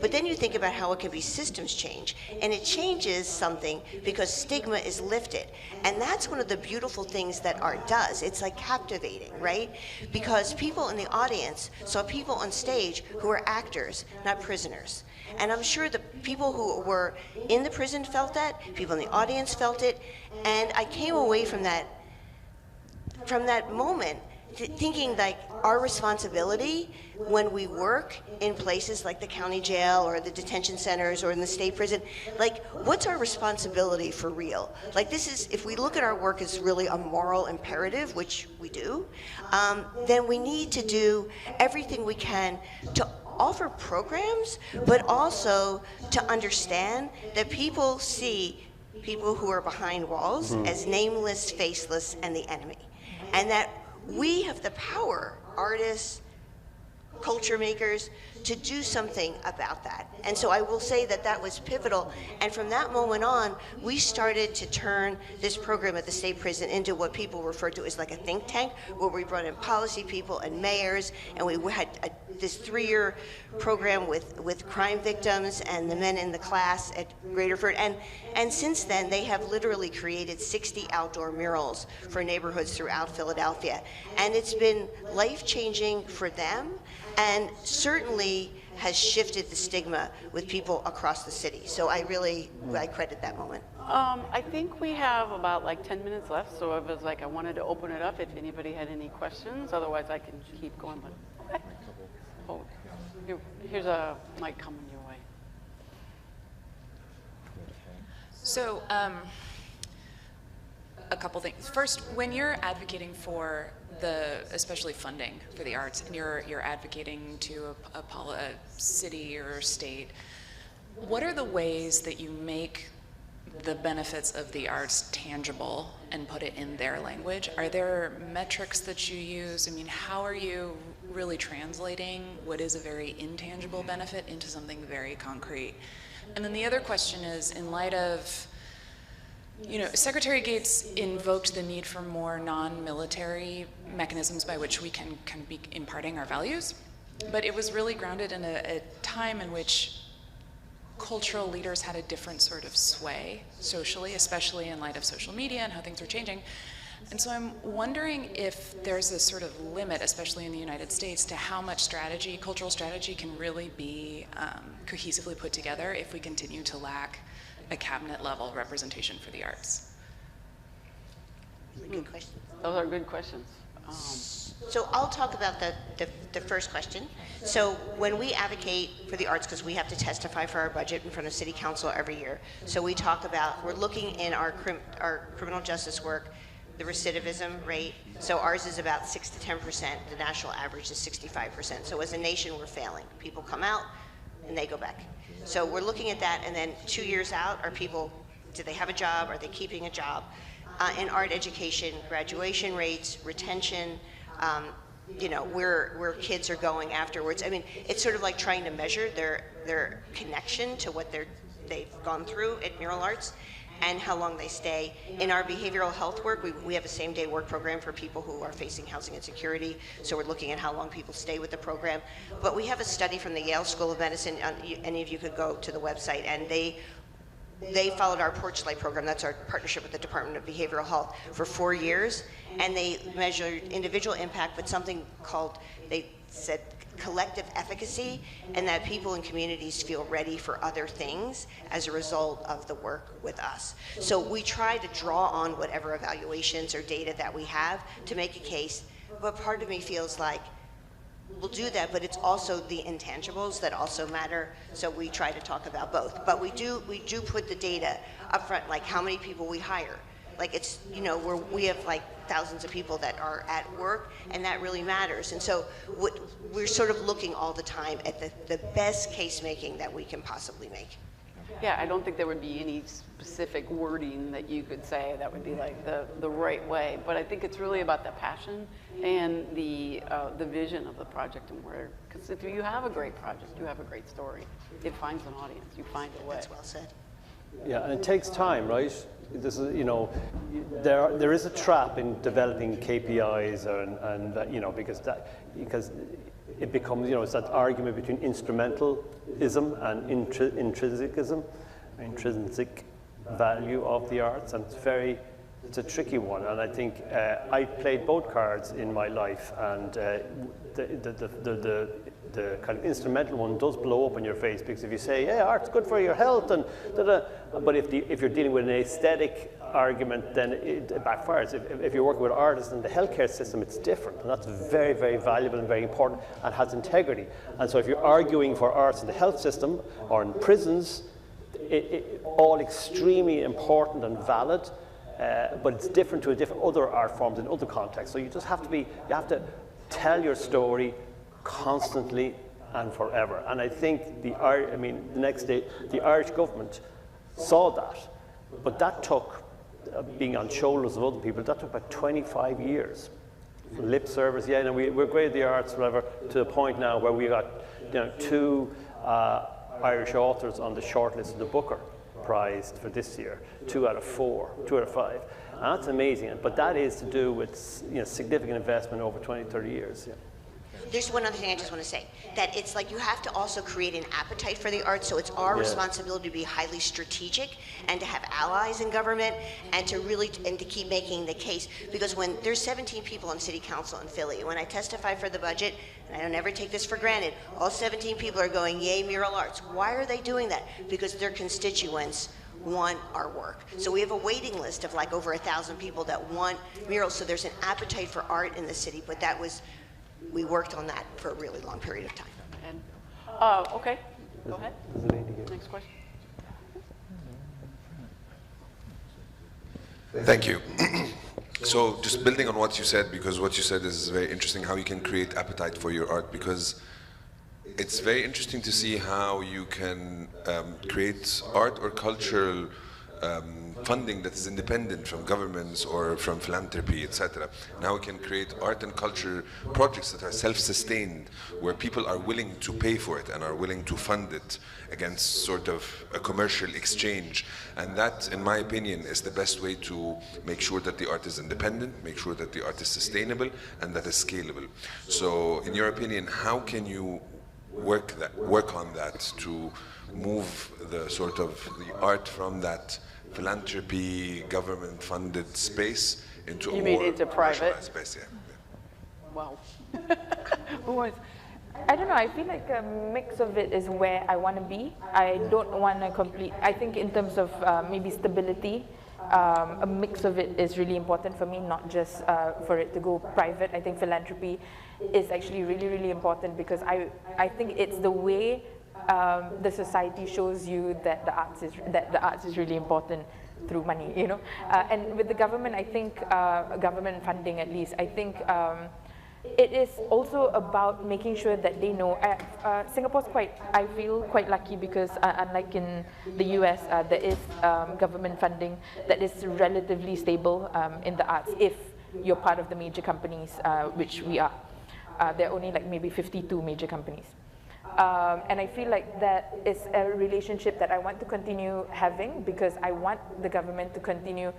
But then you think about how it can be systems change, and it changes something because stigma is lifted. And that's one of the beautiful things that art does. It's like captivating, right? Because people in the audience saw people on stage who are actors, not prisoners. And I'm sure the people who were in the prison felt that, people in the audience felt it, and I came away from that moment thinking like our responsibility when we work in places like the county jail or the detention centers or in the state prison, like what's our responsibility for real? Like this is, if we look at our work as really a moral imperative, which we do, then we need to do everything we can to offer programs, but also to understand that people see people who are behind walls as nameless, faceless, and the enemy. And that we have the power, artists, culture makers, to do something about that. And so I will say that that was pivotal. And from that moment on, we started to turn this program at the state prison into what people refer to as like a think tank, where we brought in policy people and mayors, and we had this 3-year program with crime victims and the men in the class at Graterford. And since then, they have literally created 60 outdoor murals for neighborhoods throughout Philadelphia. And it's been life-changing for them, and certainly has shifted the stigma with people across the city. So I credit that moment. I think we have about like 10 minutes left, so I was like, I wanted to open it up if anybody had any questions. Otherwise, I can keep going. But okay. Oh, here's a mic coming your way. So, a couple things. First, when you're advocating for especially funding for the arts, and you're advocating to a city or state, what are the ways that you make the benefits of the arts tangible and put it in their language? Are there metrics that you use? I mean, how are you really translating what is a very intangible benefit into something very concrete? And then the other question is, in light of, Secretary Gates invoked the need for more non-military mechanisms by which we can be imparting our values, but it was really grounded in a time in which cultural leaders had a different sort of sway socially, especially in light of social media and how things are changing. And so I'm wondering if there's a sort of limit, especially in the United States, to how much strategy, cultural strategy, can really be cohesively put together if we continue to lack a cabinet level representation for the arts. Good question. Those are good questions. So I'll talk about the first question. So when we advocate for the arts, because we have to testify for our budget in front of City Council every year, so we talk about, we're looking in our criminal justice work, the recidivism rate. So ours is about 6 to 10%. The national average is 65%. So as a nation, we're failing. People come out and they go back. So we're looking at that, and then 2 years out, are people, do they have a job? Are they keeping a job? In art education, graduation rates, retention, where kids are going afterwards. I mean, it's sort of like trying to measure their connection to what they've gone through at Mural Arts and how long they stay. In our behavioral health work, we have a same-day work program for people who are facing housing insecurity, so we're looking at how long people stay with the program. But we have a study from the Yale School of Medicine, any of you could go to the website, and they followed our Porch Light program, that's our partnership with the Department of Behavioral Health, for 4 years, and they measured individual impact, but something called, they said collective efficacy, and that people in communities feel ready for other things as a result of the work with us. So we try to draw on whatever evaluations or data that we have to make a case, but part of me feels like we'll do that, but it's also the intangibles that also matter, so we try to talk about both. But we do put the data up front, like how many people we hire. Like it's, you know, we have like thousands of people that are at work, and that really matters. And so we're sort of looking all the time at the best case making that we can possibly make. Yeah, I don't think there would be any specific wording that you could say that would be like the right way, but I think it's really about the passion and the vision of the project, and where, because if you have a great project, you have a great story, it finds an audience, you find a way. That's well said. Yeah, and it takes time, right? This is, you know, there is a trap in developing KPIs, and you know, because it becomes, you know, it's that argument between instrumentalism and intrinsic value of the arts, and it's a tricky one. And I think I played both cards in my life, and the kind of instrumental one does blow up in your face, because if you say, yeah, art's good for your health, and but if you're dealing with an aesthetic argument, then it backfires. If you're working with artists in the healthcare system, it's different, and that's very, very valuable and very important and has integrity. And so if you're arguing for arts in the health system or in prisons, all extremely important and valid, but it's different to other art forms in other contexts. So you just have to tell your story constantly and forever. And I think the next day, the Irish government saw that, but that took, being on shoulders of other people, that took about 25 years. Lip service, yeah, and we're great at the arts, whatever, to the point now where we got, you know, 2 Irish authors on the shortlist of the Booker Prize for this year, 2 out of 5. And that's amazing, but that is to do with, you know, significant investment over 20, 30 years. Yeah. There's one other thing I just want to say, that it's like you have to also create an appetite for the arts, so it's our responsibility to be highly strategic and to have allies in government and to keep making the case. Because when there's 17 people on city council in Philly, when I testify for the budget, and I don't ever take this for granted, all 17 people are going, yay, mural arts. Why are they doing that? Because their constituents want our work. So we have a waiting list of like over 1,000 people that want murals, so there's an appetite for art in the city, but we worked on that for a really long period of time. And, okay, go ahead. Next question. Thank you. So just building on what you said, because what you said is very interesting, how you can create appetite for your art, because it's very interesting to see how you can create art or cultural funding that is independent from governments or from philanthropy, etc. Now we can create art and culture projects that are self-sustained, where people are willing to pay for it and are willing to fund it against sort of a commercial exchange. And that, in my opinion, is the best way to make sure that the art is independent, make sure that the art is sustainable, and that is scalable. So, in your opinion, how can you work on that to move the sort of the art from that philanthropy, government-funded space into a more into private space? Yeah. Wow. I don't know, I feel like a mix of it is where I want to be. I don't want to I think in terms of maybe stability, a mix of it is really important for me, not just for it to go private. I think philanthropy is actually really, really important, because I think it's the way the society shows you that the arts is really important through money, you know. And with the government, I think government funding, at least, I think it is also about making sure that they know. Singapore's I feel quite lucky, because unlike in the US, there is government funding that is relatively stable in the arts if you're part of the major companies, which we are. There are only like maybe 52 major companies. And I feel like that is a relationship that I want to continue having, because I want the government to continue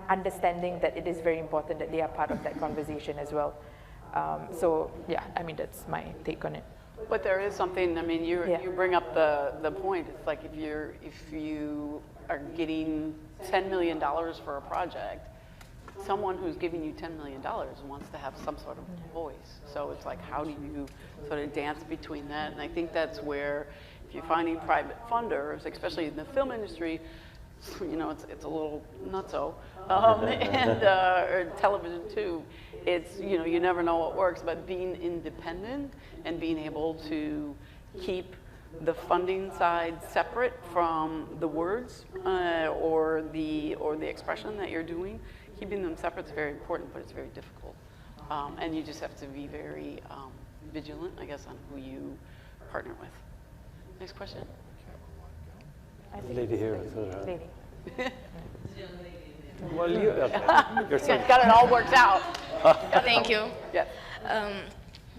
understanding that it is very important that they are part of that conversation as well. So yeah, I mean, that's my take on it. But there is something, I mean, you bring up the point. It's like if you are getting $10 million for a project, someone who's giving you $10 million wants to have some sort of voice. So it's like, how do you sort of dance between that? And I think that's where, if you're finding private funders, especially in the film industry, you know, it's a little nutso, and or television too. It's, you know, you never know what works, but being independent and being able to keep the funding side separate from the words or the expression that you're doing, keeping them separate is very important, but it's very difficult. And you just have to be very vigilant, I guess, on who you partner with. Next question. Lady here. Lady. Well, you, okay. Got it all worked out. Thank you. Yeah.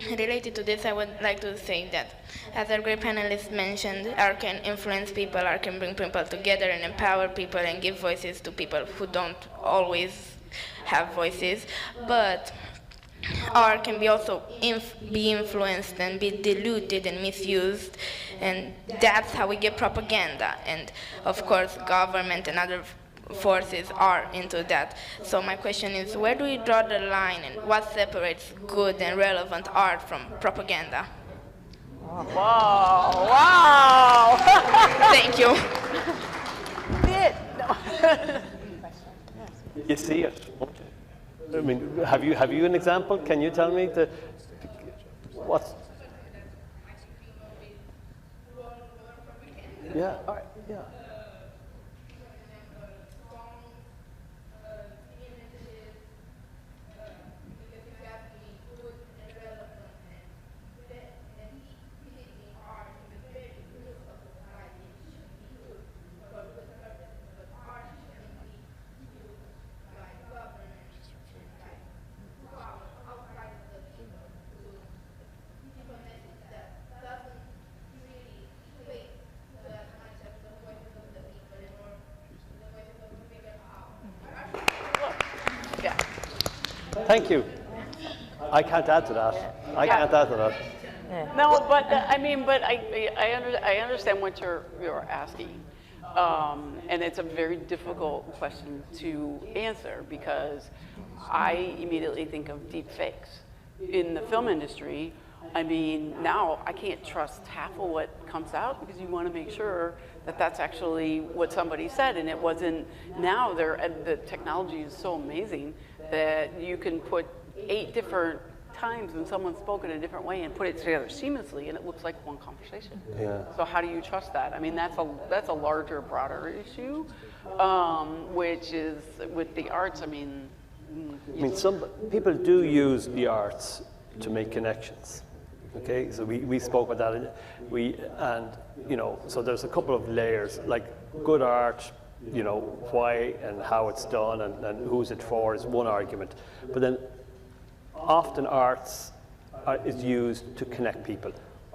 Related to this, I would like to say that, as our great panelists mentioned, art can influence people, art can bring people together and empower people and give voices to people who don't always have voices. But art can be also be influenced and be diluted and misused, and that's how we get propaganda. And of course, government and other forces are into that. So my question is, where do we draw the line, and what separates good and relevant art from propaganda? Wow! Wow! Thank you. You see it. I mean, have you an example? Can you tell me what's? Yeah. All right. Yeah. Thank you. I can't add to that. I can't add to that. No, but I mean, but I understand what you're asking, and it's a very difficult question to answer, because I immediately think of deep fakes. In the film industry, I mean, now I can't trust half of what comes out, because you want to make sure that that's actually what somebody said, and it wasn't. Now the technology is so amazing that you can put 8 different times when someone's spoken a different way and put it together seamlessly, and it looks like one conversation. Yeah. So how do you trust that? I mean, that's a larger, broader issue, which is with the arts. I mean, some people do use the arts to make connections. Okay, so we spoke about that. And you know, so there's a couple of layers, like good art. You know, why and how it's done and who's it for is one argument. But then often arts is used to connect people.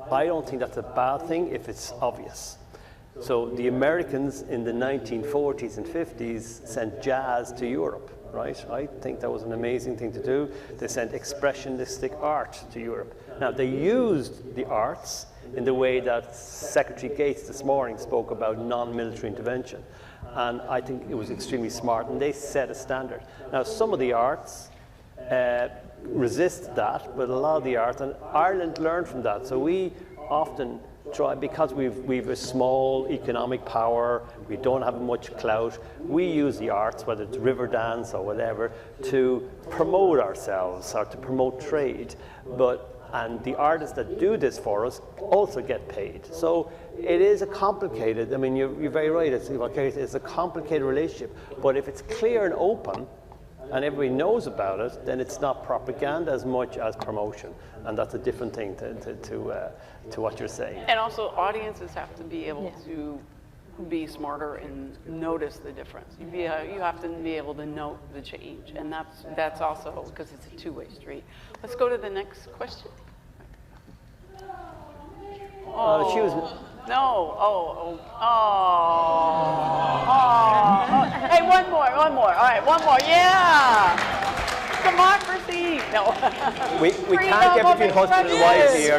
I don't think that's a bad thing if it's obvious. So the Americans in the 1940s and 50s sent jazz to Europe, right? I think that was an amazing thing to do. They sent expressionistic art to Europe. Now, they used the arts in the way that Secretary Gates this morning spoke about non-military intervention. And I think it was extremely smart, and they set a standard. Now, some of the arts resist that, but a lot of the arts, and Ireland learned from that. So we often try, because we've a small economic power, we don't have much clout, we use the arts, whether it's river dance or whatever, to promote ourselves or to promote trade. And the artists that do this for us also get paid. So it is a complicated, I mean, you're very right, it's a complicated relationship. But if it's clear and open, and everybody knows about it, then it's not propaganda as much as promotion. And that's a different thing to what you're saying. And also, audiences have to be able to be smarter and notice the difference. You have to be able to note the change, and that's also because it's a two-way street. Let's go to the next question. Oh, she was. No. Oh. Hey, one more. All right, one more. Yeah. Democracy. No. We can't get between husband and wife here.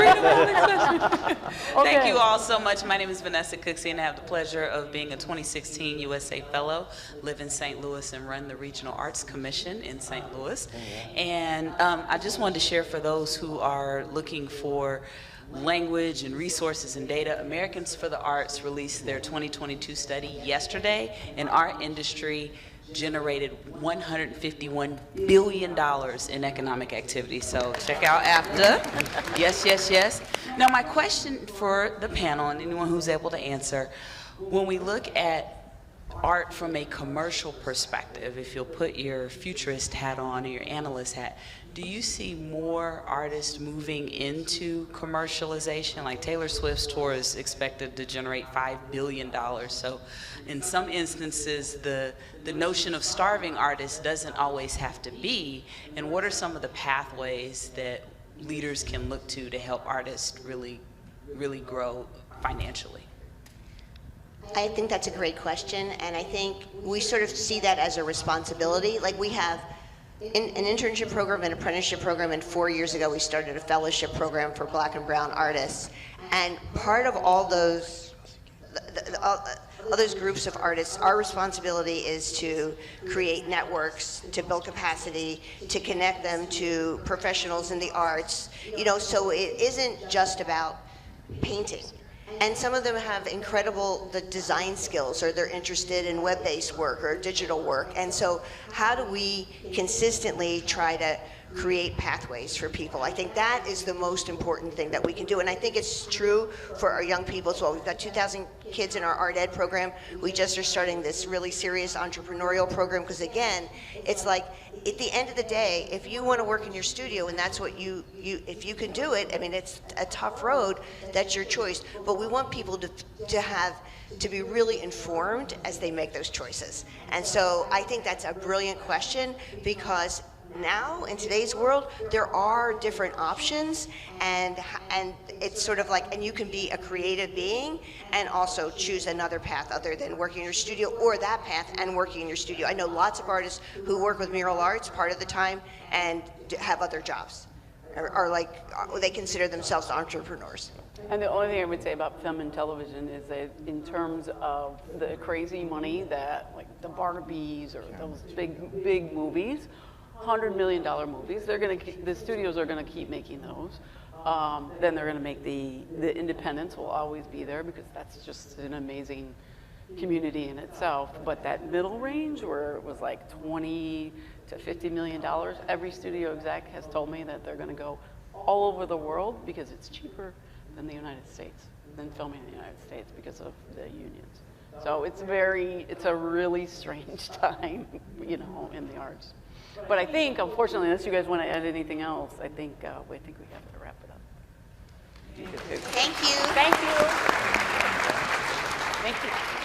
Thank you all so much. My name is Vanessa Cooksey, and I have the pleasure of being a 2016 USA Fellow, live in St. Louis, and run the Regional Arts Commission in St. Louis. And I just wanted to share for those who are looking for language and resources and data, Americans for the Arts released their 2022 study yesterday, and our industry generated $151 billion in economic activity. So check out AFTA. Yes, yes, yes. Now my question for the panel and anyone who's able to answer, when we look at art from a commercial perspective, if you'll put your futurist hat on or your analyst hat, do you see more artists moving into commercialization? Like Taylor Swift's tour is expected to generate $5 billion. So in some instances, the notion of starving artists doesn't always have to be. And what are some of the pathways that leaders can look to help artists really grow financially? I think that's a great question, and I think we sort of see that as a responsibility. Like we have an internship program, an apprenticeship program, and 4 years ago we started a fellowship program for Black and Brown artists. And part of all those groups of artists, our responsibility is to create networks, to build capacity, to connect them to professionals in the arts. You know, so it isn't just about painting. And some of them have incredible design skills, or they're interested in web-based work or digital work. And so how do we consistently try to create pathways for people? I think that is the most important thing that we can do. And I think it's true for our young people as well. We've got 2,000 kids in our art ed program. We just are starting this really serious entrepreneurial program, because again, it's like, at the end of the day, if you want to work in your studio and that's what if you can do it, I mean, it's a tough road, that's your choice. But we want people to be really informed as they make those choices. And so I think that's a brilliant question, because now in today's world there are different options, and it's sort of like, and you can be a creative being and also choose another path other than working in your studio, or that path and working in your studio. I know lots of artists who work with mural arts part of the time and have other jobs, or like they consider themselves entrepreneurs. And the only thing I would say about film and television is that in terms of the crazy money that, like the Barbies or those big movies, $100 million movies, the studios are gonna keep making those. Then they're gonna make the independents will always be there, because that's just an amazing community in itself. But that middle range where it was like $20 to $50 million, every studio exec has told me that they're gonna go all over the world, because it's cheaper than the United States, than filming in the United States, because of the unions. So it's a really strange time, you know, in the arts. But I think, unfortunately, unless you guys want to add anything else, I think we have to wrap it up. Thank you. Thank you. Thank you.